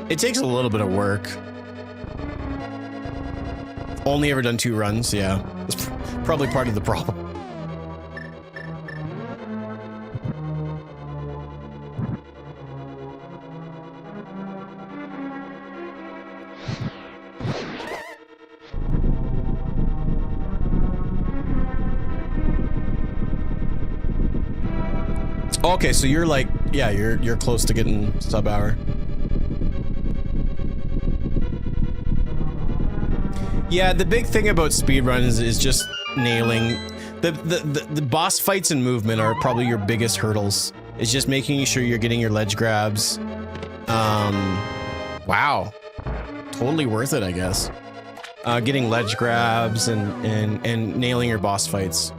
It takes a little bit of work. Only ever done 2 runs, yeah. That's probably part of the problem. Okay, so you're like, yeah, you're close to getting sub-hour. Yeah, the big thing about speedruns is just nailing the boss fights and movement are probably your biggest hurdles. It's just making sure you're getting your ledge grabs. Wow, totally worth it, I guess. Getting ledge grabs and nailing your boss fights.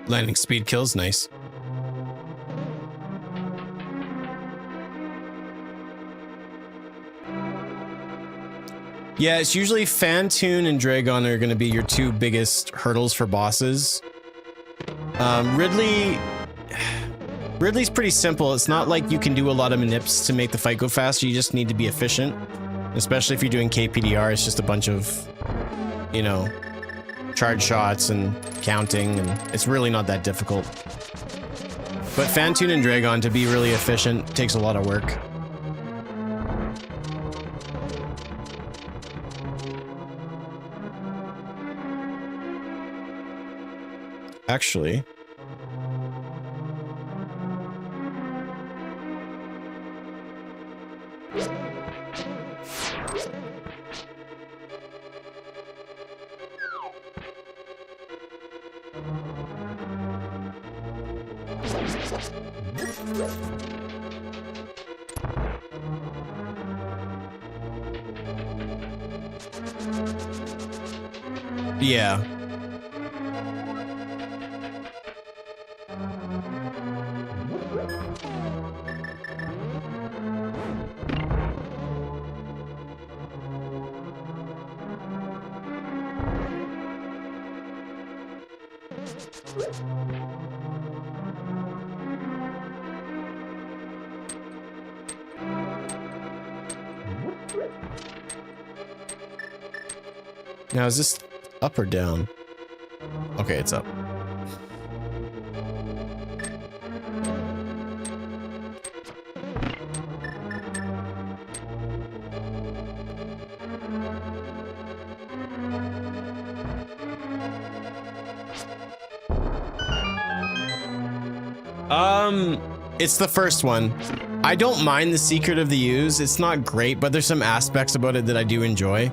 Landing speed kills, nice. Yeah, it's usually Phantoon and Dragon are going to be your 2 biggest hurdles for bosses. Ridley's pretty simple. It's not like you can do a lot of manips to make the fight go faster. You just need to be efficient. Especially if you're doing KPDR, it's just a bunch of, you know, charge shots and counting, and it's really not that difficult. But Phantoon and Dragon, to be really efficient, takes a lot of work. Actually, yeah. Now, is this up or down? Okay, it's up. It's the first one. I don't mind the Secret of the Use. It's not great, but there's some aspects about it that I do enjoy.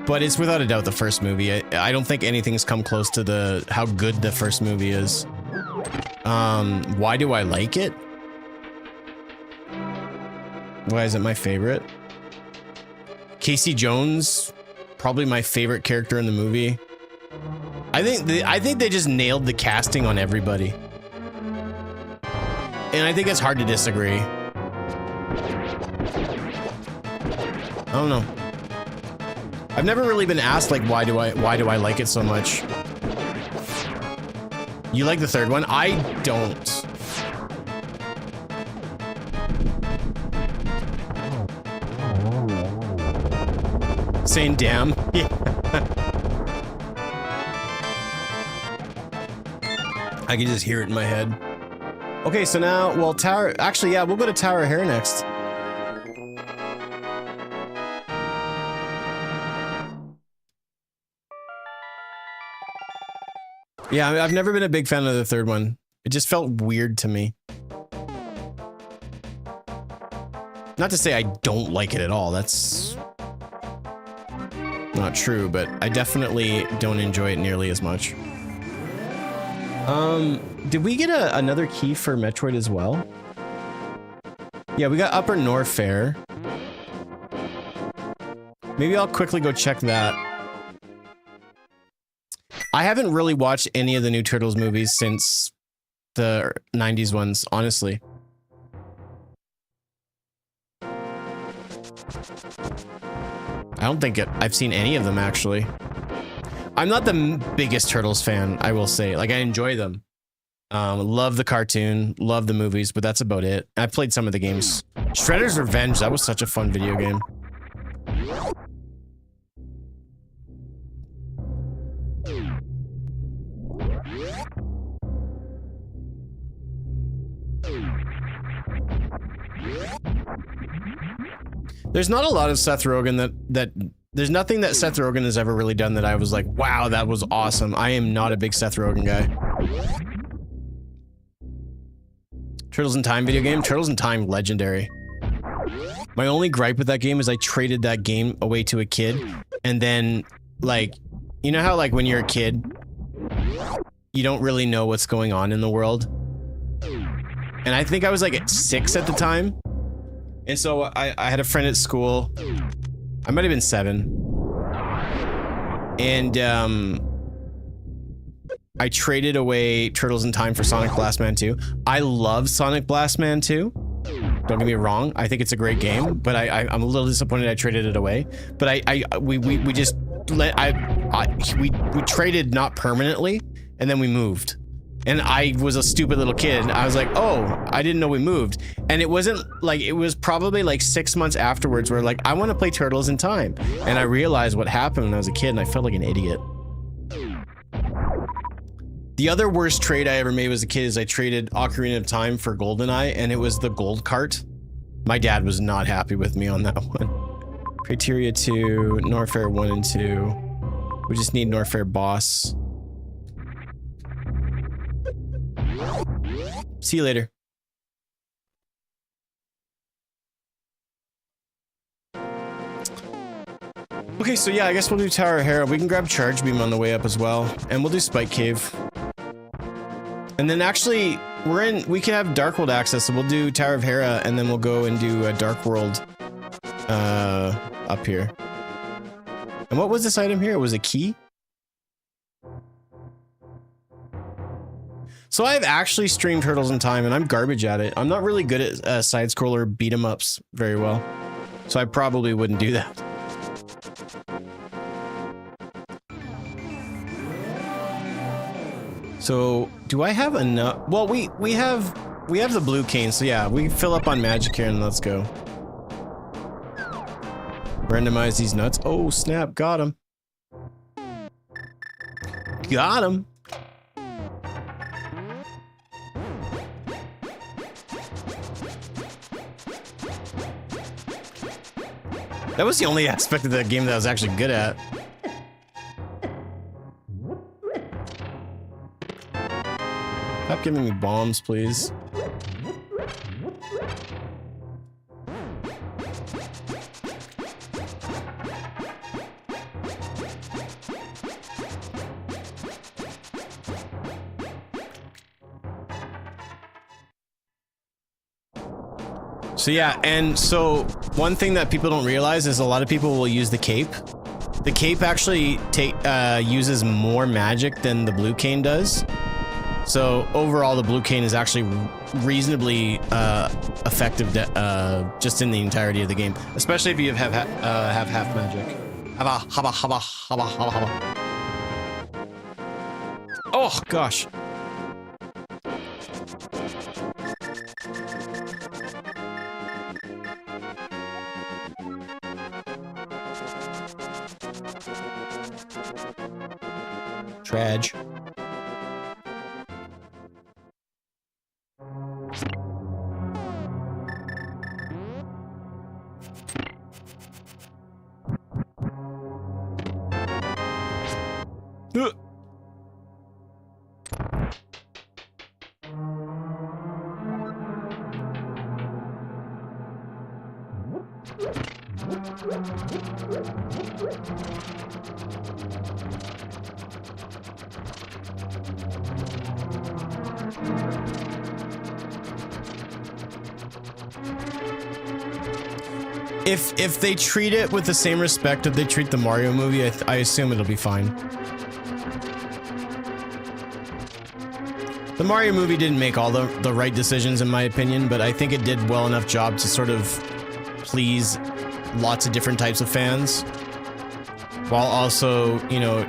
But it's without a doubt the first movie. I don't think anything's come close to how good the first movie is. Why do I like it? Why is it my favorite? Casey Jones, probably my favorite character in the movie. I think they just nailed the casting on everybody. And I think it's hard to disagree. I don't know. I've never really been asked like why do I like it so much? You like the third one? I don't. Saying damn. Yeah. I can just hear it in my head. Okay, so now, well, Tower, actually, yeah, we'll go to Tower of Hair next. Yeah, I've never been a big fan of the third one. It just felt weird to me. Not to say I don't like it at all. That's not true, but I definitely don't enjoy it nearly as much. Did we get another key for Metroid as well? Yeah, we got Upper North Fair. Maybe I'll quickly go check that. I haven't really watched any of the new Turtles movies since the 90s ones, honestly. I don't think I've seen any of them, actually. I'm not the biggest Turtles fan, I will say. Like, I enjoy them. Love the cartoon, love the movies, but that's about it. I played some of the games. Shredder's Revenge, that was such a fun video game. There's not a lot of Seth Rogen there's nothing that Seth Rogen has ever really done that I was like, wow, that was awesome. I am not a big Seth Rogen guy. Turtles in Time video game? Turtles in Time, legendary. My only gripe with that game is I traded that game away to a kid, and then, like, you know how, like, when you're a kid, you don't really know what's going on in the world? And I think I was, like, at 6 at the time. And so I had a friend at school. I might have been 7. And, I traded away Turtles in Time for Sonic Blast Man 2. I love Sonic Blast Man 2. Don't get me wrong. I think it's a great game, but I'm a little disappointed I traded it away. But we traded not permanently, and then we moved. And I was a stupid little kid. I was like, oh, I didn't know we moved. And it wasn't like, it was probably like 6 months afterwards where like, I want to play Turtles in Time. And I realized what happened when I was a kid, and I felt like an idiot. The other worst trade I ever made as a kid is I traded Ocarina of Time for GoldenEye, and it was the gold cart. My dad was not happy with me on that one. Criteria 2, Norfair 1 and 2. We just need Norfair boss. See you later. Okay, so yeah, I guess we'll do Tower of Hera. We can grab Charge Beam on the way up as well, and we'll do Spike Cave. And then actually, we can have Dark World access, so we'll do Tower of Hera, and then we'll go and do a Dark World up here. And what was this item here? It was a key? So I've actually streamed Turtles in Time, and I'm garbage at it. I'm not really good at side-scroller beat-em-ups very well. So I probably wouldn't do that. So, do I have enough? Well, we have the blue cane, so yeah, we fill up on magic here and let's go. Randomize these nuts. Oh, snap, got him. Got him. That was the only aspect of the game that I was actually good at. Stop giving me bombs, please. So yeah, and so one thing that people don't realize is a lot of people will use the cape. The cape actually uses more magic than the blue cane does. So overall, the blue cane is actually reasonably effective just in the entirety of the game, especially if you have half magic. Oh gosh. Trage. If they treat it with the same respect that they treat the Mario movie, I assume it'll be fine. The Mario movie didn't make all the right decisions in my opinion, but I think it did well enough job to sort of please lots of different types of fans, while also, you know,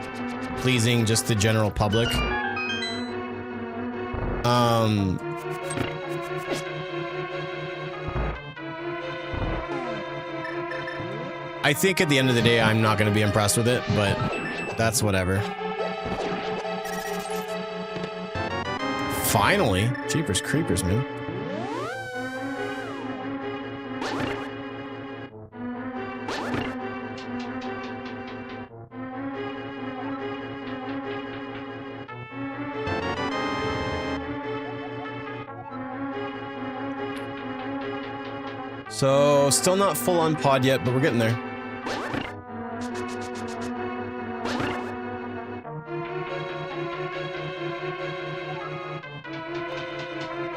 pleasing just the general public. I think at the end of the day, I'm not going to be impressed with it, but that's whatever. Finally, Jeepers Creepers, man. So, still not full on pod yet, but we're getting there.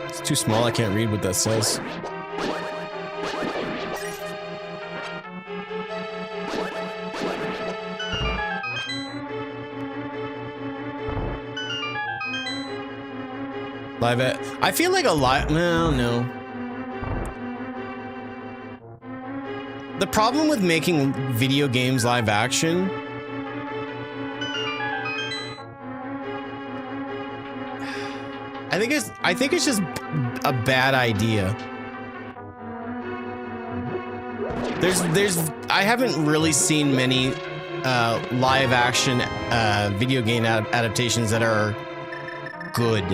It's too small, I can't read what that says. Live at... I feel like a lot... No. The problem with making video games live action I think it's just a bad idea. I haven't really seen many live action video game adaptations that are good.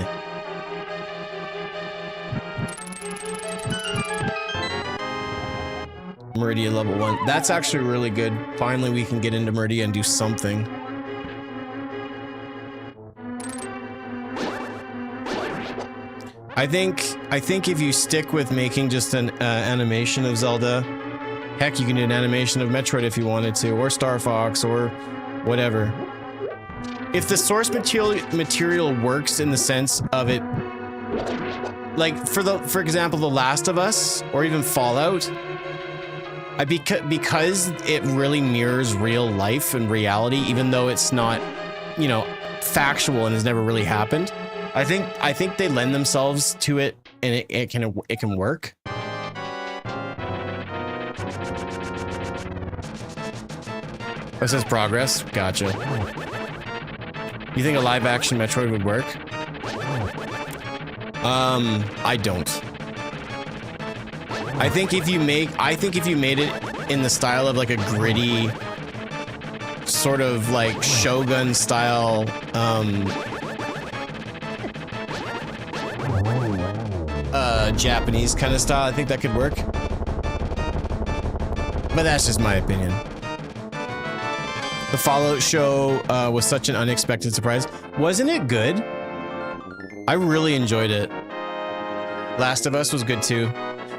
Meridia level 1. That's actually really good. Finally, we can get into Meridia and do something. I think if you stick with making just an animation of Zelda, heck, you can do an animation of Metroid if you wanted to, or Star Fox, or whatever. If the source material works in the sense of it, like for example, The Last of Us, or even Fallout. Because it really mirrors real life and reality, even though it's not, you know, factual and has never really happened. I think they lend themselves to it, and it can work. It says progress. Gotcha. You think a live action Metroid would work? I don't. I think if you made it in the style of like a gritty, sort of like Shogun style, Japanese kind of style, I think that could work. But that's just my opinion. The Fallout show was such an unexpected surprise. Wasn't it good? I really enjoyed it. Last of Us was good too.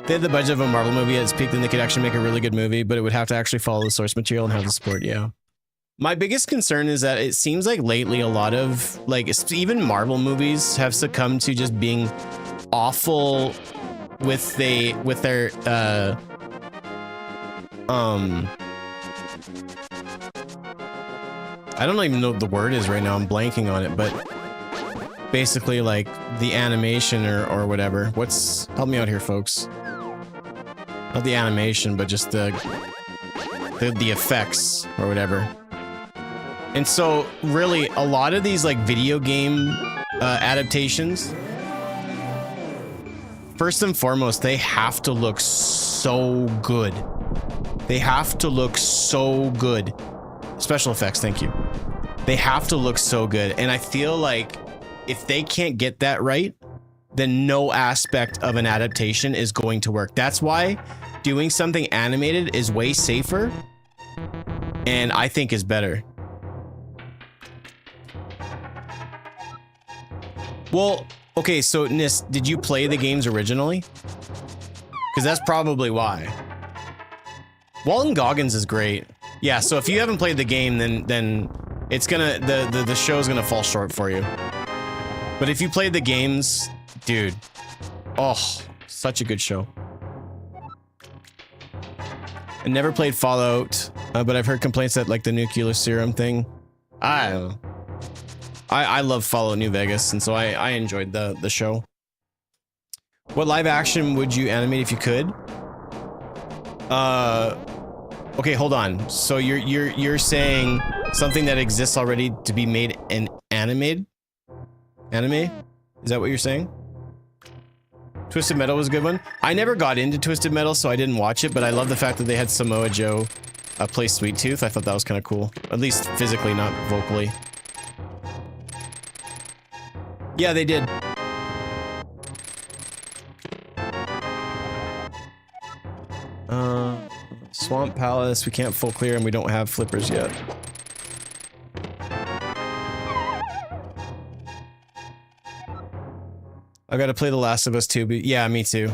They had the budget of a Marvel movie at its peak, then they could actually make a really good movie, but it would have to actually follow the source material and have the support, yeah. My biggest concern is that it seems like lately a lot of, like, even Marvel movies have succumbed to just being awful their I don't even know what the word is right now. I'm blanking on it, but basically like the animation or whatever. Help me out here, folks. Not the animation, but just the effects or whatever. And so really a lot of these like video game adaptations, first and foremost, they have to look so good. They have to look so good. Special effects, thank you. They have to look so good. And I feel like if they can't get that right, then no aspect of an adaptation is going to work. That's why doing something animated is way safer and I think is better. Well, okay, so Nis, did you play the games originally? Because that's probably why. Walton Goggins is great. Yeah, so if you haven't played the game, then it's gonna the show's gonna fall short for you. But if you played the games, dude, oh, such a good show. I never played Fallout, but I've heard complaints that like the nuclear serum thing. I don't know. I love Fallout New Vegas, and so I enjoyed the show. What live action would you animate if you could? Okay, hold on. So you're saying something that exists already to be made an animated? Anime? Is that what you're saying? Twisted Metal was a good one. I never got into Twisted Metal, so I didn't watch it, but I love the fact that they had Samoa Joe play Sweet Tooth. I thought that was kind of cool. At least physically, not vocally. Yeah, they did. Swamp Palace, we can't full clear and we don't have flippers yet. I gotta play The Last of Us 2, but yeah, me too.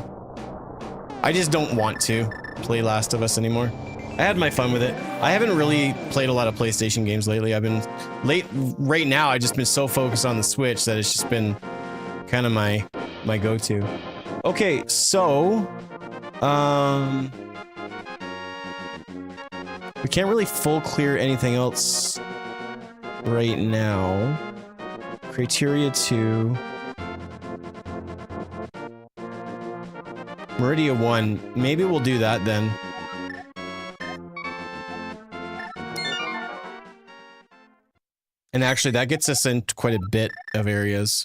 I just don't want to play Last of Us anymore. I had my fun with it. I haven't really played a lot of PlayStation games lately. I've been right now, I've just been so focused on the Switch that it's just been kind of my go-to. Okay, so we can't really full clear anything else right now. Criteria 2. Meridia 1. Maybe we'll do that then. And actually, that gets us into quite a bit of areas.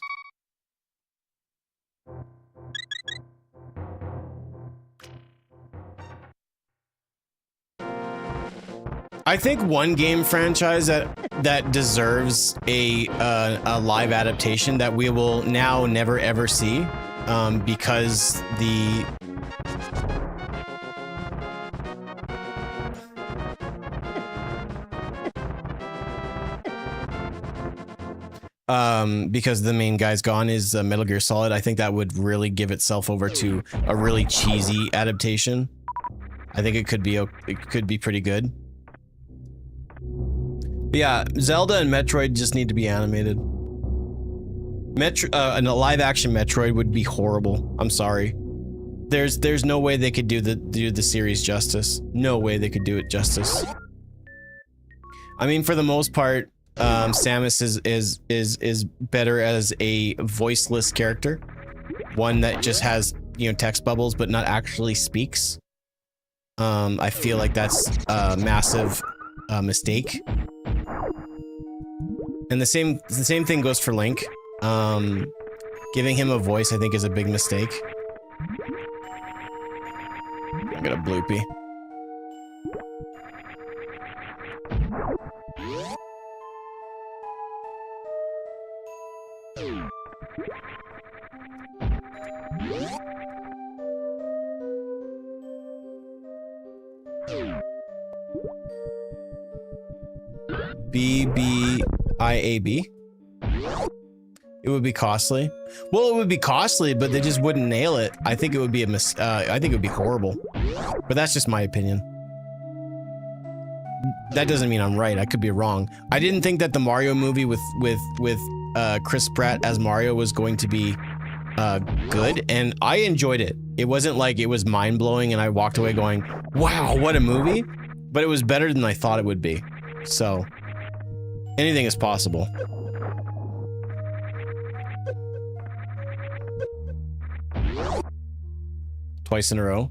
I think one game franchise that deserves a live adaptation that we will now never ever see, because the main guy's gone is Metal Gear Solid. I think that would really give itself over to a really cheesy adaptation. I think it could be pretty good. But yeah, Zelda and Metroid just need to be animated. A live action Metroid would be horrible. I'm sorry. There's no way they could do the series justice. No way they could do it justice. I mean, for the most part, Samus is better as a voiceless character, one that just has, you know, text bubbles but not actually speaks. I feel like that's a massive mistake. And the same thing goes for Link. Giving him a voice, I think, is a big mistake. I got a bloopy. BBIAB. It would be costly. Well, it would be costly, but they just wouldn't nail it. I think it would be I think it would be horrible. But that's just my opinion. That doesn't mean I'm right. I could be wrong. I didn't think that the Mario movie with Chris Pratt as Mario was going to be good, and I enjoyed it. It wasn't like it was mind-blowing and I walked away going, wow, what a movie, but it was better than I thought it would be. So, anything is possible. Twice in a row.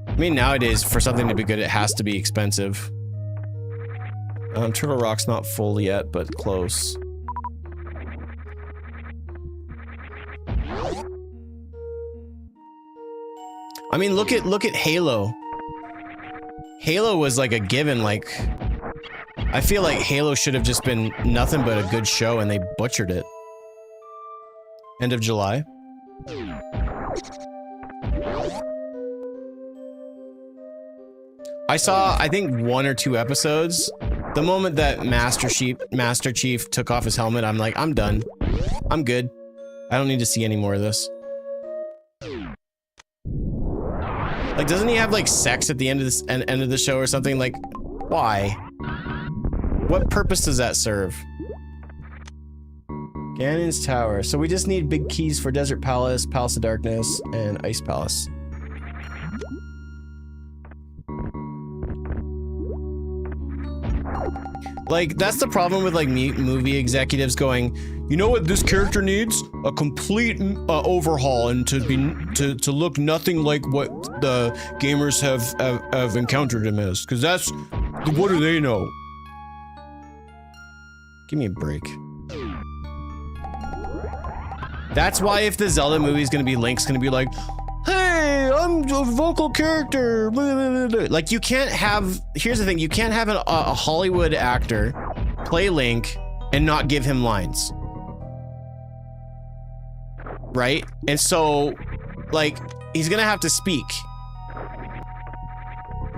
I mean, nowadays, for something to be good, it has to be expensive. Turtle Rock's not full yet, but close. I mean, look at Halo. Halo was like a given, like... I feel like Halo should have just been nothing but a good show, and they butchered it. End of July. I saw, I think, 1 or 2 episodes. The moment that Master Chief took off his helmet, I'm like, I'm done. I'm good. I don't need to see any more of this. Like, doesn't he have, like, sex at the end of this end of the show or something? Like, why? What purpose does that serve? Ganon's Tower. So we just need big keys for Desert Palace, Palace of Darkness, and Ice Palace. Like, that's the problem with, like, movie executives going, you know what this character needs? A complete overhaul, and to look nothing like what the gamers have encountered him as. Because that's, what do they know? Give me a break. That's why if the Zelda movie is gonna be, Link's gonna be like, hey, I'm a vocal character. Like, you can't have, here's the thing, you can't have a Hollywood actor play Link and not give him lines. Right? And so, like, he's gonna have to speak.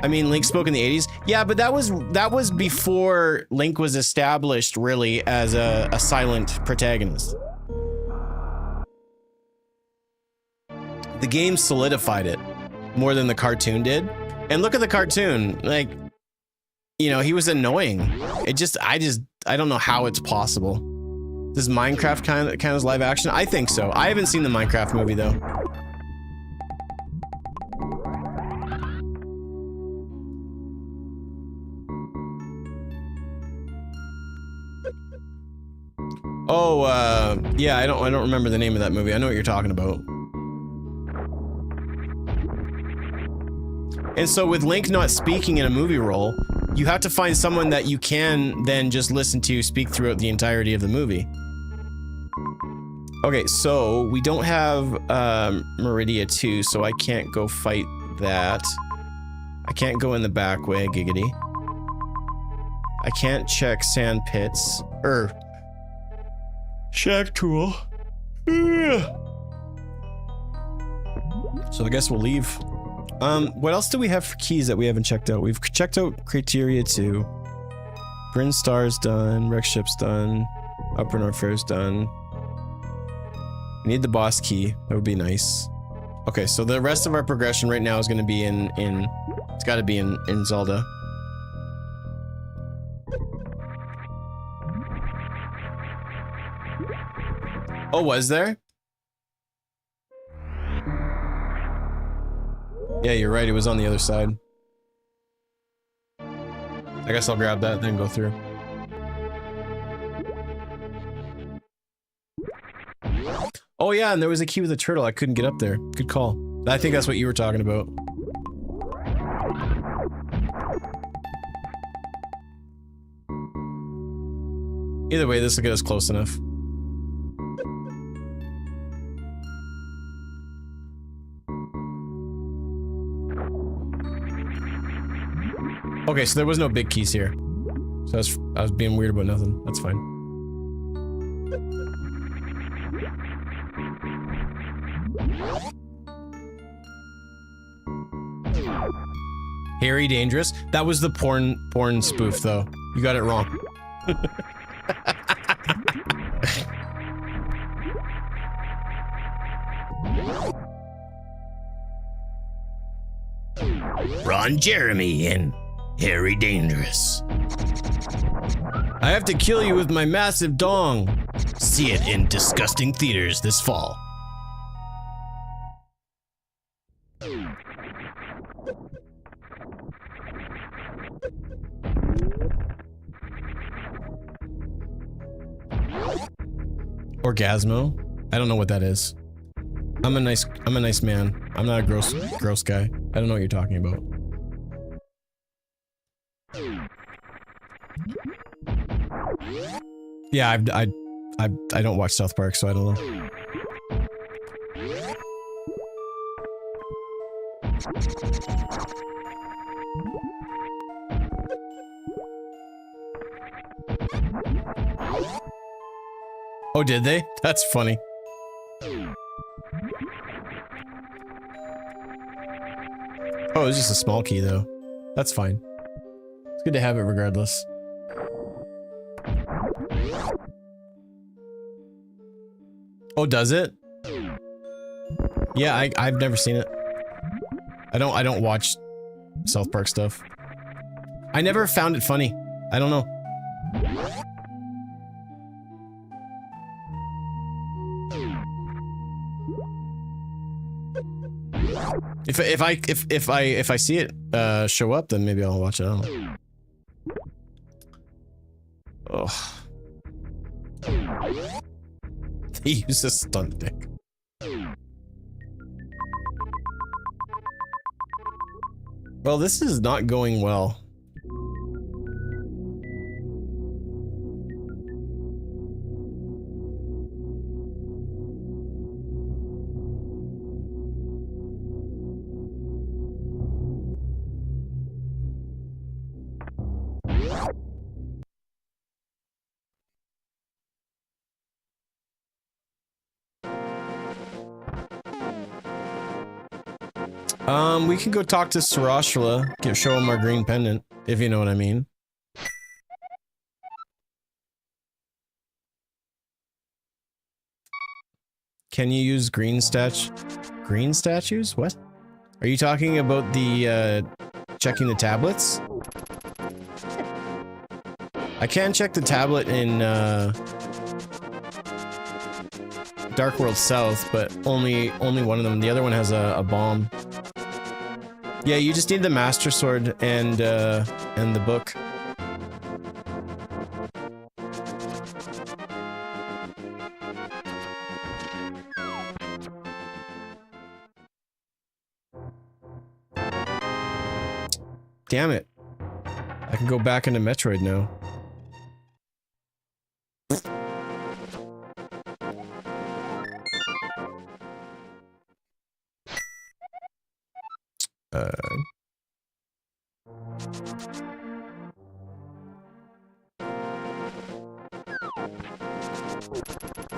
I mean, Link spoke in the 80s. Yeah, but that was before Link was established, really, as a silent protagonist. The game solidified it more than the cartoon did. And look at the cartoon, like, you know, he was annoying. It just, I don't know how it's possible. Does Minecraft count as live action? I think so. I haven't seen the Minecraft movie though. Oh, yeah, I don't remember the name of that movie. I know what you're talking about. And so with Link not speaking in a movie role, you have to find someone that you can then just listen to speak throughout the entirety of the movie. Okay, so we don't have Meridia 2, so I can't go fight that. I can't go in the back way, giggity. I can't check sand pits. Shack tool. So I guess we'll leave. What else do we have for keys that we haven't checked out? We've checked out Criteria 2. Bryn Star's done. Rex Ship's done. Upper North Fair's done. We need the boss key. That would be nice. Okay, so the rest of our progression right now is going to be in it's got to be in Zelda. Oh, was there? Yeah, you're right. It was on the other side. I guess I'll grab that, then go through. Oh yeah, and there was a key with a turtle. I couldn't get up there. Good call. I think that's what you were talking about. Either way, this will get us close enough. Okay, so there was no big keys here. So I was being weird about nothing. That's fine. Harry Dangerous? That was the porn spoof, though. You got it wrong. Ron Jeremy and Harry Dangerous. I have to kill you with my massive dong. See it in disgusting theaters this fall. Orgasmo? I don't know what that is. I'm a nice man. I'm not a gross guy. I don't know what you're talking about. Yeah, I don't watch South Park, so I don't know. Oh, did they? That's funny. Oh, it was just a small key, though. That's fine. It's good to have it regardless. Oh, does it? Yeah, I've never seen it. I don't watch South Park stuff. I never found it funny. I don't know. If I see it show up, then maybe I'll watch it. I don't know. Oh. He used a stunt dick. Well, this is not going well. We can go talk to Sarashla, show him our green pendant, if you know what I mean. Can you use green statues? What? Are you talking about the, checking the tablets? I can check the tablet in, Dark World South, but only one of them. The other one has a bomb. Yeah, you just need the Master Sword and the book. Damn it. I can go back into Metroid now.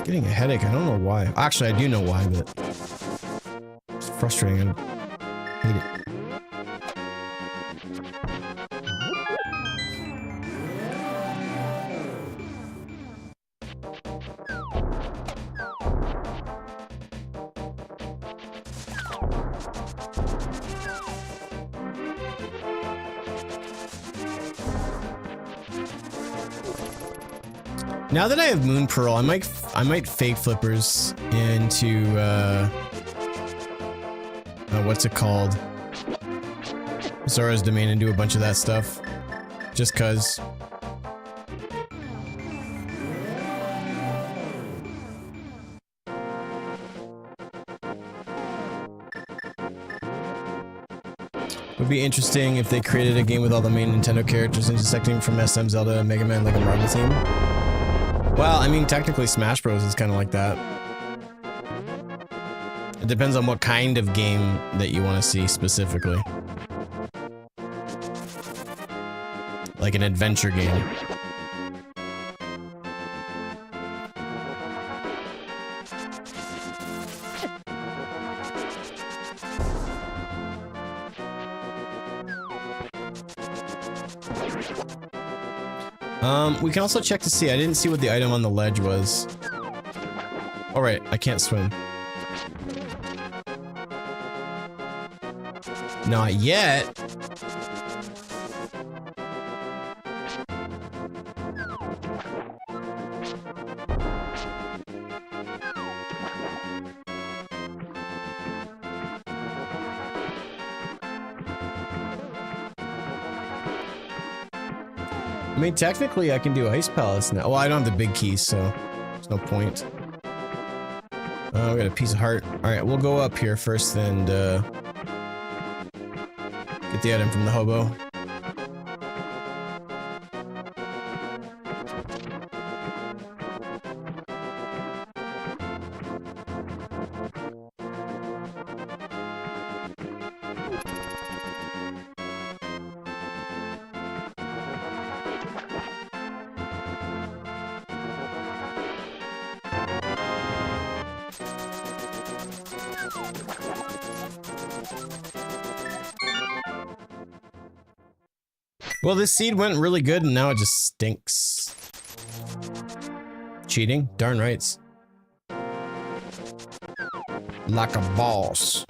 Getting a headache, I don't know why. Actually, I do know why, but it's frustrating. I hate it. Now that I have Moon Pearl, I might fake flippers into what's it called? Zora's Domain and do a bunch of that stuff. Just cuz. Would be interesting if they created a game with all the main Nintendo characters intersecting from SM, Zelda, Mega Man, like a Marvel theme. Well, I mean, technically Smash Bros is kind of like that. It depends on what kind of game that you want to see specifically. Like an adventure game. We can also check to see. I didn't see what the item on the ledge was. All right, I can't swim. Not yet. I mean, technically, I can do Ice Palace now. Well, I don't have the big keys, so there's no point. Oh, we got a piece of heart. Alright, we'll go up here first and, get the item from the hobo. Well, this seed went really good and now it just stinks. Cheating? Darn rights. Like a boss.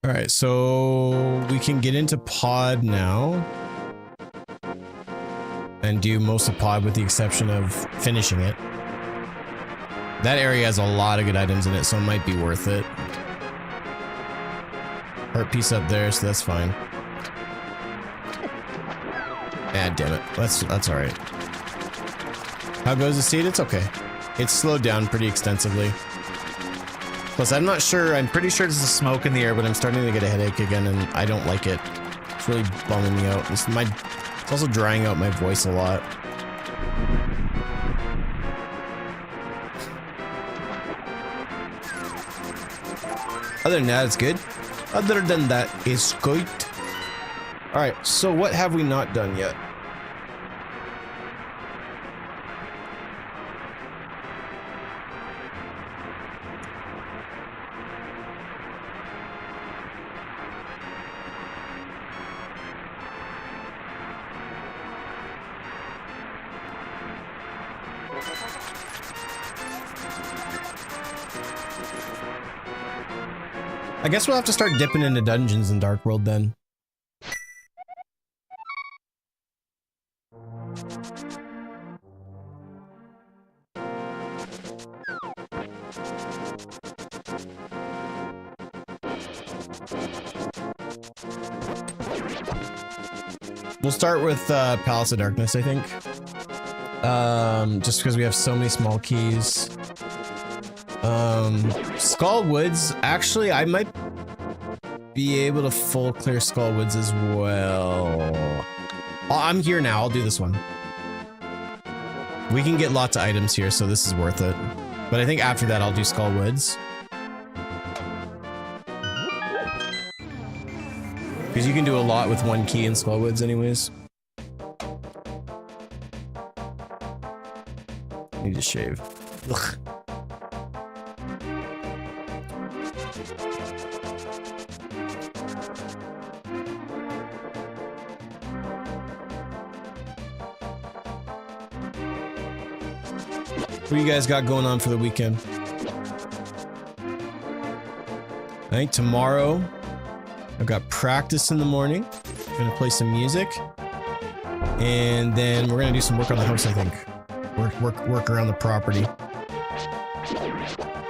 Alright, so we can get into pod now and do most of pod with the exception of finishing it. That area has a lot of good items in it, so it might be worth it. Heart piece up there, so that's fine. Ah, damn it. That's alright. How goes the seed? It's okay. It's slowed down pretty extensively. Plus, I'm not sure, I'm pretty sure there's a smoke in the air, but I'm starting to get a headache again, and I don't like it. It's really bumming me out. It's also drying out my voice a lot. Other than that, it's good. Other than that, it's good. Alright, so what have we not done yet? I guess we'll have to start dipping into dungeons in Dark World then. We'll start with Palace of Darkness, I think. Just because we have so many small keys. Skull Woods, actually, I might be able to full clear Skull Woods as well. Oh, I'm here now, I'll do this one. We can get lots of items here, so this is worth it. But I think after that, I'll do Skull Woods. Because you can do a lot with one key in Skull Woods anyways. Need to shave. Ugh. What do you guys got going on for the weekend? I think tomorrow I've got practice in the morning. I'm gonna play some music, and then we're gonna do some work on the house. I think work around the property.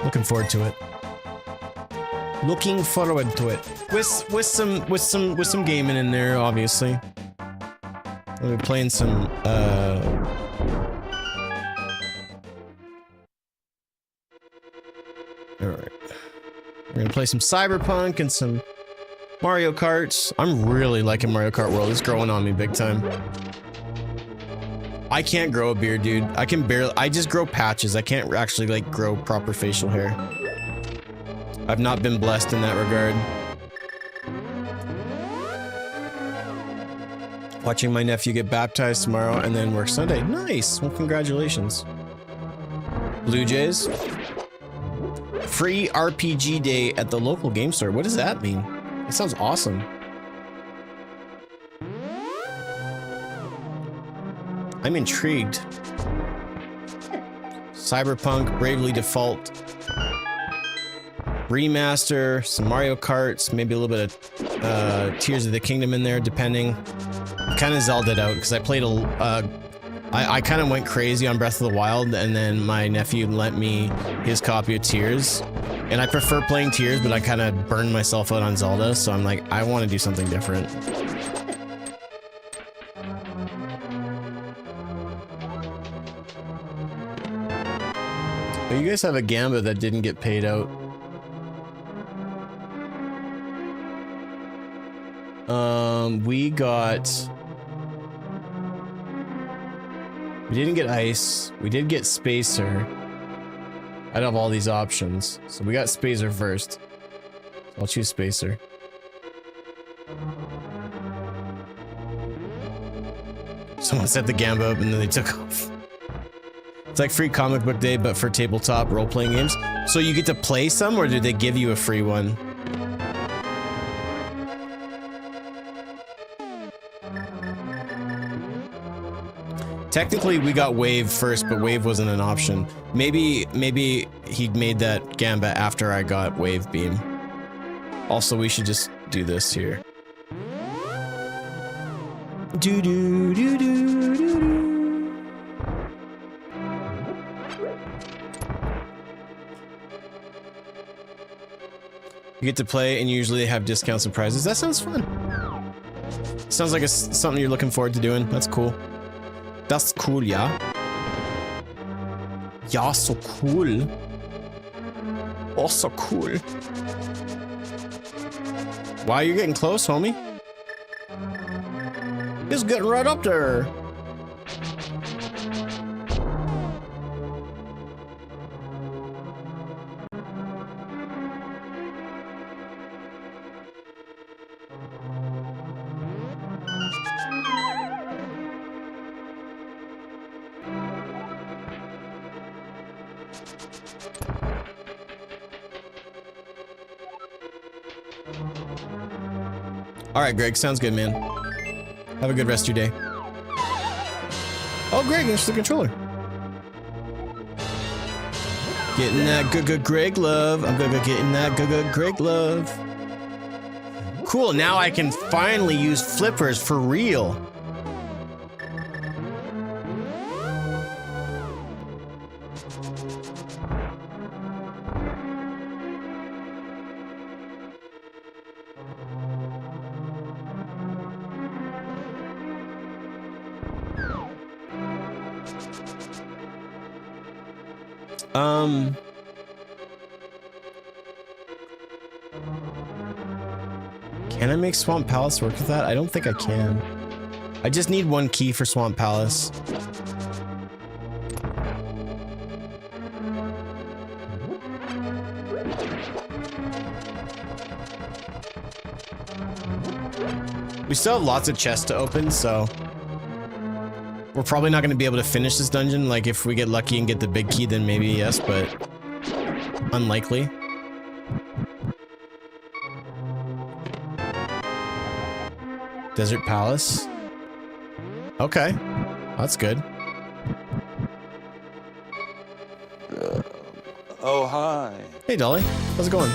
Looking forward to it. Looking forward to it. With some gaming in there, obviously. We'll be playing some Alright. We're gonna play some Cyberpunk and some Mario Kart. I'm really liking Mario Kart World. It's growing on me big time. I can't grow a beard, dude. I just grow patches. I can't actually like grow proper facial hair. I've not been blessed in that regard. Watching my nephew get baptized tomorrow and then work Sunday. Nice. Well, congratulations. Blue Jays. Free RPG day at the local game store. What does that mean? That sounds awesome. I'm intrigued. Cyberpunk, Bravely Default, Remaster, some Mario Karts, maybe a little bit of Tears of the Kingdom in there, depending. Kind of Zelda'd out because I played I kind of went crazy on Breath of the Wild, and then my nephew lent me his copy of Tears. And I prefer playing Tears, but I kind of burned myself out on Zelda, so I'm like, I want to do something different. But you guys have a Gamba that didn't get paid out. We didn't get Ice. We did get Spacer. Out of all these options. So we got Spacer first. So I'll choose Spacer. Someone set the Gamba up and then they took off. It's like free comic book day, but for tabletop role-playing games. So you get to play some, or did they give you a free one? Technically, we got Wave first, but Wave wasn't an option. Maybe he made that Gamba after I got Wave Beam. Also, we should just do this here. Do do do do do do. You get to play, and usually they have discounts and prizes. That sounds fun. Sounds like it's something you're looking forward to doing. That's cool. That's cool, yeah. Yeah, so cool. Oh, so cool. Wow, you're getting close, homie. It's getting right up there. All right, Greg, sounds good, man. Have a good rest of your day. Oh, Greg, it's the controller. Getting that good Greg love. I'm getting that good Greg love. Cool, now I can finally use flippers for real. Can I make Swamp Palace work with that? I don't think I can. I just need one key for Swamp Palace. We still have lots of chests to open, so we're probably not going to be able to finish this dungeon. Like, if we get lucky and get the big key, then maybe yes, but unlikely. Desert Palace. Okay, that's good. Oh, hi. Hey, Dolly. How's it going?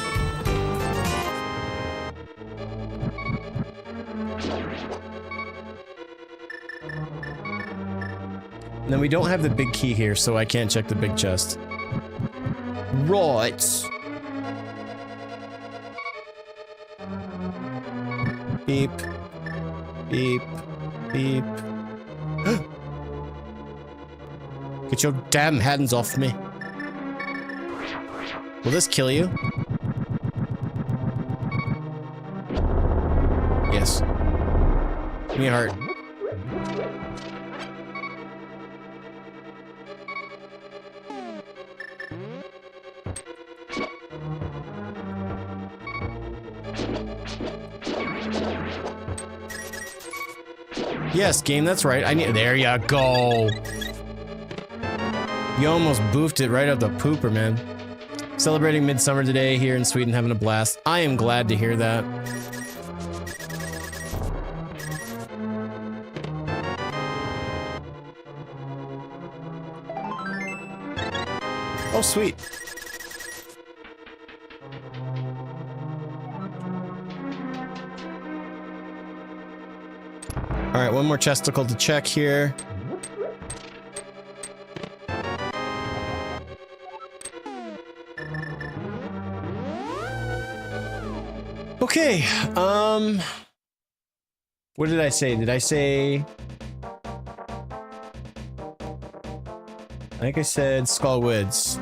And then we don't have the big key here, so I can't check the big chest. Right. Beep. Beep. Beep. Get your damn hands off me. Will this kill you? me a heart. Yes, game, that's right. I need. There you go. You almost boofed it right out the pooper, man. Celebrating midsummer today here in Sweden, having a blast. I am glad to hear that. Oh, sweet. All right, one more chesticle to check here. Okay, what did I say? Did I say... I think I said Skull Woods.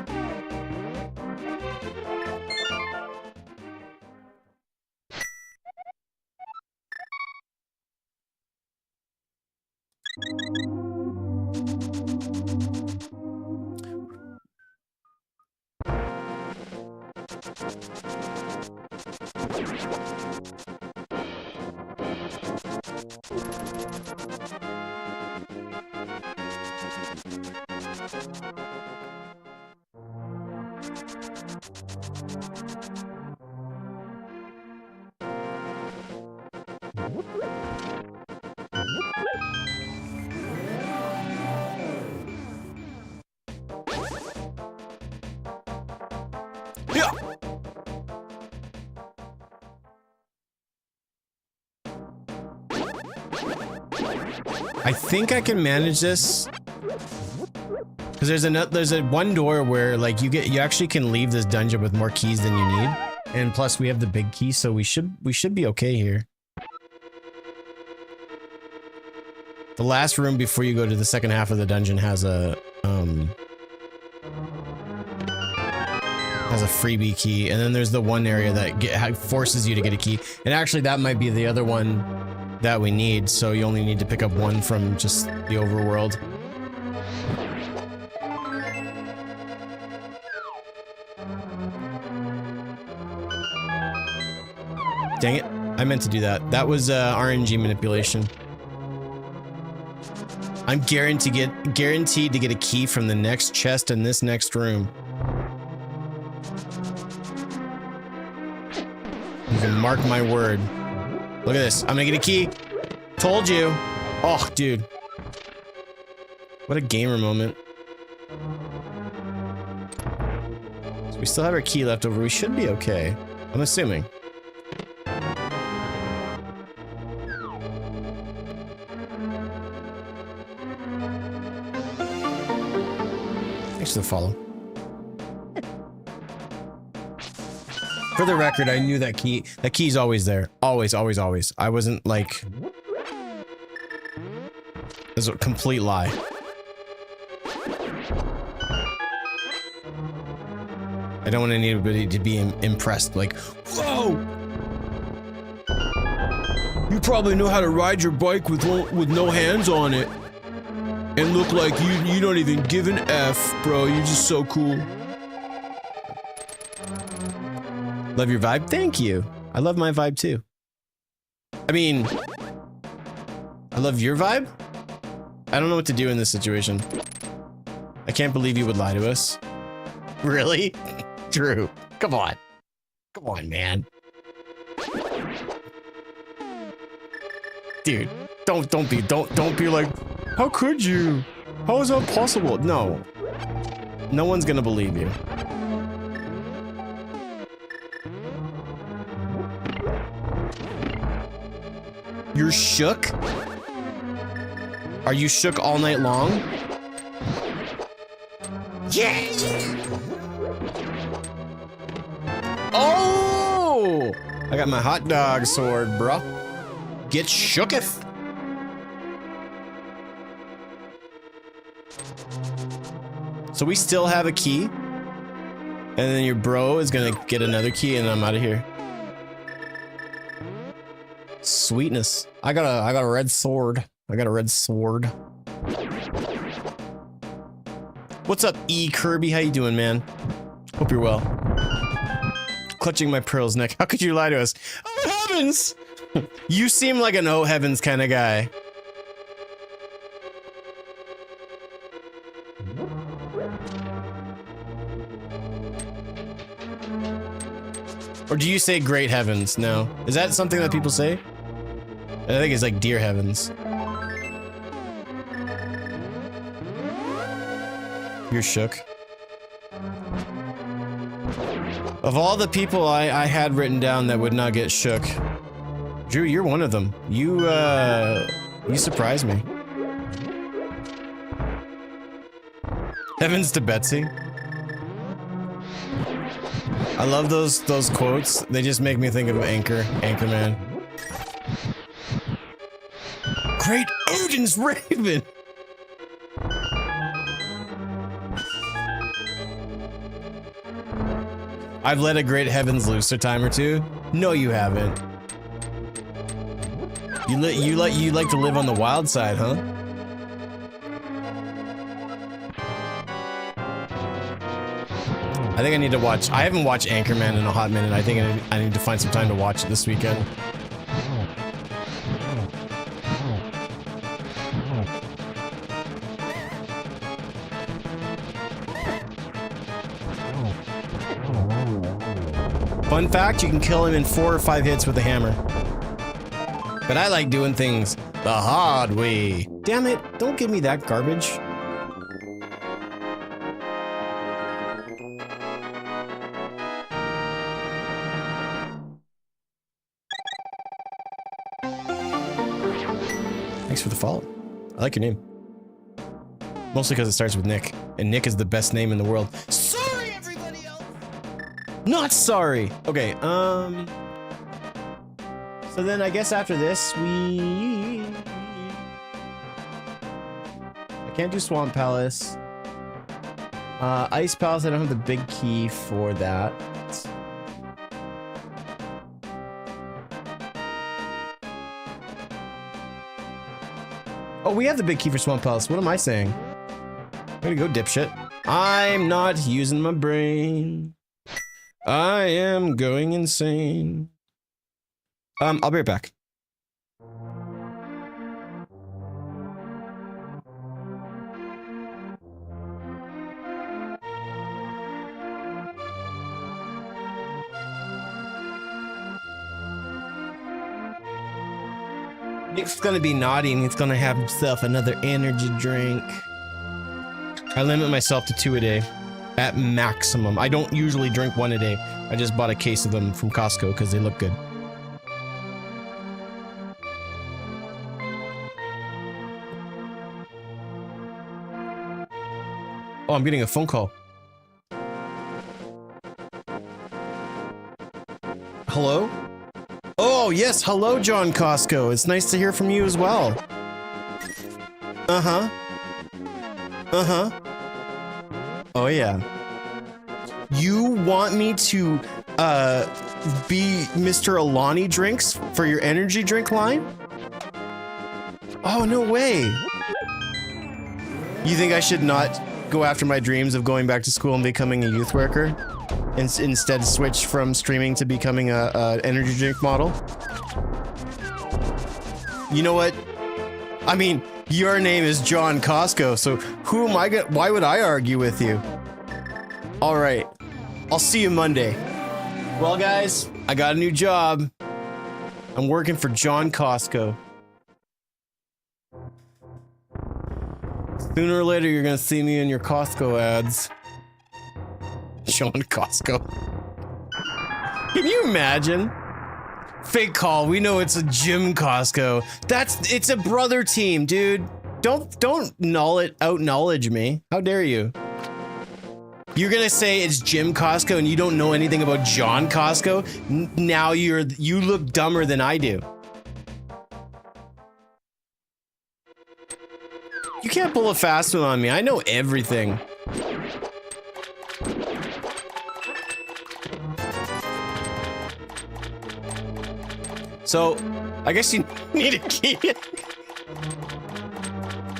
I think I can manage this because there's a one door where like you actually can leave this dungeon with more keys than you need, and plus we have the big key, so we should be okay here. The last room before you go to the second half of the dungeon has a freebie key, and then there's the one area that forces you to get a key, and actually that might be the other one that we need, so you only need to pick up one from just the overworld. Dang it, I meant to do that. That was RNG manipulation. I'm guaranteed to get a key from the next chest in this next room. You can mark my word. Look at this. I'm gonna get a key. Told you. Oh, dude. What a gamer moment. So we still have our key left over. We should be okay. I'm assuming. Thanks for the follow. For the record, I knew that key's always there. Always, always, always. I wasn't like... It's a complete lie. I don't want anybody to be impressed, like, whoa! You probably know how to ride your bike with no hands on it. And look like you don't even give an F, bro. You're just so cool. Love your vibe? Thank you. I love my vibe too. I mean, I love your vibe? I don't know what to do in this situation. I can't believe you would lie to us. Really? Drew, come on. Come on, man. Dude, don't be like, how could you? How is that possible? No. No one's gonna believe you. You're shook? Are you shook all night long? Yeah! Oh! I got my hot dog sword, bro. Get shooketh. So we still have a key. And then your bro is gonna get another key and I'm out of here. sweetness. I got a red sword. I got a red sword. What's up, E Kirby? How you doing, man? Hope you're well. Clutching my pearl's neck. How could you lie to us? Oh heavens! You seem like an oh heavens kind of guy. Or do you say great heavens? No. Is that something that people say? I think it's like dear heavens. You're shook. Of all the people I had written down that would not get shook, Drew, you're one of them. You surprised me. Heavens to Betsy. I love those quotes. They just make me think of Anchorman. Great Odin's Raven! I've let a great heavens loose a time or two. No, you haven't. You like to live on the wild side, huh? I think I need to watch. I haven't watched Anchorman in a hot minute. I think I need to find some time to watch it this weekend. Fun fact, you can kill him in 4 or 5 hits with a hammer. But I like doing things the hard way. Damn it, don't give me that garbage. Thanks for the follow. I like your name. Mostly because it starts with Nick. And Nick is the best name in the world. Sorry, everybody else! Not sorry! Okay, so then I guess after this, I can't do Swamp Palace. Ice Palace, I don't have the big key for that. Oh, we have the big key for Swamp Palace. What am I saying? Way to go, dipshit. I'm not using my brain. I am going insane. I'll be right back. Nick's gonna be naughty and he's gonna have himself another energy drink. I limit myself to 2 a day. At maximum. I don't usually drink 1 a day. I just bought a case of them from Costco because they look good. Oh, I'm getting a phone call. Hello? Oh, yes. Hello, John Costco. It's nice to hear from you as well. Uh-huh. Uh-huh. Oh, yeah. You want me to, be Mr. Alani Drinks for your energy drink line? Oh, no way. You think I should not go after my dreams of going back to school and becoming a youth worker? And instead switch from streaming to becoming a energy drink model? You know what? I mean, your name is John Costco, so who am I why would I argue with you? Alright. I'll see you Monday. Well, guys, I got a new job. I'm working for John Costco. Sooner or later, you're gonna see me in your Costco ads. John Costco. Can you imagine? Fake call. We know it's a Jim Costco. It's a brother team, dude. Don't out-knowledge me. How dare you? You're gonna say it's Jim Costco and you don't know anything about John Costco? Now you look dumber than I do. You can't pull a fast one on me. I know everything. So, I guess you need a key.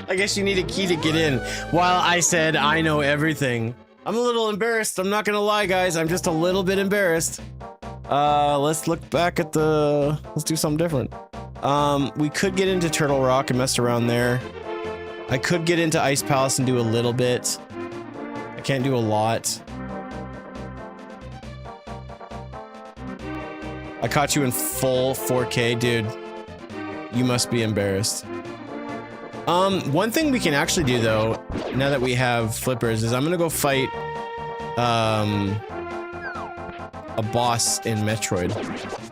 I guess you need a key to get in. While I said I know everything. I'm a little embarrassed. I'm not gonna lie, guys. I'm just a little bit embarrassed. Let's look back at the... Let's do something different. We could get into Turtle Rock and mess around there. I could get into Ice Palace and do a little bit. I can't do a lot. I caught you in full 4K, dude. You must be embarrassed. One thing we can actually do, though, now that we have flippers, is I'm gonna go fight, a boss in Metroid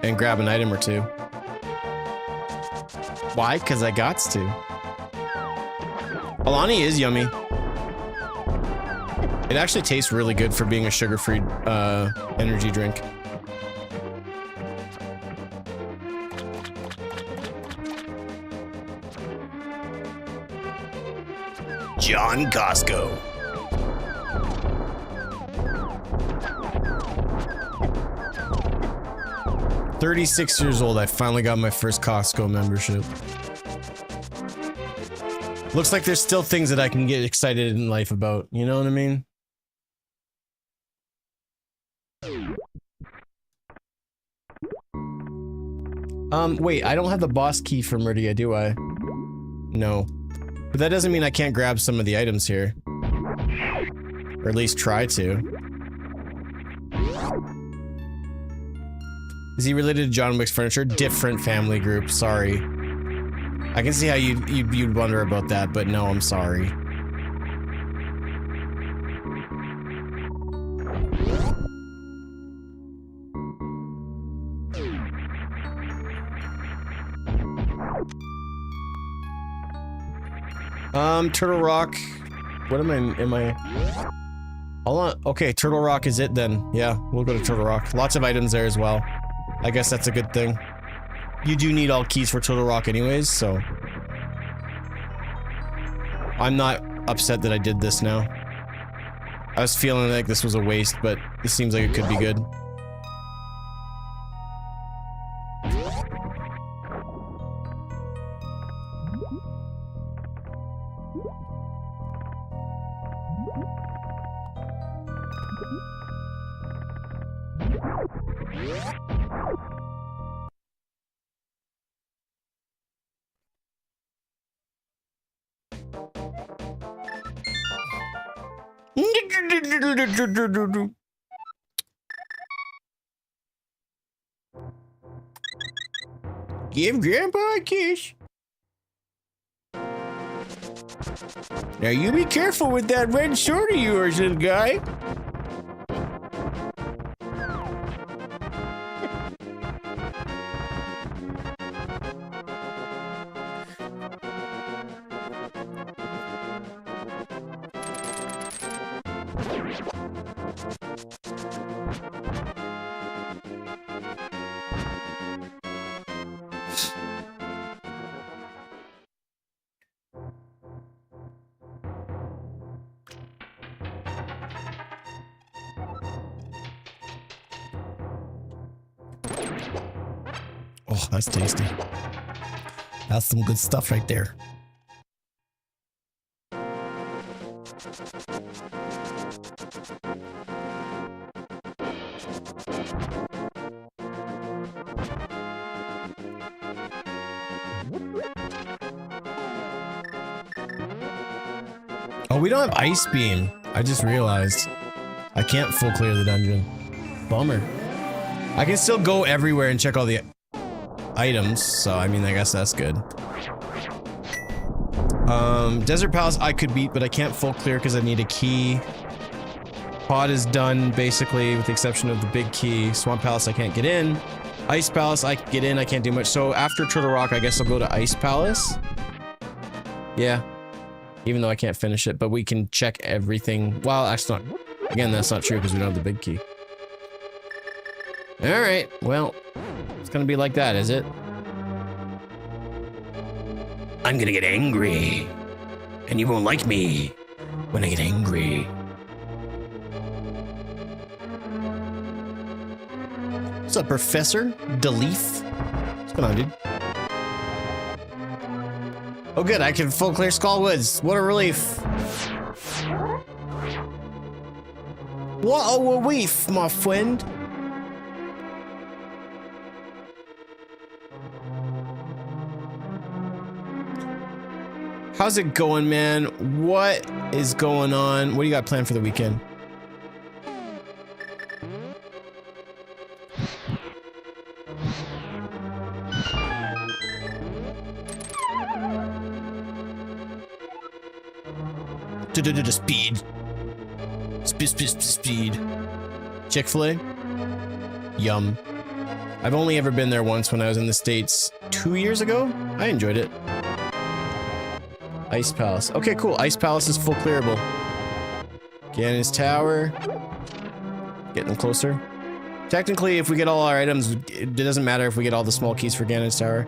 and grab an item or two. Why? Because I gots to. Alani is yummy. It actually tastes really good for being a sugar-free, energy drink. John Costco. "36 years old, I finally got my first Costco membership." Looks like there's still things that I can get excited in life about, you know what I mean? Wait, I don't have the boss key for Murdia, do I? No. But that doesn't mean I can't grab some of the items here. Or at least try to. Is he related to John Wick's furniture? Different family group, sorry. I can see how you'd wonder about that, but no, I'm sorry. Turtle Rock. What am I? Hold on. Okay, Turtle Rock is it then. Yeah, we'll go to Turtle Rock. Lots of items there as well. I guess that's a good thing. You do need all keys for Turtle Rock anyways, so... I'm not upset that I did this now. I was feeling like this was a waste, but this seems like it could be good. Give Grandpa a kiss. Now you be careful with that red sword of yours, little guy. Oh, that's tasty. That's some good stuff right there. Oh, we don't have Ice Beam. I just realized. I can't full clear the dungeon. Bummer. I can still go everywhere and check all the items, so I mean, I guess that's good. Desert Palace I could beat, but I can't full clear because I need a key. Pod is done, basically, with the exception of the big key. Swamp Palace I can't get in. Ice Palace I can get in, I can't do much. So after Turtle Rock, I guess I'll go to Ice Palace. Yeah. Even though I can't finish it, but we can check everything. Well, actually not. Again, that's not true because we don't have the big key. Alright, well, it's gonna be like that, is it? I'm gonna get angry. And you won't like me when I get angry. What's up, Professor DeLeaf? What's going on, dude? Oh good, I can full clear Skull Woods. What a relief. What a relief, my friend. How's it going, man? What is going on? What do you got planned for the weekend? Speed. Speed. Chick-fil-A? Yum. I've only ever been there once when I was in the States 2 years ago. I enjoyed it. Ice Palace. Okay, cool. Ice Palace is full clearable. Ganon's Tower. Getting them closer. Technically, if we get all our items, it doesn't matter if we get all the small keys for Ganon's Tower.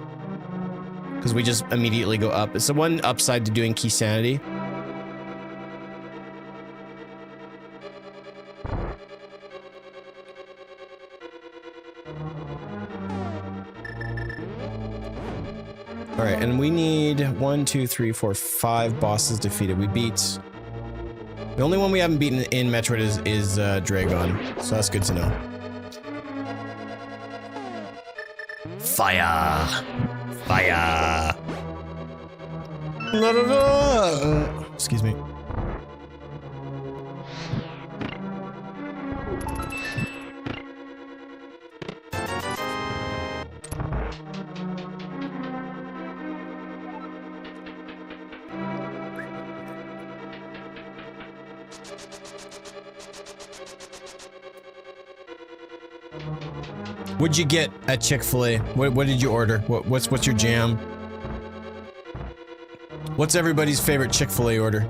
Because we just immediately go up. It's the one upside to doing key sanity. All right, and we need 1, 2, 3, 4, 5 bosses defeated. We beat... The only one we haven't beaten in Metroid is Dragon, so that's good to know. Fire! Fire! Excuse me. What'd you get at Chick-fil-A? What did you order? What's your jam? What's everybody's favorite Chick-fil-A order?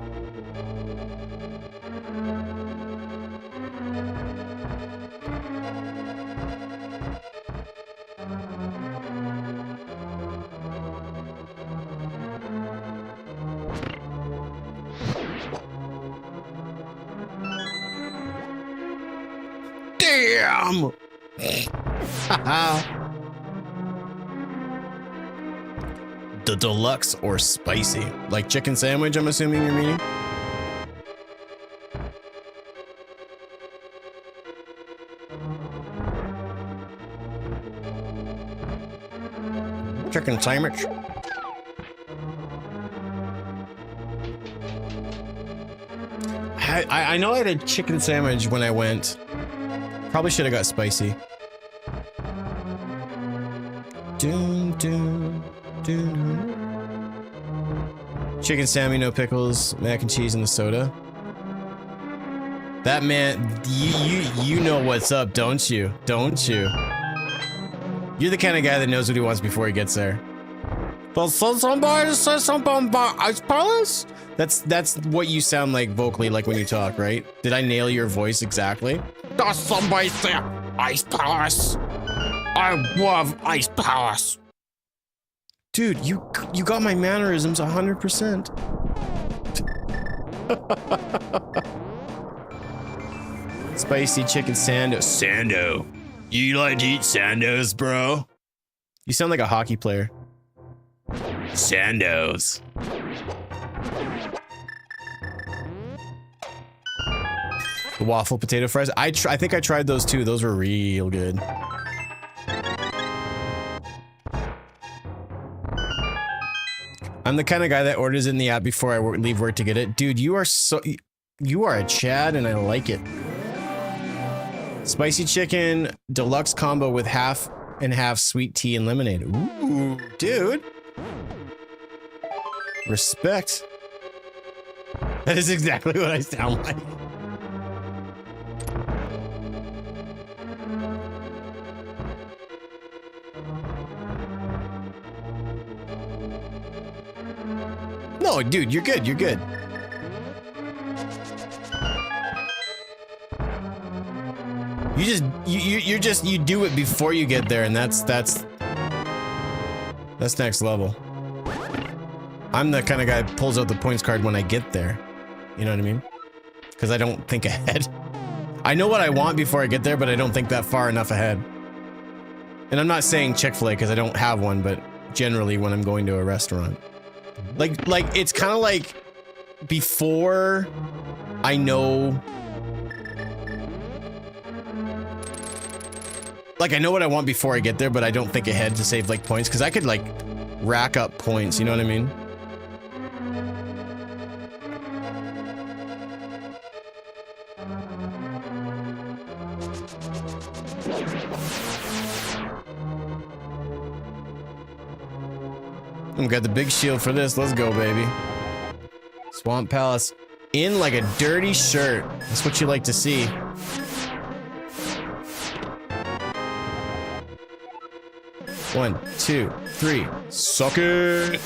Damn! The deluxe or spicy? Like chicken sandwich, I'm assuming you're meaning? Chicken sandwich? I know I had a chicken sandwich when I went. Probably should have got spicy. Doom, doom, doom. Chicken Sammy, no pickles, mac and cheese, and the soda. That man, you know what's up, don't you? Don't you? You're the kind of guy that knows what he wants before he gets there. Somebody say something about Ice Palace? That's what you sound like vocally, like when you talk, right? Did I nail your voice exactly? Does somebody say Ice Palace? I love Ice Palace. Dude, you got my mannerisms 100%. Spicy chicken sando. Sando. You like to eat sandos, bro? You sound like a hockey player. Sandos. The waffle potato fries. I think I tried those too. Those were real good. I'm the kind of guy that orders in the app before I leave work to get it. Dude, you are a Chad and I like it. Spicy chicken deluxe combo with half and half sweet tea and lemonade. Ooh, dude. Respect. That is exactly what I sound like. No, dude, you're good. You're good. You do it before you get there, and that's next level. I'm the kind of guy that pulls out the points card when I get there. You know what I mean? Because I don't think ahead. I know what I want before I get there, but I don't think that far enough ahead. And I'm not saying Chick-fil-A because I don't have one, but generally when I'm going to a restaurant. Like it's kind of like before I know. Like, I know what I want before I get there, but I don't think ahead to save, like, points. Because I could, like, rack up points, you know what I mean? We got the big shield for this. Let's go, baby. Swamp Palace. In like a dirty shirt. That's what you like to see. One, two, three. Suck it!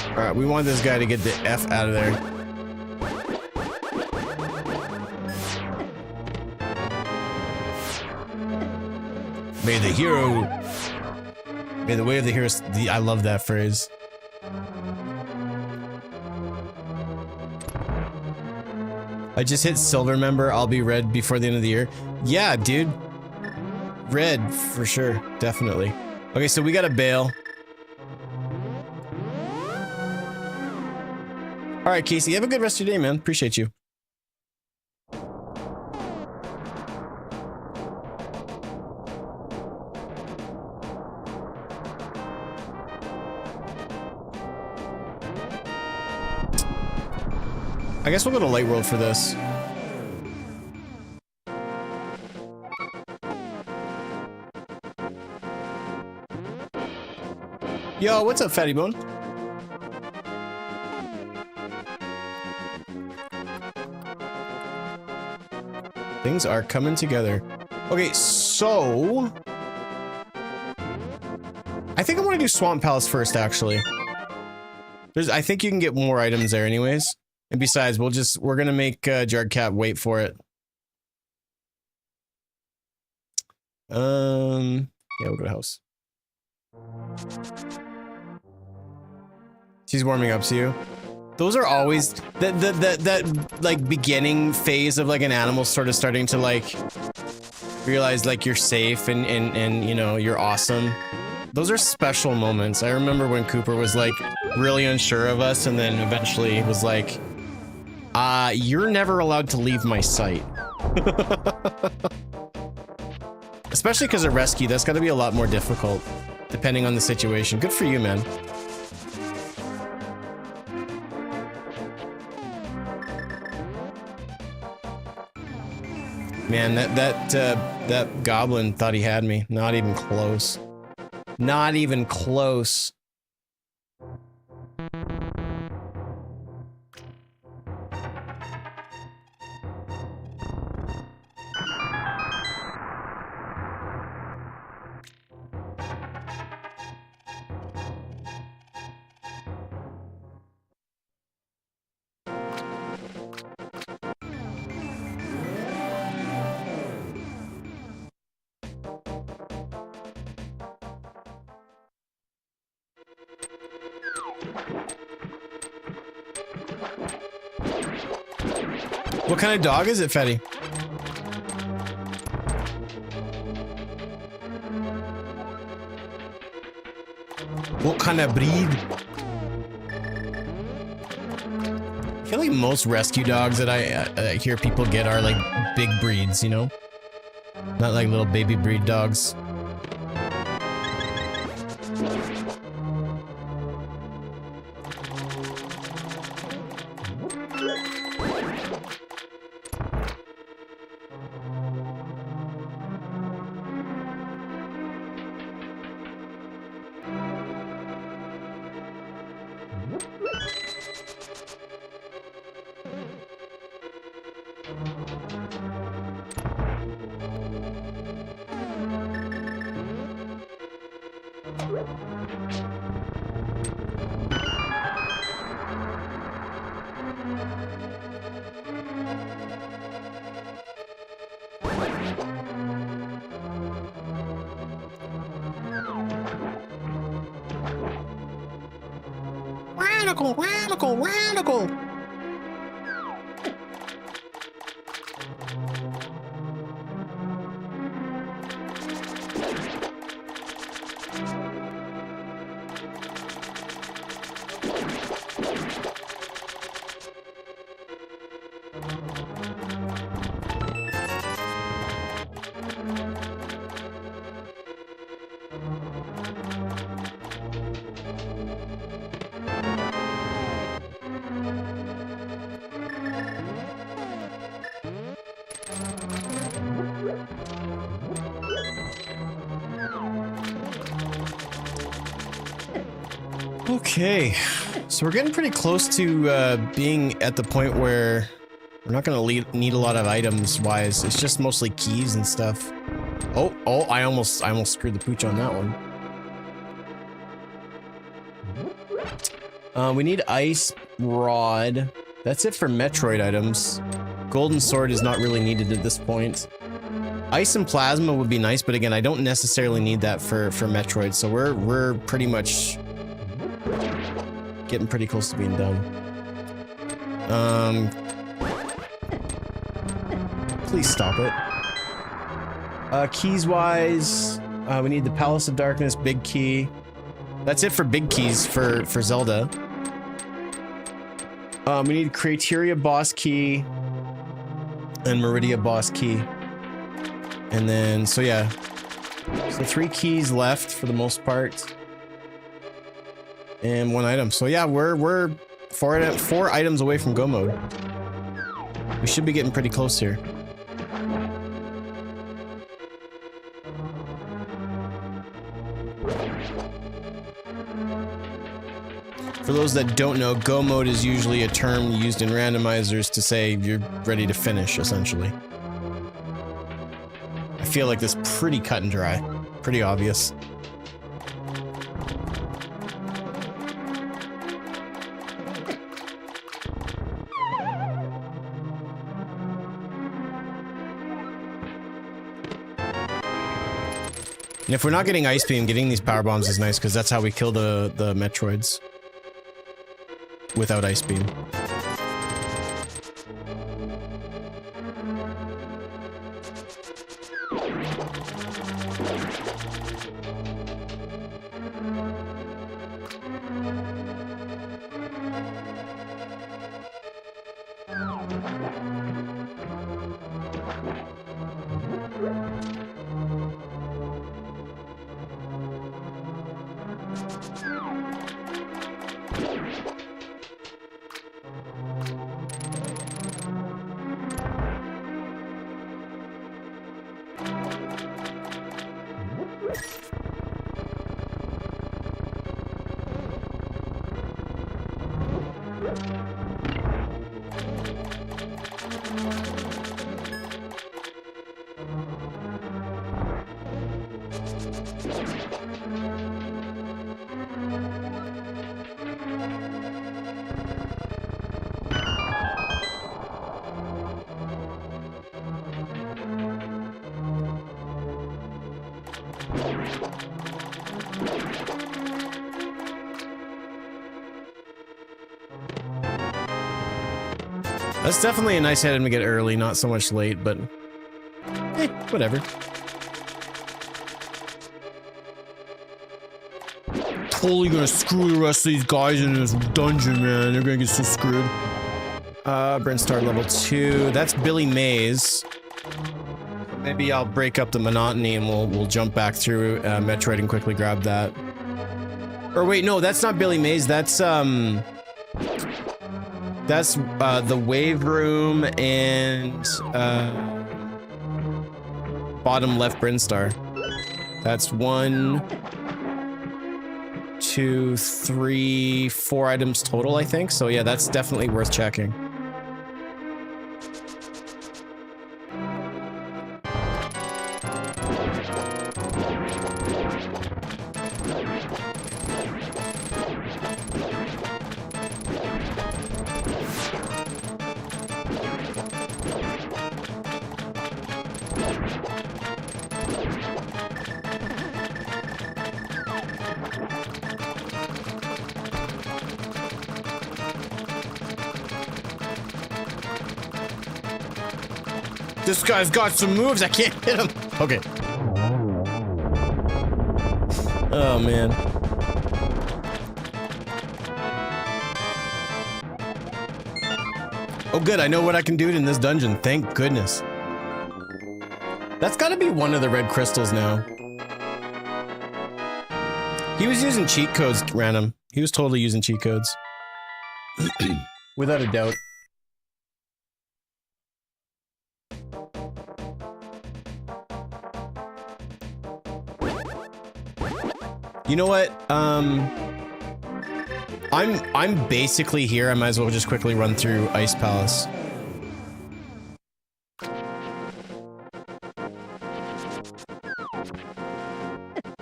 Alright, we want this guy to get the F out of there. May the hero... May the way of the hero... I love that phrase. I just hit silver member. I'll be red before the end of the year. Yeah, dude. Red, for sure. Definitely. Okay, so we got a bail. Alright, Casey. Have a good rest of your day, man. Appreciate you. I guess we'll go to Light World for this. Yo, what's up, Fatty Bone? Things are coming together. Okay, so... I think I want to do Swamp Palace first, actually. I think you can get more items there anyways. And besides, we're gonna make Jarcat wait for it. Yeah, we'll go to house. She's warming up to you. Those are always that like beginning phase of like an animal sort of starting to like realize like you're safe and you know you're awesome. Those are special moments. I remember when Cooper was like really unsure of us and then eventually was like, you're never allowed to leave my sight. Especially because of rescue, that's got to be a lot more difficult, depending on the situation. Good for you, man. Man, that goblin thought he had me. Not even close. Not even close. What kind of dog is it, Fetty? What kind of breed? I feel like most rescue dogs that I hear people get are like big breeds, you know? Not like little baby breed dogs. Radical, radical, radical. Okay, so we're getting pretty close to being at the point where we're not gonna need a lot of items wise. It's just mostly keys and stuff. Oh, I almost screwed the pooch on that one. We need ice rod. That's it for Metroid items. Golden sword is not really needed at this point. Ice and plasma would be nice, but again, I don't necessarily need that for Metroid. So we're pretty much getting pretty close to being done. Please stop it. Keys wise, we need the Palace of Darkness, big key. That's it for big keys for Zelda. We need Criteria boss key and Meridia boss key. And then, so yeah. So 3 keys left for the most part. And 1 item. So yeah, we're 4 items away from go mode. We should be getting pretty close here. For those that don't know, go mode is usually a term used in randomizers to say you're ready to finish, essentially. I feel like this is pretty cut and dry. Pretty obvious. And if we're not getting Ice Beam, getting these power bombs is nice because that's how we kill the Metroids. Without Ice Beam. That's definitely a nice item to get early, not so much late, but whatever. Totally gonna screw the rest of these guys in this dungeon, man. They're gonna get so screwed. Brinstar level 2. That's Billy Mays. Maybe I'll break up the monotony and we'll jump back through Metroid and quickly grab that. Or wait, no, that's not Billy Mays. That's the wave room and bottom left Brinstar. That's 1, 2, 3, 4 items total, I think. So yeah, that's definitely worth checking. This guy's got some moves, I can't hit him. Okay. Oh, man. Oh good, I know what I can do in this dungeon. Thank goodness. That's gotta be one of the red crystals now. He was using cheat codes, Random. He was totally using cheat codes. Without a doubt. You know what? I'm basically here. I might as well just quickly run through Ice Palace.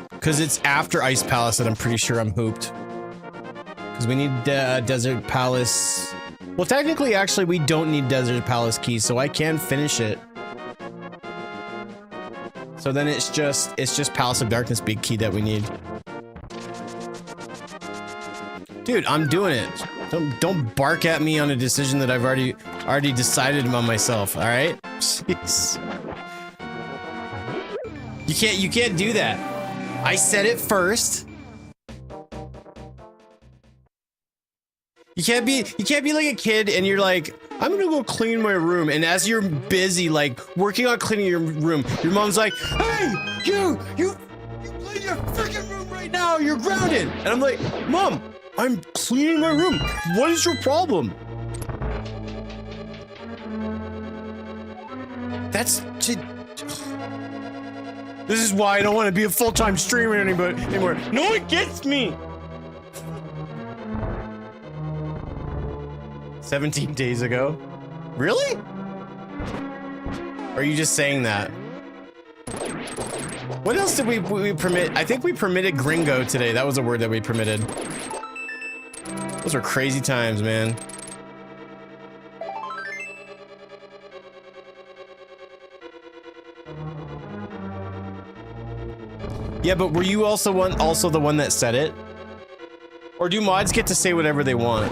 Because it's after Ice Palace that I'm pretty sure I'm hooped. Because we need Desert Palace. Well, technically, actually, we don't need Desert Palace keys, so I can finish it. So then it's just Palace of Darkness big key that we need. Dude, I'm doing it. Don't bark at me on a decision that I've already decided on myself. All right? Jeez. You can't do that. I said it first. You can't be like a kid and you're like, I'm gonna go clean my room, and as you're busy like working on cleaning your room, your mom's like, hey, you clean your freaking room right now, you're grounded. And I'm like, Mom, I'm cleaning my room. What is your problem? This is why I don't want to be a full-time streamer anymore. No one gets me. 17 days ago? Really? Or are you just saying that? What else did we permit? I think we permitted gringo today. That was a word that we permitted. Those were crazy times, man. Yeah, but were you also the one that said it? Or do mods get to say whatever they want?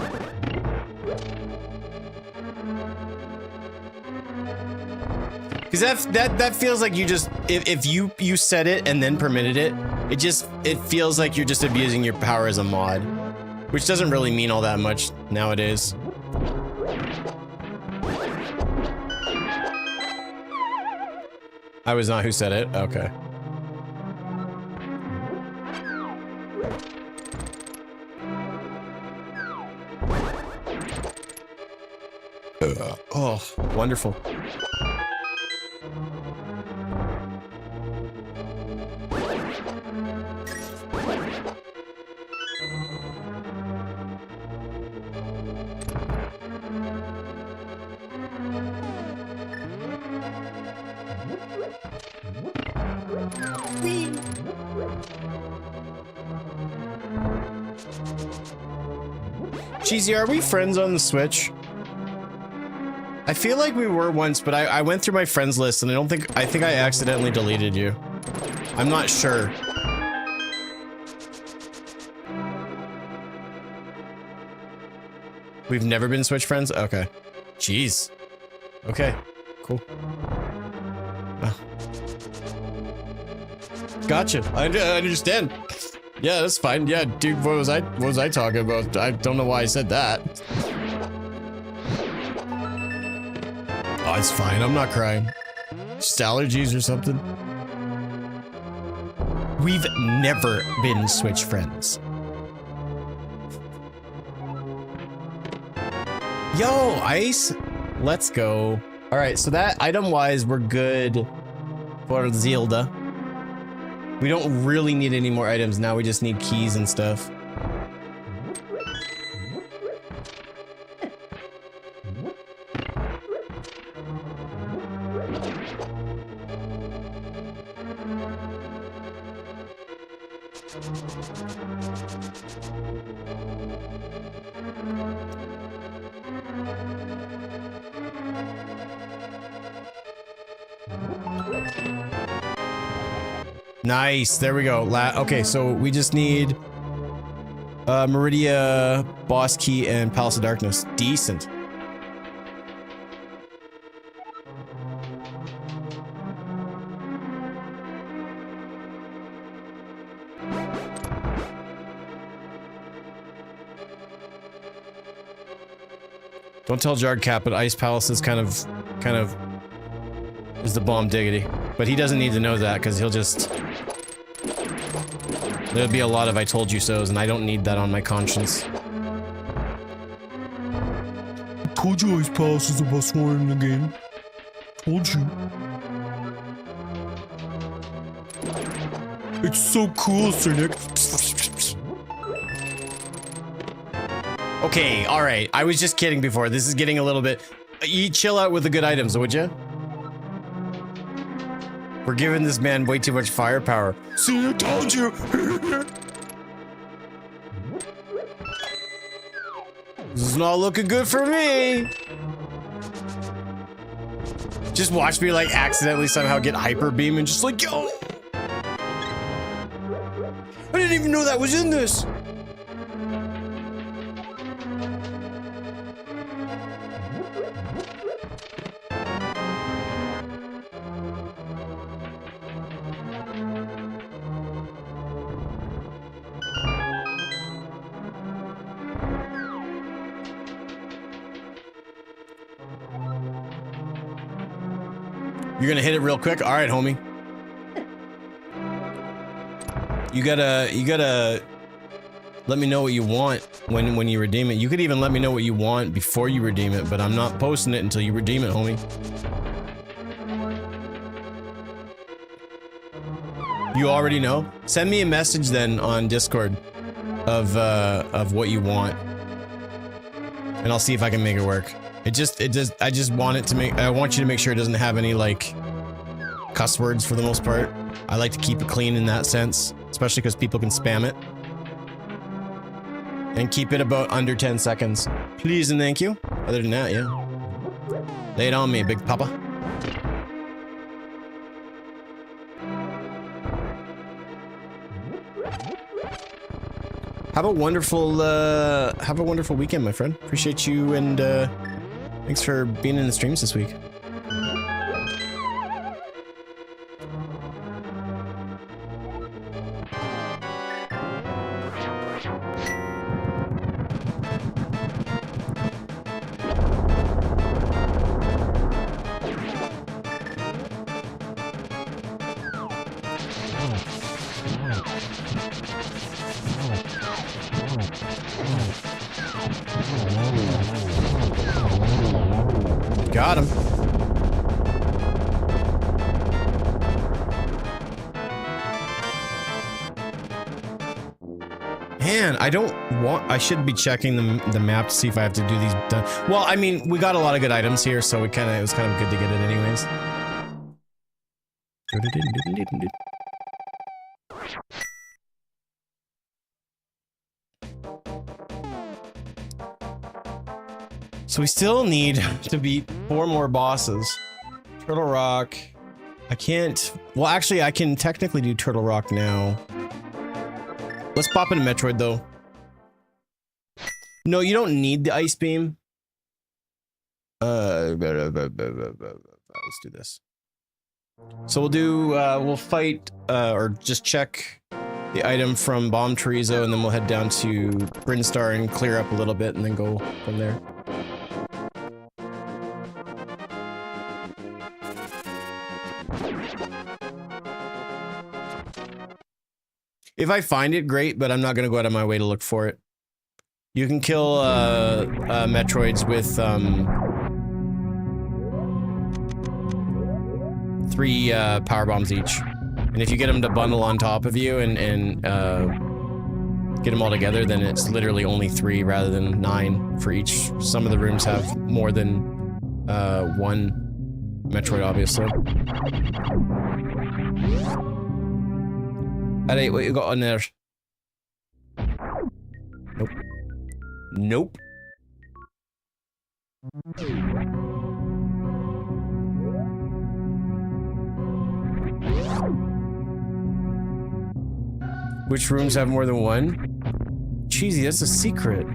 Because that feels like you just, if you said it and then permitted it, it feels like you're just abusing your power as a mod, which doesn't really mean all that much nowadays. I was not who said it. Okay. Oh, wonderful. Cheesy, are we friends on the Switch? I feel like we were once, but I went through my friends list and I think I accidentally deleted you. I'm not sure. We've never been Switch friends? Okay. Jeez. Okay. Cool. Oh. Gotcha. I understand. Yeah, that's fine. Yeah, dude, what was I talking about? I don't know why I said that. Oh, it's fine. I'm not crying. Just allergies or something. We've never been Switch friends. Yo, Ice. Let's go. All right, so that item-wise, we're good for Zelda. We don't really need any more items now. We just need keys and stuff. Nice, there we go. Okay, so we just need Meridia, Boss Key, and Palace of Darkness. Decent. Don't tell Jarcat, but Ice Palace is kind of is the bomb diggity. But he doesn't need to know that because he'll just. There'll be a lot of I told you so's, and I don't need that on my conscience. Told you Ice Palace is the best one in the game. Told you. It's so cool, Sir Nick. Okay, alright. I was just kidding before. This is getting a little bit... You chill out with the good items, would you? We're giving this man way too much firepower. See, I told you. This is not looking good for me. Just watch me like accidentally somehow get hyper beam and just like, yo! I didn't even know that was in this. You're gonna hit it real quick? Alright, homie. You gotta let me know what you want when you redeem it. You could even let me know what you want before you redeem it, but I'm not posting it until you redeem it, homie. You already know? Send me a message then on Discord of what you want. And I'll see if I can make it work. I just want it to make, I want you to make sure it doesn't have any like cuss words for the most part. I like to keep it clean in that sense, especially because people can spam it. And keep it about under 10 seconds. Please and thank you. Other than that, yeah. Lay it on me, big papa. Have a wonderful weekend, my friend. Appreciate you and thanks for being in the streams this week. Got him. Man, I should be checking the map to see if I have to do these done. Well, I mean, we got a lot of good items here, so it was kind of good to get it anyways. So we still need to beat 4 more bosses. Turtle Rock. I can't... Well, actually, I can technically do Turtle Rock now. Let's pop into Metroid, though. No, you don't need the Ice Beam. Let's do this. So we'll do... we'll fight, or just check the item from Bomb Chorizo, and then we'll head down to Brinstar and clear up a little bit, and then go from there. If I find it, great, but I'm not going to go out of my way to look for it. You can kill Metroids with 3 power bombs each. And if you get them to bundle on top of you and get them all together, then it's literally only 3 rather than 9 for each. Some of the rooms have more than 1 Metroid, obviously. Alright, what you got on there? Nope. Nope. Which rooms have more than 1? Cheesy, that's a secret.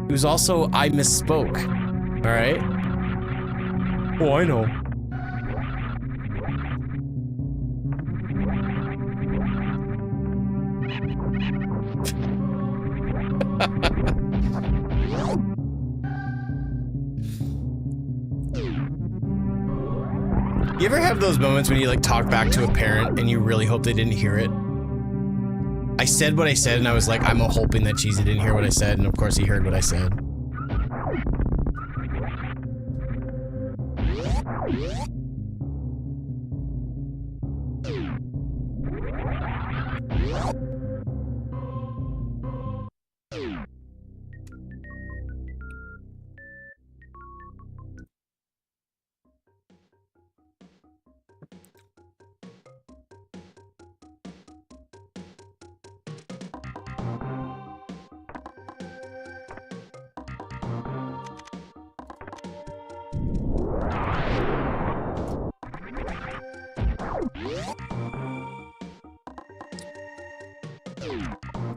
It was also, I misspoke. Alright? Oh, I know. You ever have those moments when you like talk back to a parent and you really hope they didn't hear it? I said what I said and I was like, I'm hoping that Cheesy didn't hear what I said, and of course he heard what I said.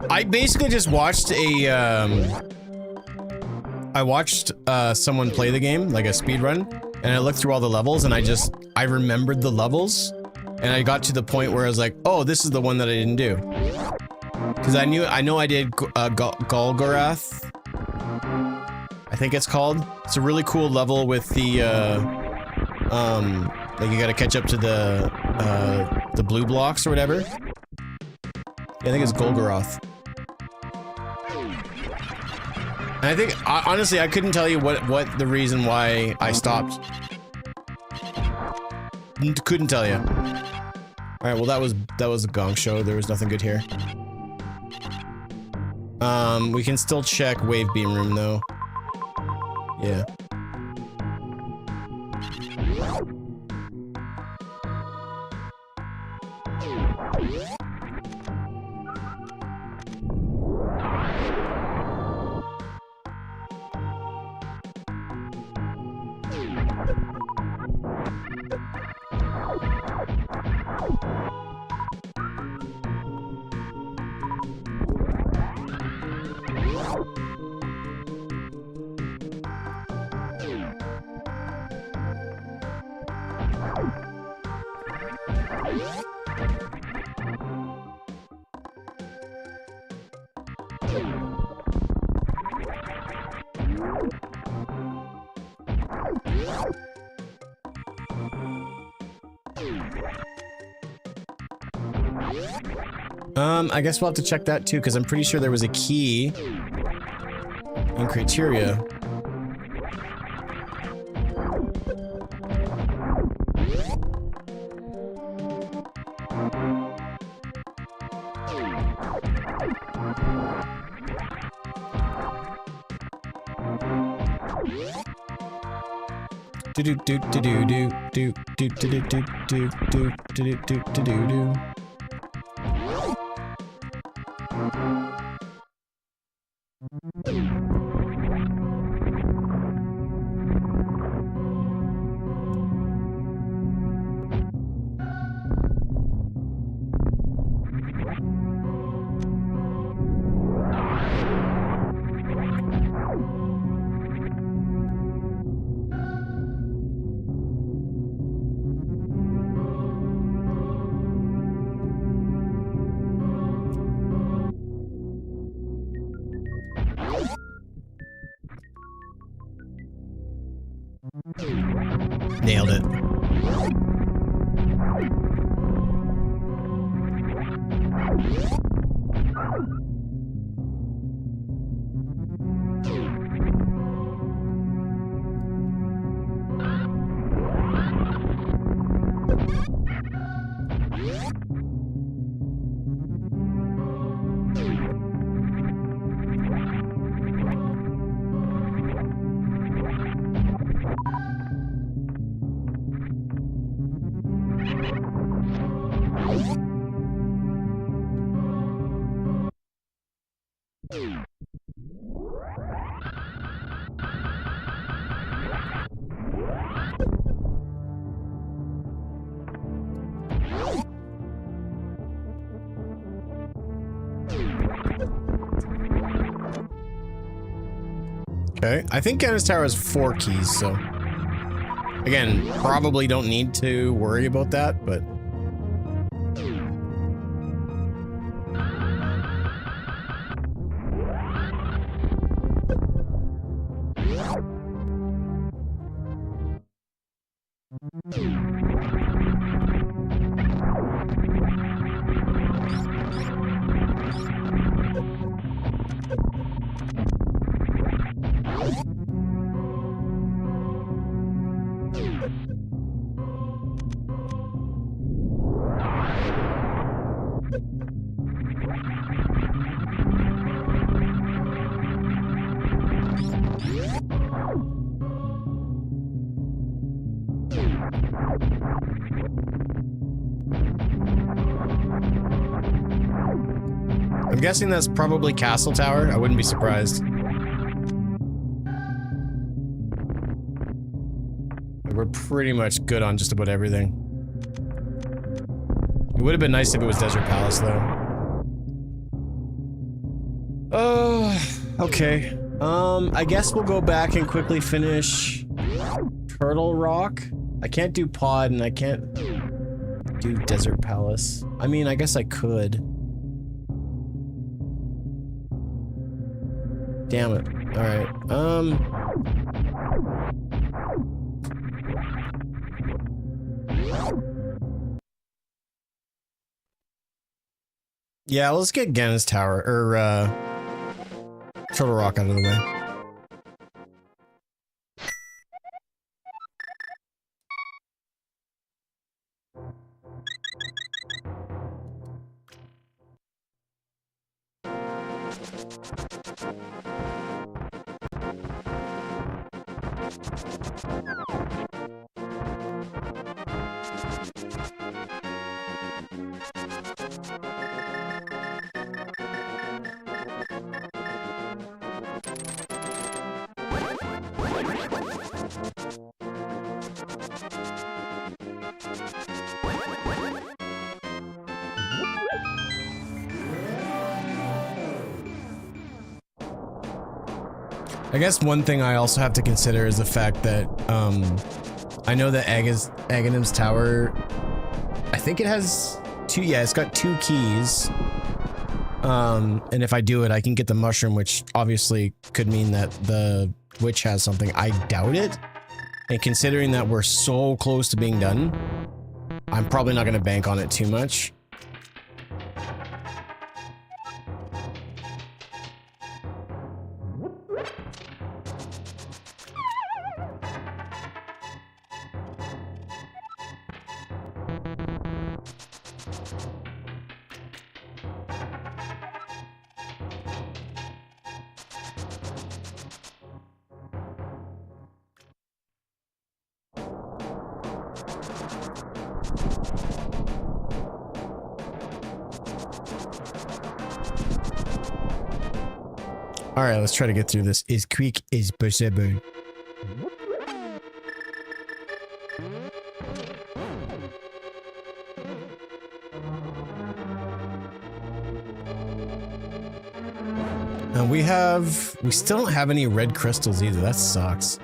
I basically just watched a, I watched, someone play the game, like a speedrun, and I looked through all the levels, and I remembered the levels, and I got to the point where I was like, oh, this is the one that I didn't do. Because I know I did, Golgoroth, I think it's called. It's a really cool level with the, like you gotta catch up to the blue blocks or whatever. Yeah, I think it's Golgoroth. And I think, honestly, I couldn't tell you what the reason why I stopped. Couldn't tell you. Alright, well that was a gong show. There was nothing good here. We can still check Wave Beam Room though. Yeah. I guess we'll have to check that too, because I'm pretty sure there was a key in criteria. Do do do do do do do do do do do do do do do do. Nailed it. Okay, I think Candace Tower has 4 keys, so... Again, probably don't need to worry about that, but... I'm guessing that's probably Castle Tower. I wouldn't be surprised. We're pretty much good on just about everything. It would have been nice if it was Desert Palace, though. Okay. I guess we'll go back and quickly finish Turtle Rock. I can't do Pod, and I can't do Desert Palace. I mean, I guess I could. Damn it. Alright, yeah, let's get Gannis Tower, or, Turtle Rock out of the way. I guess one thing I also have to consider is the fact that, I know that Aghanim's Tower, I think it has it's got 2 keys. And if I do it, I can get the mushroom, which obviously could mean that the witch has something. I doubt it. And considering that we're so close to being done, I'm probably not going to bank on it too much. Alright, let's try to get through this as quick as possible. And we still don't have any red crystals either. That sucks.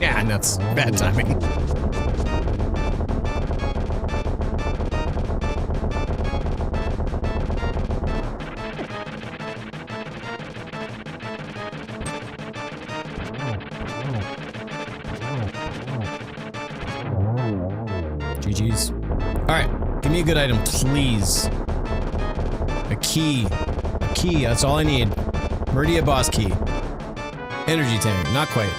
Yeah, and that's bad timing. GG's. Alright, give me a good item, please. A key. A key, that's all I need. Meridia boss key. Energy tank, not quite.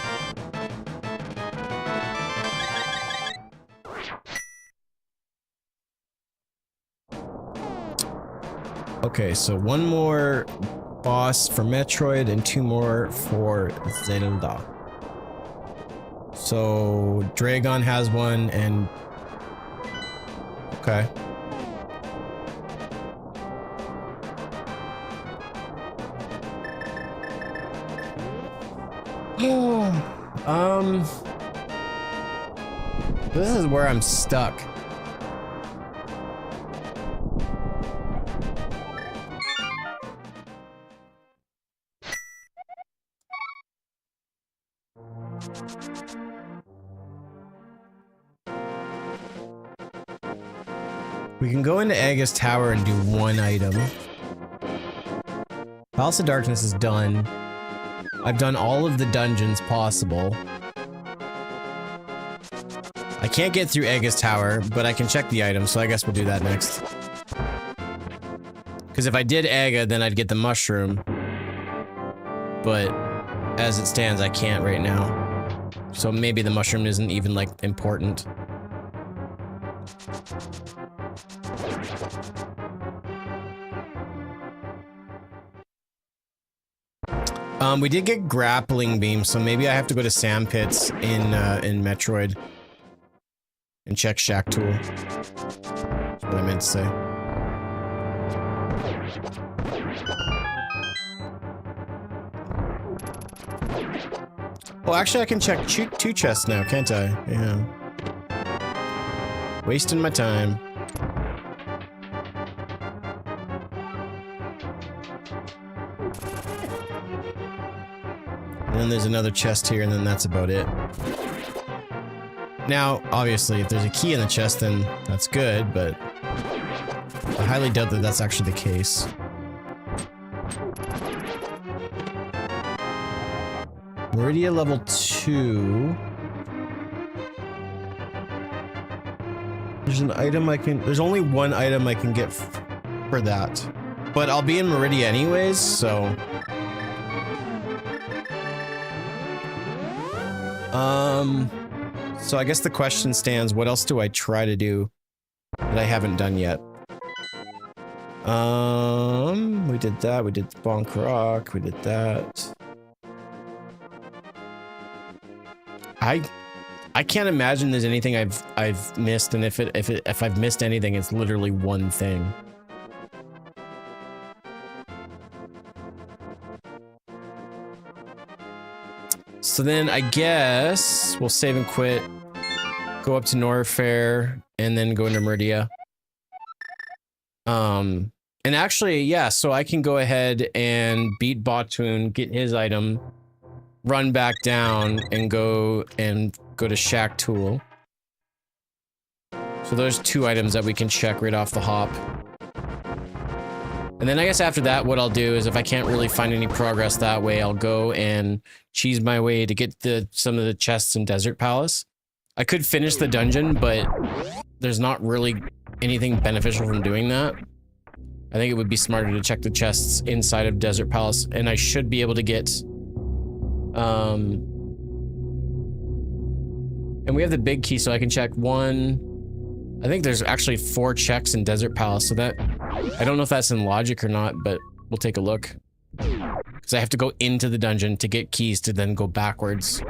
Okay, so one more boss for Metroid and 2 more for Zelda. So Dragon has one and okay. This is where I'm stuck. We can go into Aga's Tower and do 1 item. Palace of Darkness is done. I've done all of the dungeons possible. I can't get through Aga's Tower, but I can check the items, so I guess we'll do that next. Because if I did Aga, then I'd get the mushroom. But as it stands, I can't right now. So maybe the mushroom isn't even, like, important. We did get grappling beam, so maybe I have to go to Sand Pits in Metroid and check Shack Tool. That's what I meant to say. Well, actually, I can check 2 chests now, can't I? Yeah. Wasting my time. And then there's another chest here, and then that's about it. Now, obviously, if there's a key in the chest, then that's good, but I highly doubt that that's actually the case. Meridia level 2. There's an item I can... There's only 1 item I can get for that. But I'll be in Meridia anyways, so... So I guess the question stands, what else do I try to do that I haven't done yet? We did that, we did the Bonk Rock, we did that. I can't imagine there's anything I've missed, and if I've missed anything, it's literally 1 thing. So then I guess we'll save and quit, go up to Norfair, and then go into Meridia. And actually, yeah, so I can go ahead and beat Bottoon, get his item, run back down, and go to Shack Tool. So there's 2 items that we can check right off the hop. And then I guess after that, what I'll do is if I can't really find any progress that way, I'll go and cheese my way to get some of the chests in Desert Palace. I could finish the dungeon, but there's not really anything beneficial from doing that. I think it would be smarter to check the chests inside of Desert Palace, and I should be able to get... And we have the big key, so I can check 1... I think there's actually 4 checks in Desert Palace, so that... I don't know if that's in logic or not, but we'll take a look. Because I have to go into the dungeon to get keys to then go backwards.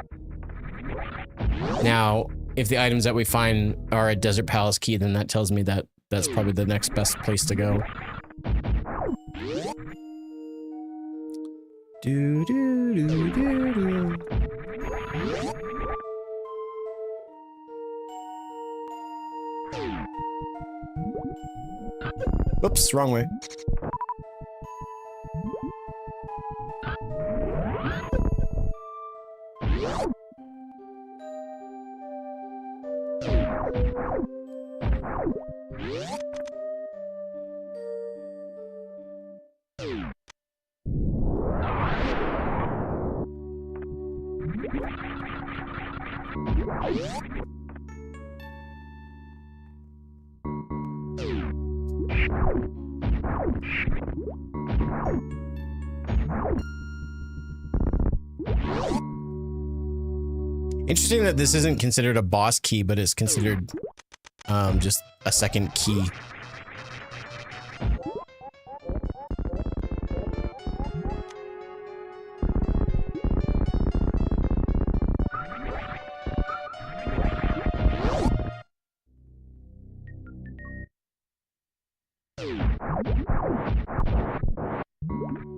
Now, if the items that we find are a Desert Palace key, then that tells me that that's probably the next best place to go. Do do do do do. Oops, wrong way. Interesting that this isn't considered a boss key, but is considered just a second key.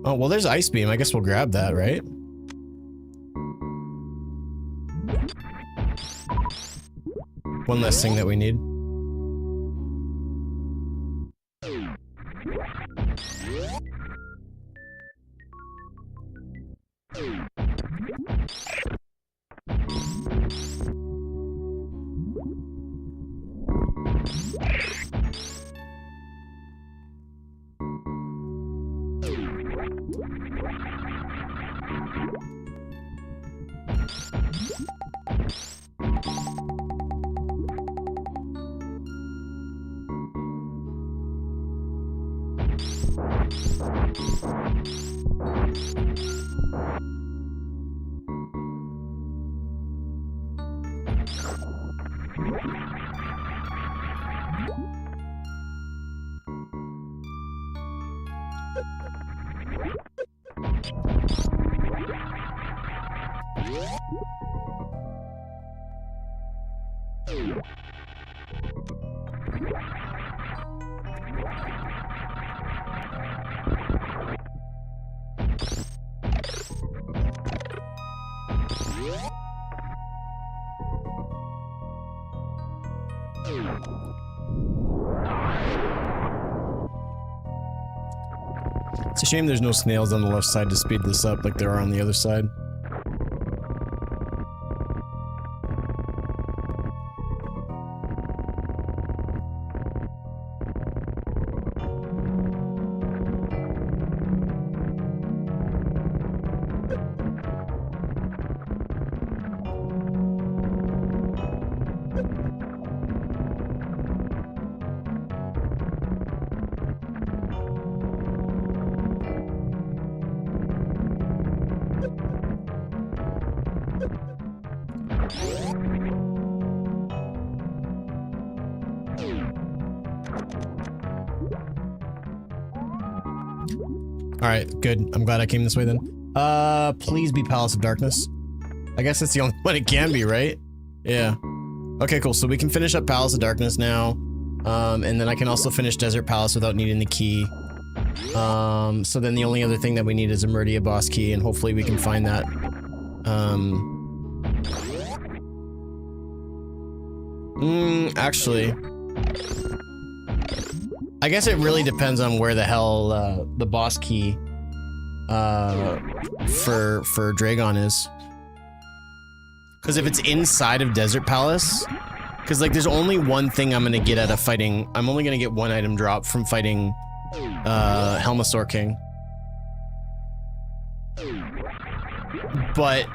Oh, well, there's Ice Beam. I guess we'll grab that, right? One less thing that we need. It's a shame there's no snails on the left side to speed this up like there are on the other side. Alright, good. I'm glad I came this way then. Please be Palace of Darkness. I guess that's the only one it can be, right? Yeah. Okay, cool. So we can finish up Palace of Darkness now. And then I can also finish Desert Palace without needing the key. So then the only other thing that we need is a Meridia boss key, and hopefully we can find that. Actually... I guess it really depends on where the hell the boss key for Dragon is. Because if it's inside of Desert Palace, because like there's only one thing I'm gonna get out of fighting. I'm only gonna get one item drop from fighting Helmasaur King. But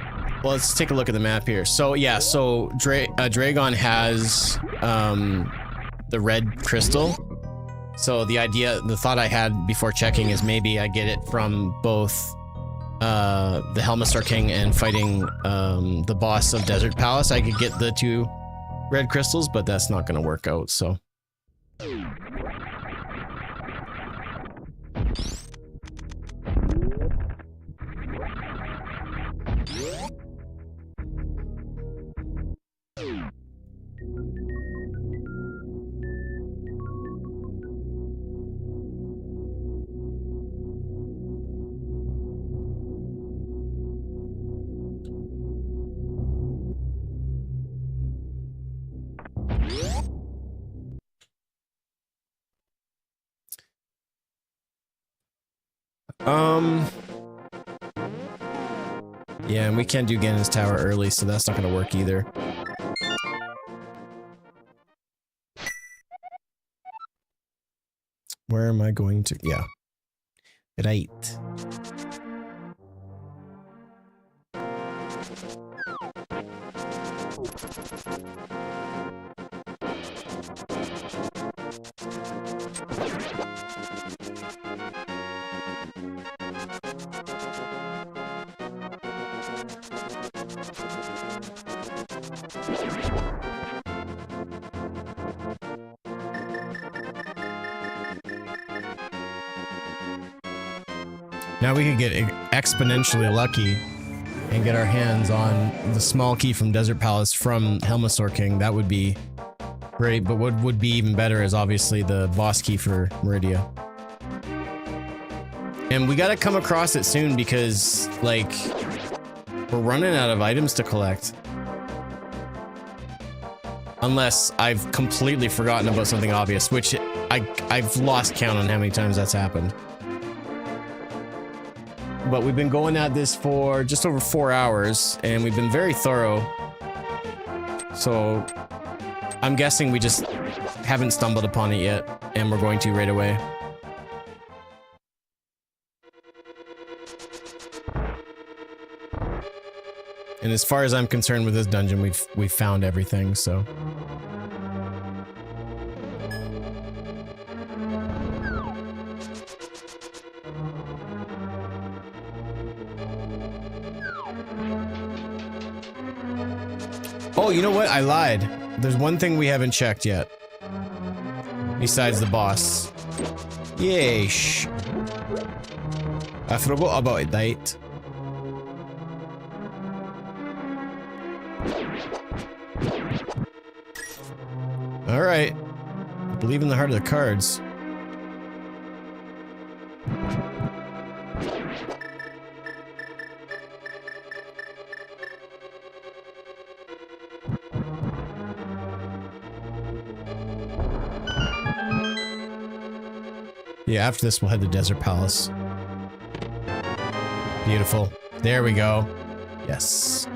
well, let's take a look at the map here. So yeah, so Dragon has the red crystal. So the thought I had before checking is maybe I get it from both the Helmasaur King and fighting the boss of Desert Palace. I could get the two red crystals, but that's not going to work out, so. Yeah, and we can't do Ganon's Tower early, so that's not gonna work either. Where am I going to? Yeah. Right. Now we could get exponentially lucky and get our hands on the small key from Desert Palace from Helmasaur King. That would be great, but what would be even better is obviously the boss key for Meridia. And we gotta come across it soon because, like, we're running out of items to collect. Unless I've completely forgotten about something obvious, which I've lost count on how many times that's happened. But we've been going at this for just over 4 hours, and we've been very thorough. So I'm guessing we just haven't stumbled upon it yet, and we're going to right away. And as far as I'm concerned with this dungeon, we've found everything, so. Oh, you know what? I lied. There's one thing we haven't checked yet. Besides the boss. Yeesh. I forgot about it, right? Alright. I believe in the heart of the cards. Yeah, after this we'll head to Desert Palace. Beautiful. There we go. Yes.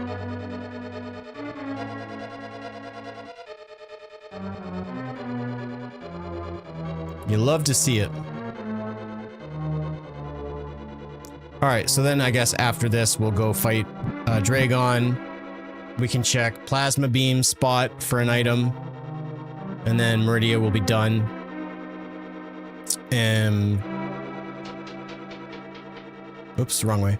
You love to see it. Alright, so then I guess after this we'll go fight Dragon. We can check Plasma Beam spot for an item. And then Meridia will be done. Oops, wrong way.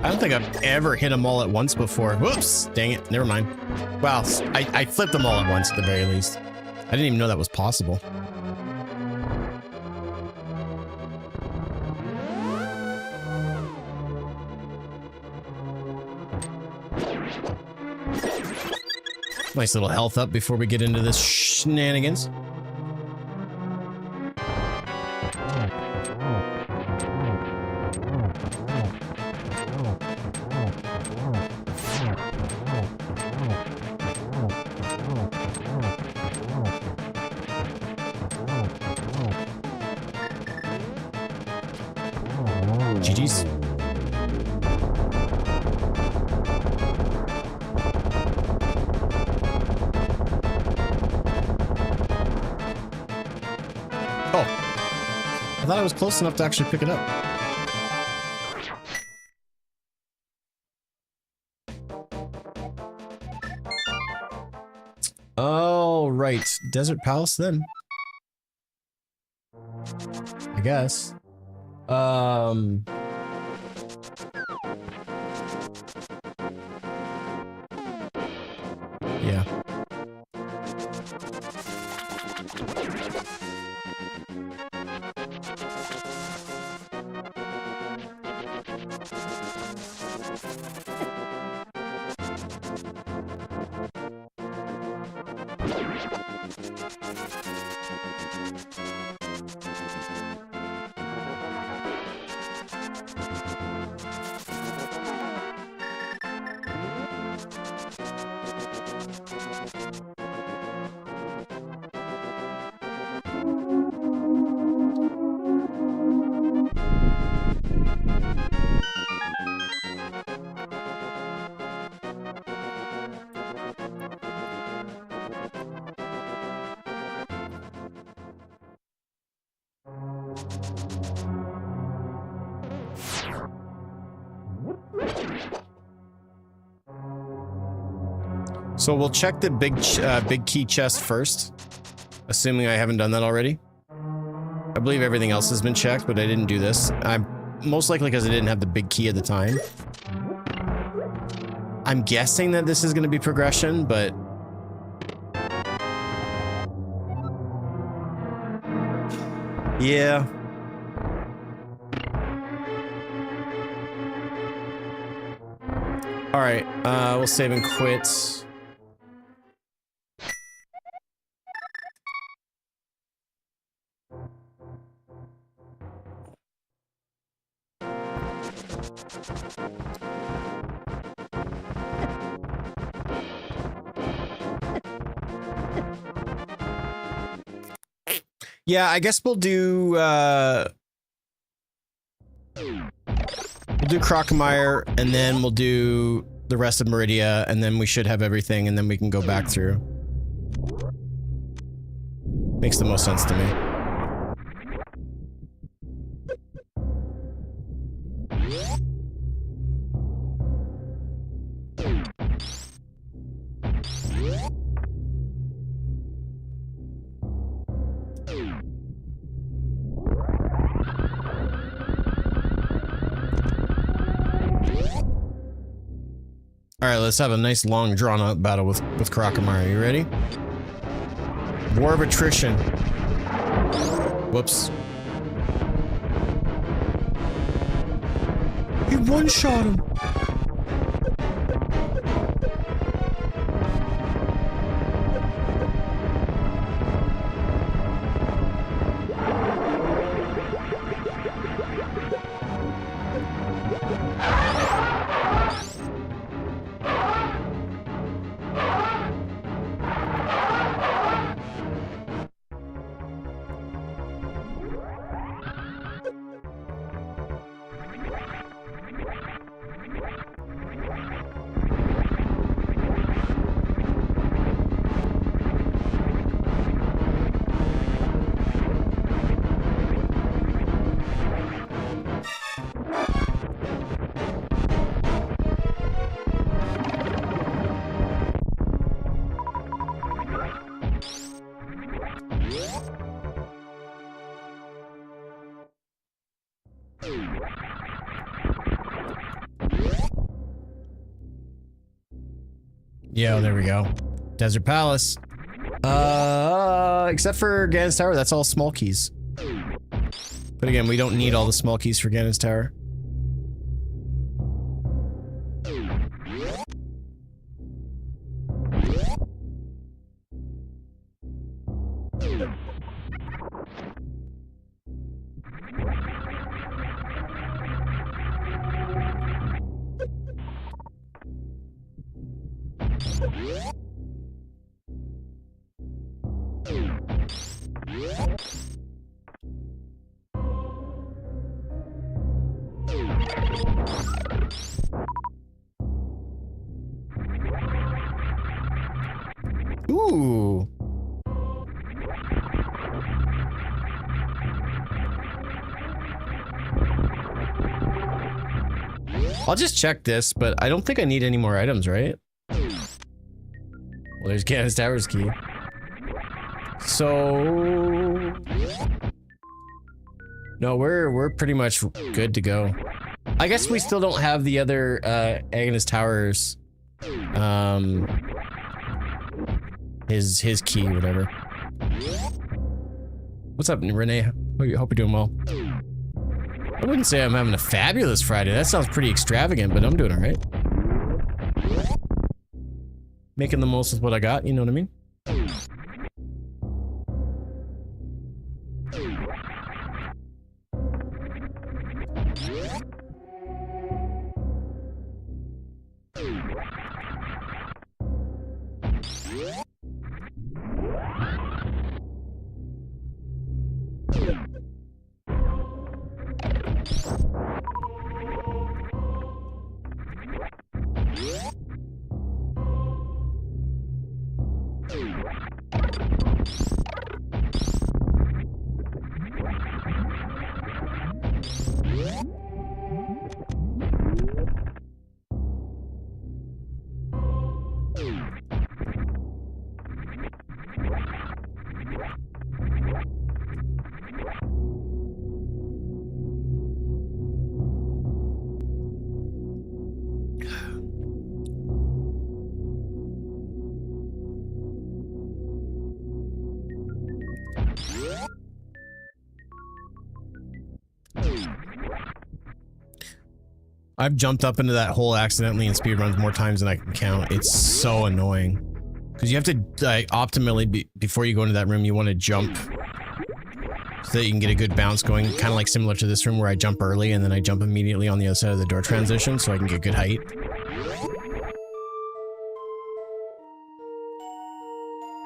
I don't think I've ever hit them all at once before. Whoops! Dang it. Never mind. Well, I flipped them all at once at the very least. I didn't even know that was possible. Nice little health up before we get into this shenanigans. GG's. Oh. I thought I was close enough to actually pick it up. Oh, right. Desert Palace then. I guess. Yeah. So we'll check the big key chest first, assuming I haven't done that already. I believe everything else has been checked, but I didn't do this. I'm most likely because I didn't have the big key at the time. I'm guessing that this is going to be progression, but yeah. All right, we'll save and quit. Yeah, I guess we'll do Crocomire, and then we'll do the rest of Meridia, and then we should have everything, and then we can go back through. Makes the most sense to me. Alright, let's have a nice long drawn out battle with Crocomire. You ready? War of attrition. Whoops. He one-shot him. Yeah, there we go. Desert Palace. Except for Ganon's Tower, that's all small keys. But again, we don't need all the small keys for Ganon's Tower. Ooh. I'll just check this, but I don't think I need any more items, right? Well, there's Candace Tower's key. So... No, we're pretty much good to go. I guess we still don't have the other, Agnes Towers, his key, whatever. What's up, Renee? Hope you're doing well. I wouldn't say I'm having a fabulous Friday. That sounds pretty extravagant, but I'm doing all right. Making the most of what I got, you know what I mean? I've jumped up into that hole accidentally in speedruns more times than I can count. It's so annoying. Because you have to, like, optimally, before you go into that room, you want to jump so that you can get a good bounce going. Kind of like similar to this room where I jump early and then I jump immediately on the other side of the door transition so I can get good height.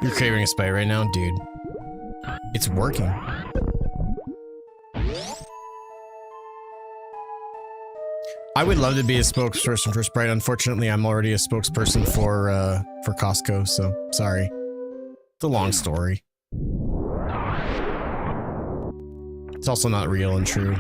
You're craving a spite right now? Dude. It's working. I would love to be a spokesperson for Sprite. Unfortunately, I'm already a spokesperson for Costco, so sorry. It's a long story. It's also not real and true.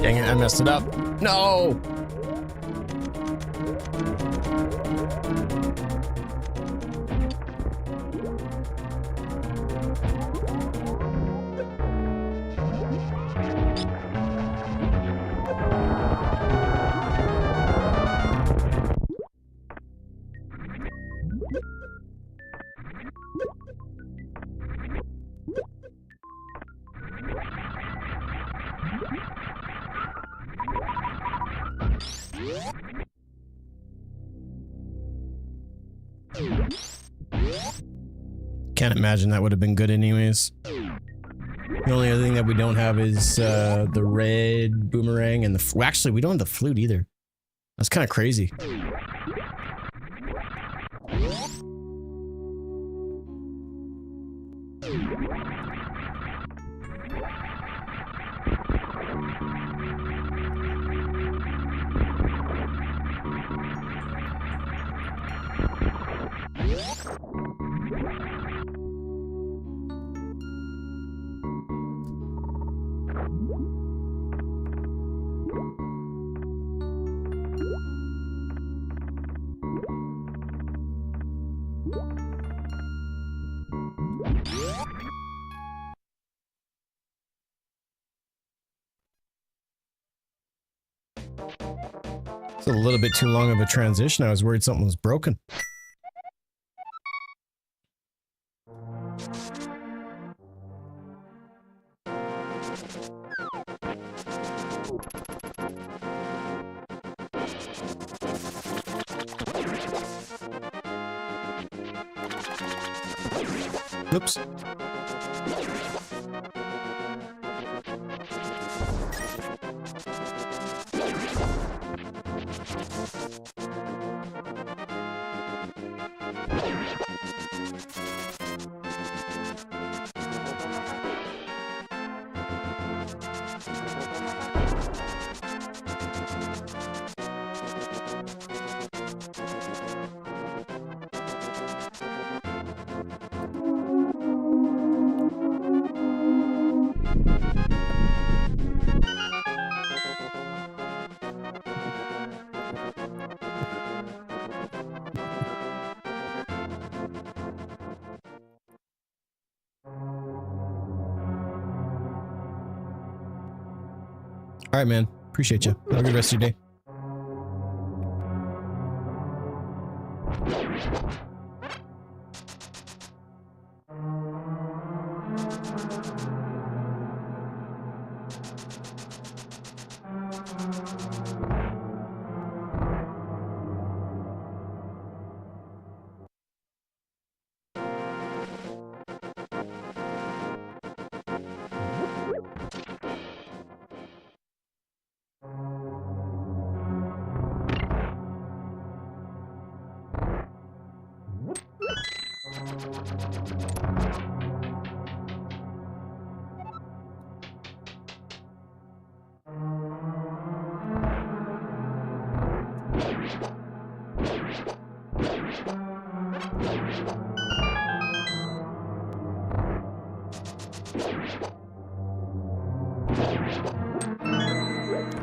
Dang it, I messed it up. No! Can't imagine that would have been good anyways. The only other thing that we don't have is the red boomerang and the... Well, actually, we don't have the flute either. That's kind of crazy. It's a little bit too long of a transition. I was worried something was broken. Oops. All right, man. Appreciate you. Have a good rest of your day.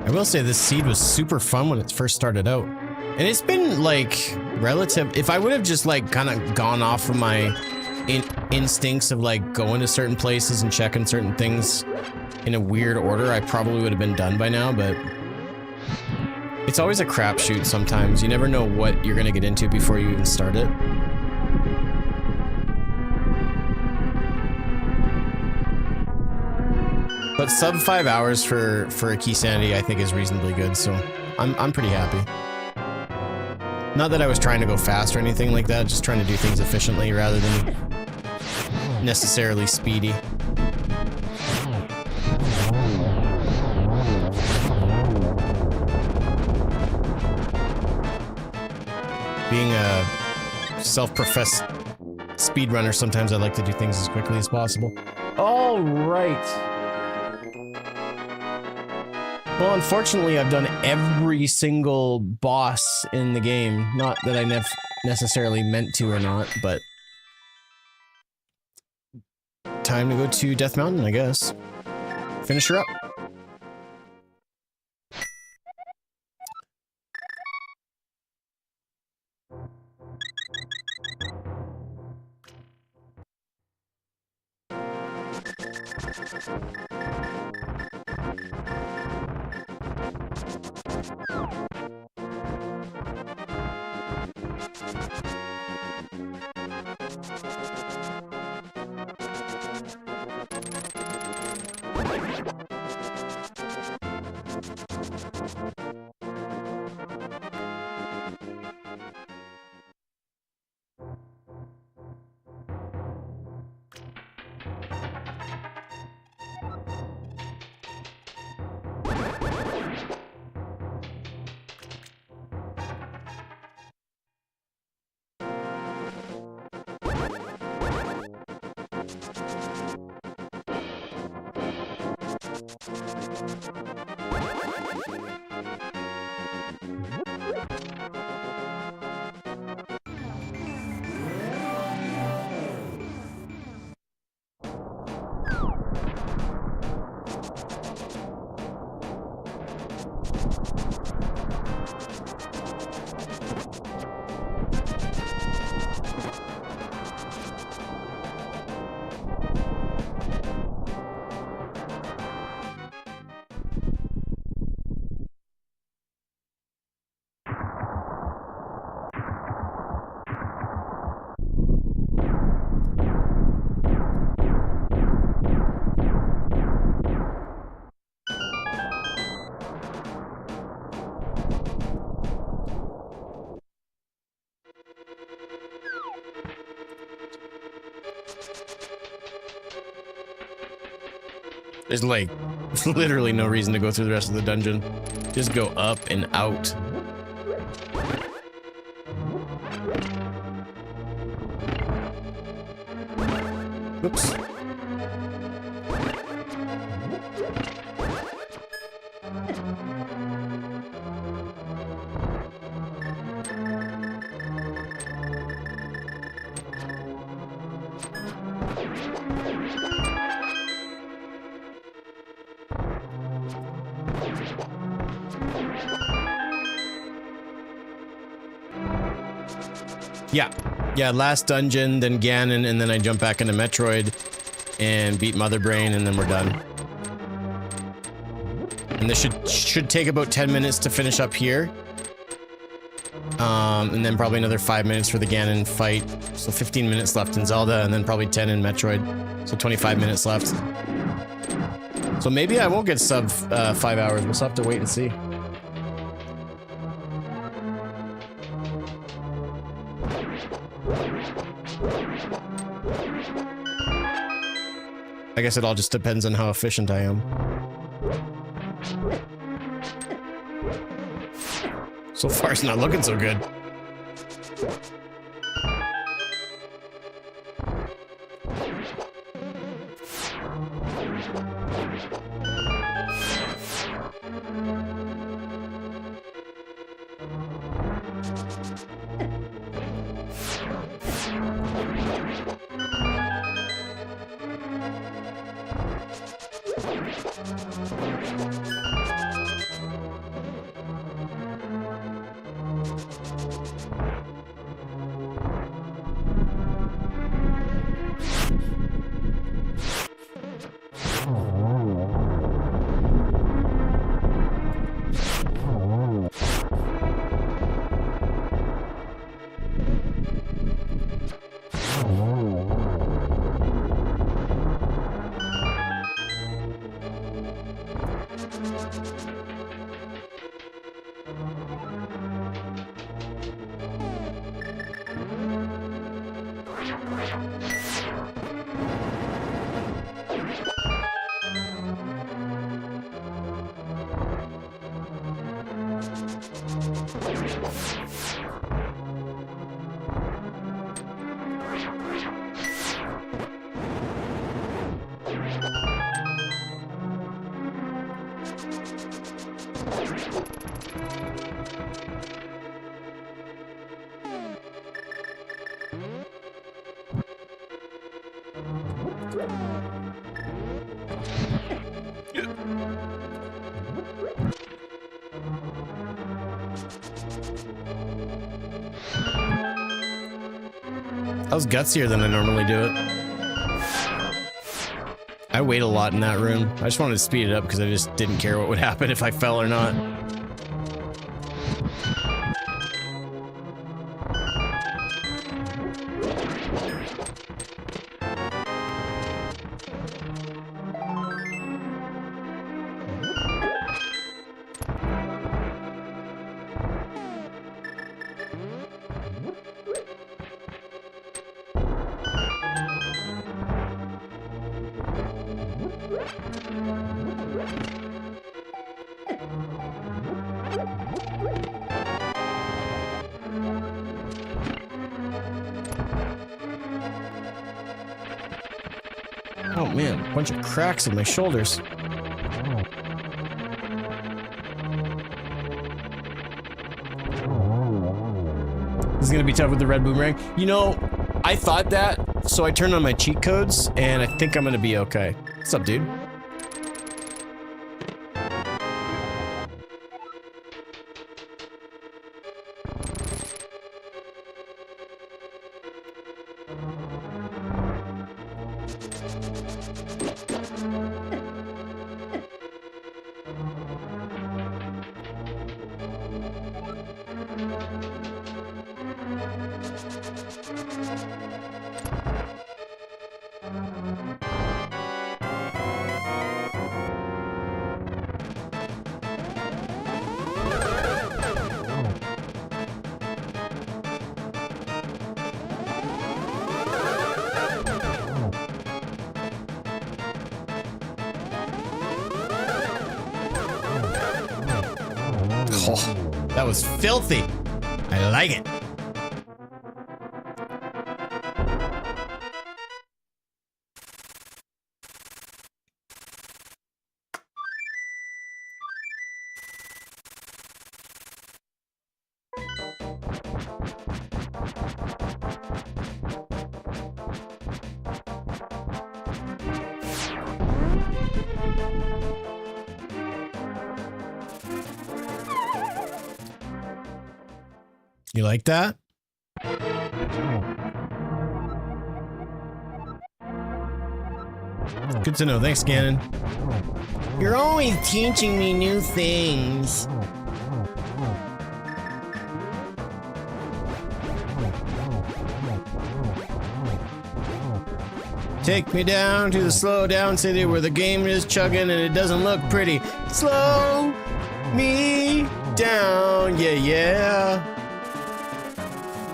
I will say this seed was super fun when it first started out. And it's been like relative. If I would have just like kind of gone off of my instincts of like going to certain places and checking certain things in a weird order, I probably would have been done by now, but it's always a crapshoot sometimes. You never know what you're gonna get into before you even start it. But sub 5 hours for a key sanity I think is reasonably good, so I'm pretty happy. Not that I was trying to go fast or anything like that, just trying to do things efficiently rather than necessarily speedy. Being a self-professed speedrunner, sometimes I like to do things as quickly as possible. All right. Well, unfortunately, I've done every single boss in the game. Not that I necessarily meant to or not, but... time to go to Death Mountain, I guess. Finish her up. There's like literally no reason to go through the rest of the dungeon. Just go up and out. Oops. Yeah, last dungeon, then Ganon, and then I jump back into Metroid and beat Mother Brain, and then we're done. And this should take about 10 minutes to finish up here. And then probably another 5 minutes for the Ganon fight. So 15 minutes left in Zelda, and then probably 10 in Metroid. So 25 minutes left. So maybe I won't get sub 5 hours. We'll have to wait and see. I guess it all just depends on how efficient I am. So far, it's not looking so good. That was gutsier than I normally do it. I wait a lot in that room. I just wanted to speed it up because I just didn't care what would happen if I fell or not. Oh man, a bunch of cracks in my shoulders. gonna be tough with the red boomerang. You know, I thought that, so I turned on my cheat codes, and I think I'm gonna be okay. What's up, dude? Oh, that was filthy. I like it. You like that? Good to know. Thanks, Gannon. You're always teaching me new things. Take me down to the slow down city where the game is chugging and it doesn't look pretty. Slow me down, yeah, yeah.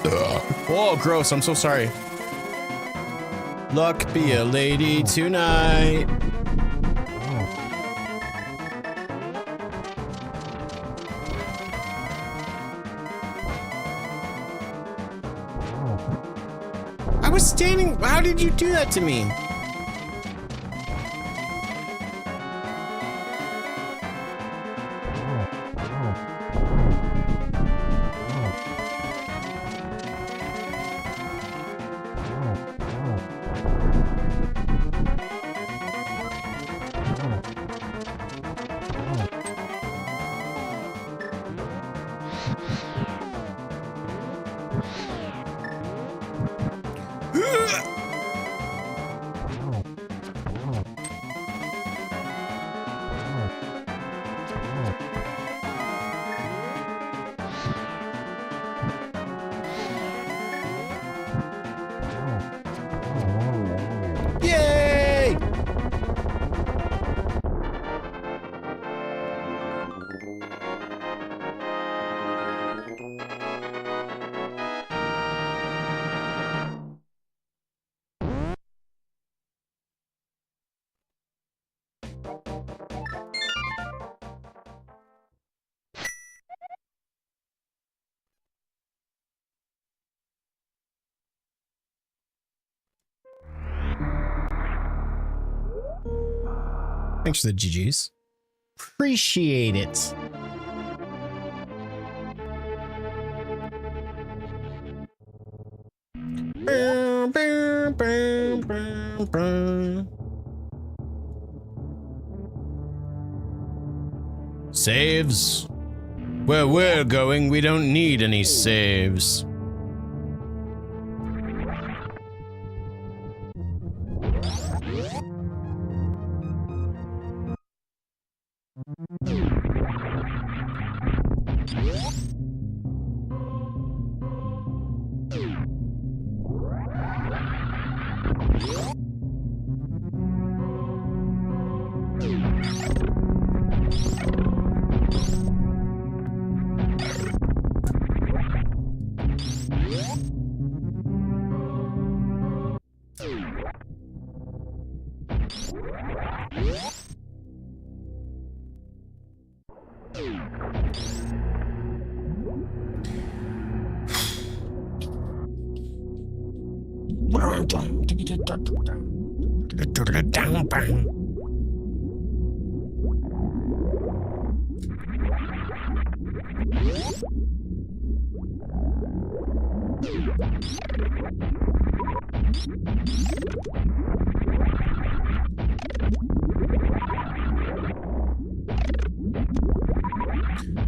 Ugh. Oh, gross, I'm so sorry. Luck be a lady tonight. I was standing. How did you do that to me? Yay! Thanks for the GGs. Appreciate it. Saves? Where we're going, we don't need any saves.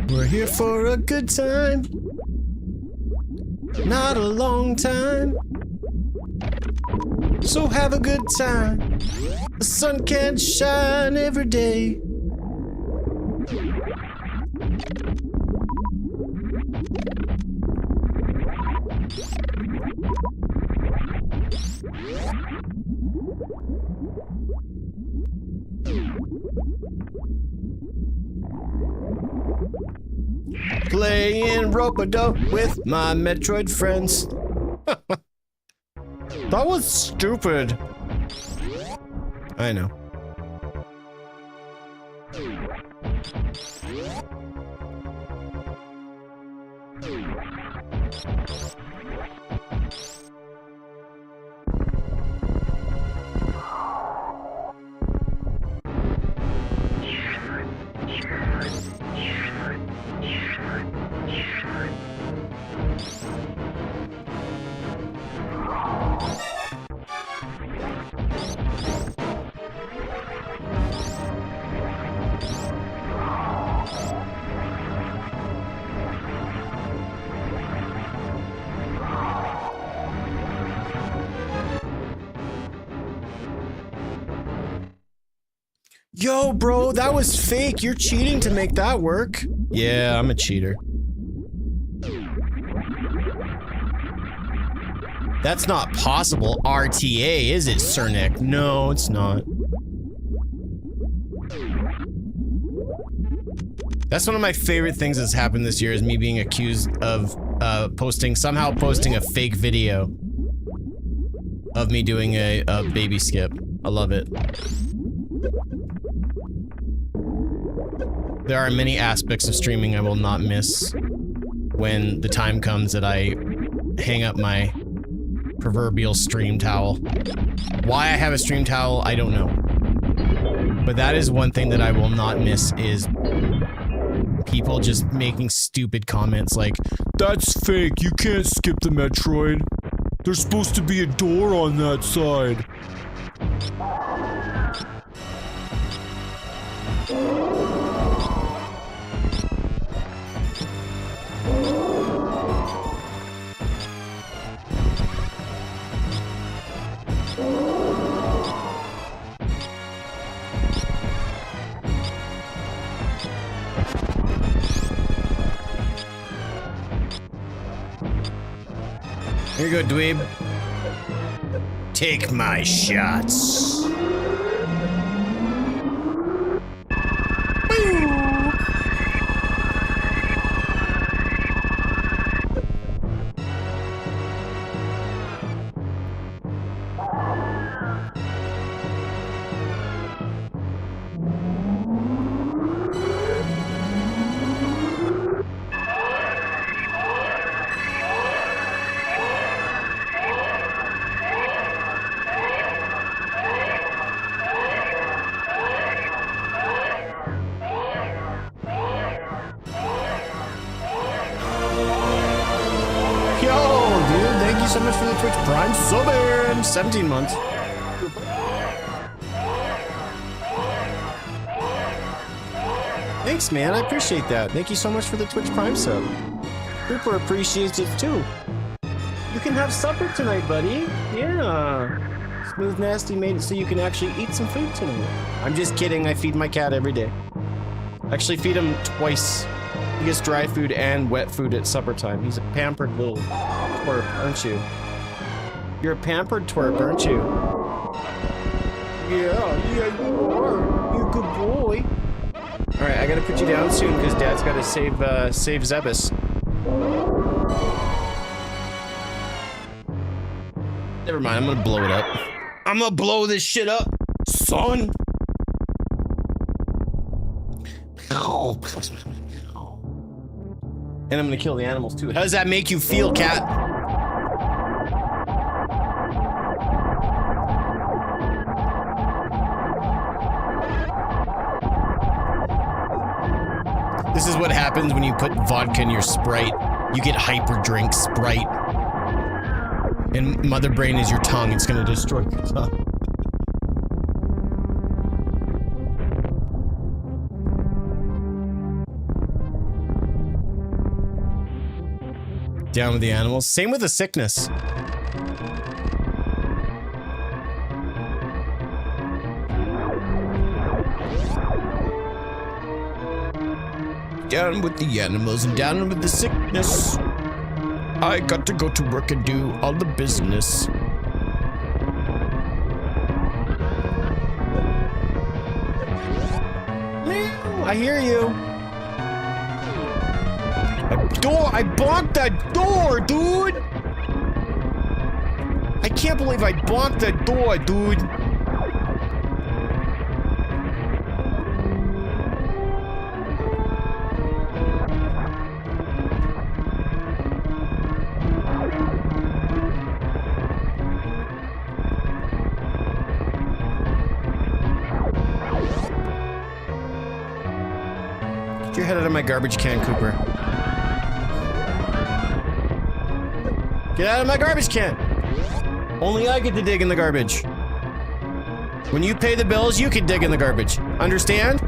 We're here for a good time, not a long time. So have a good time. The sun can't shine every day. Playing rope-a-dope with my Metroid friends. That was stupid. I know. Yo, bro, that was fake. You're cheating to make that work. Yeah, I'm a cheater. That's not possible, RTA, is it, Cernic? No, it's not. That's one of my favorite things that's happened this year, is me being accused of somehow posting a fake video of me doing a baby skip. I love it. There are many aspects of streaming I will not miss when the time comes that I hang up my proverbial stream towel. Why I have a stream towel, I don't know. But that is one thing that I will not miss, is people just making stupid comments like, That's fake, you can't skip the Metroid. There's supposed to be a door on that side. Here you go, dweeb. Take my shots. So much for the Twitch Prime sub in 17 months. Thanks, man. I appreciate that. Thank you so much for the Twitch Prime sub. Super appreciates it too. You can have supper tonight, buddy. Yeah. Smooth Nasty made it so you can actually eat some food tonight. I'm just kidding. I feed my cat every day. I actually feed him twice. He gets dry food and wet food at supper time. He's a pampered little twerp, aren't you? You're a pampered twerp, aren't you? Yeah, you are. You good boy. All right, I gotta put you down soon because Dad's gotta save Zebus. Never mind, I'm gonna blow it up. I'm gonna blow this shit up, son. And I'm gonna kill the animals too. How does that make you feel, cat? This is what happens when you put vodka in your Sprite. You get hyper drink Sprite. And Mother Brain is your tongue. It's gonna destroy your tongue. Down with the animals. Same with the sickness. Down with the animals and down with the sickness. I got to go to work and do all the business. Meow, I hear you. I bonked that door, dude. I can't believe I bonked that door, dude. Get your head out of my garbage can, Cooper. Get out of my garbage can! Only I get to dig in the garbage. When you pay the bills, you can dig in the garbage. Understand?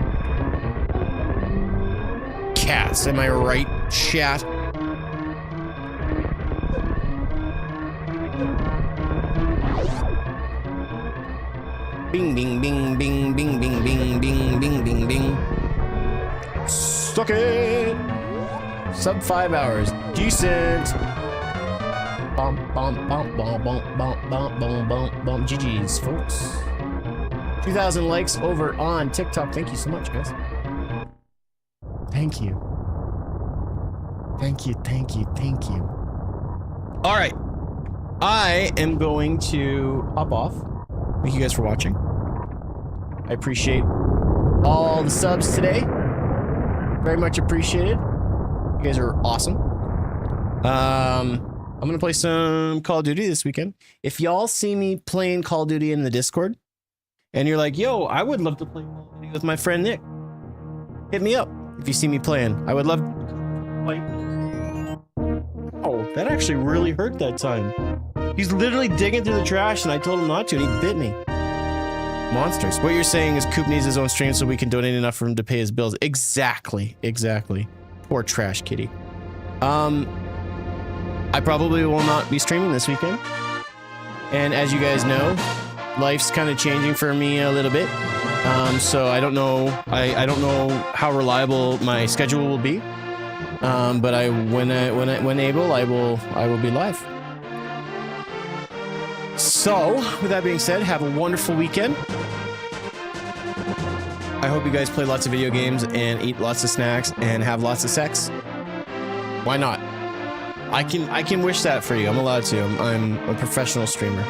Cats, am I right, chat? Bing, bing, bing, bing, bing, bing, bing, bing, bing, bing, bing. Suck it! Sub 5 hours. Decent. Bump, bump, bump, bump, bump, bump, bump, bump, bump, bump. GG's, folks. 2,000 likes over on TikTok. Thank you so much, guys. Thank you. Thank you, thank you, thank you. All right. I am going to hop off. Thank you guys for watching. I appreciate all the subs today. Very much appreciated. You guys are awesome. I'm gonna play some Call of Duty this weekend. If y'all see me playing Call of Duty in the Discord, and you're like, yo, I would love to play Call of Duty with my friend Nick, hit me up if you see me playing. I would love to play. Oh, that actually really hurt that time. He's literally digging through the trash, and I told him not to, and he bit me. Monsters. What you're saying is Coop needs his own stream so we can donate enough for him to pay his bills. Exactly. Exactly. Poor trash kitty. I probably will not be streaming this weekend. And as you guys know, life's kind of changing for me a little bit. So I don't know. I don't know how reliable my schedule will be. But when able, I will be live. So with that being said, have a wonderful weekend. I hope you guys play lots of video games and eat lots of snacks and have lots of sex. Why not? I can wish that for you. I'm allowed to. I'm a professional streamer.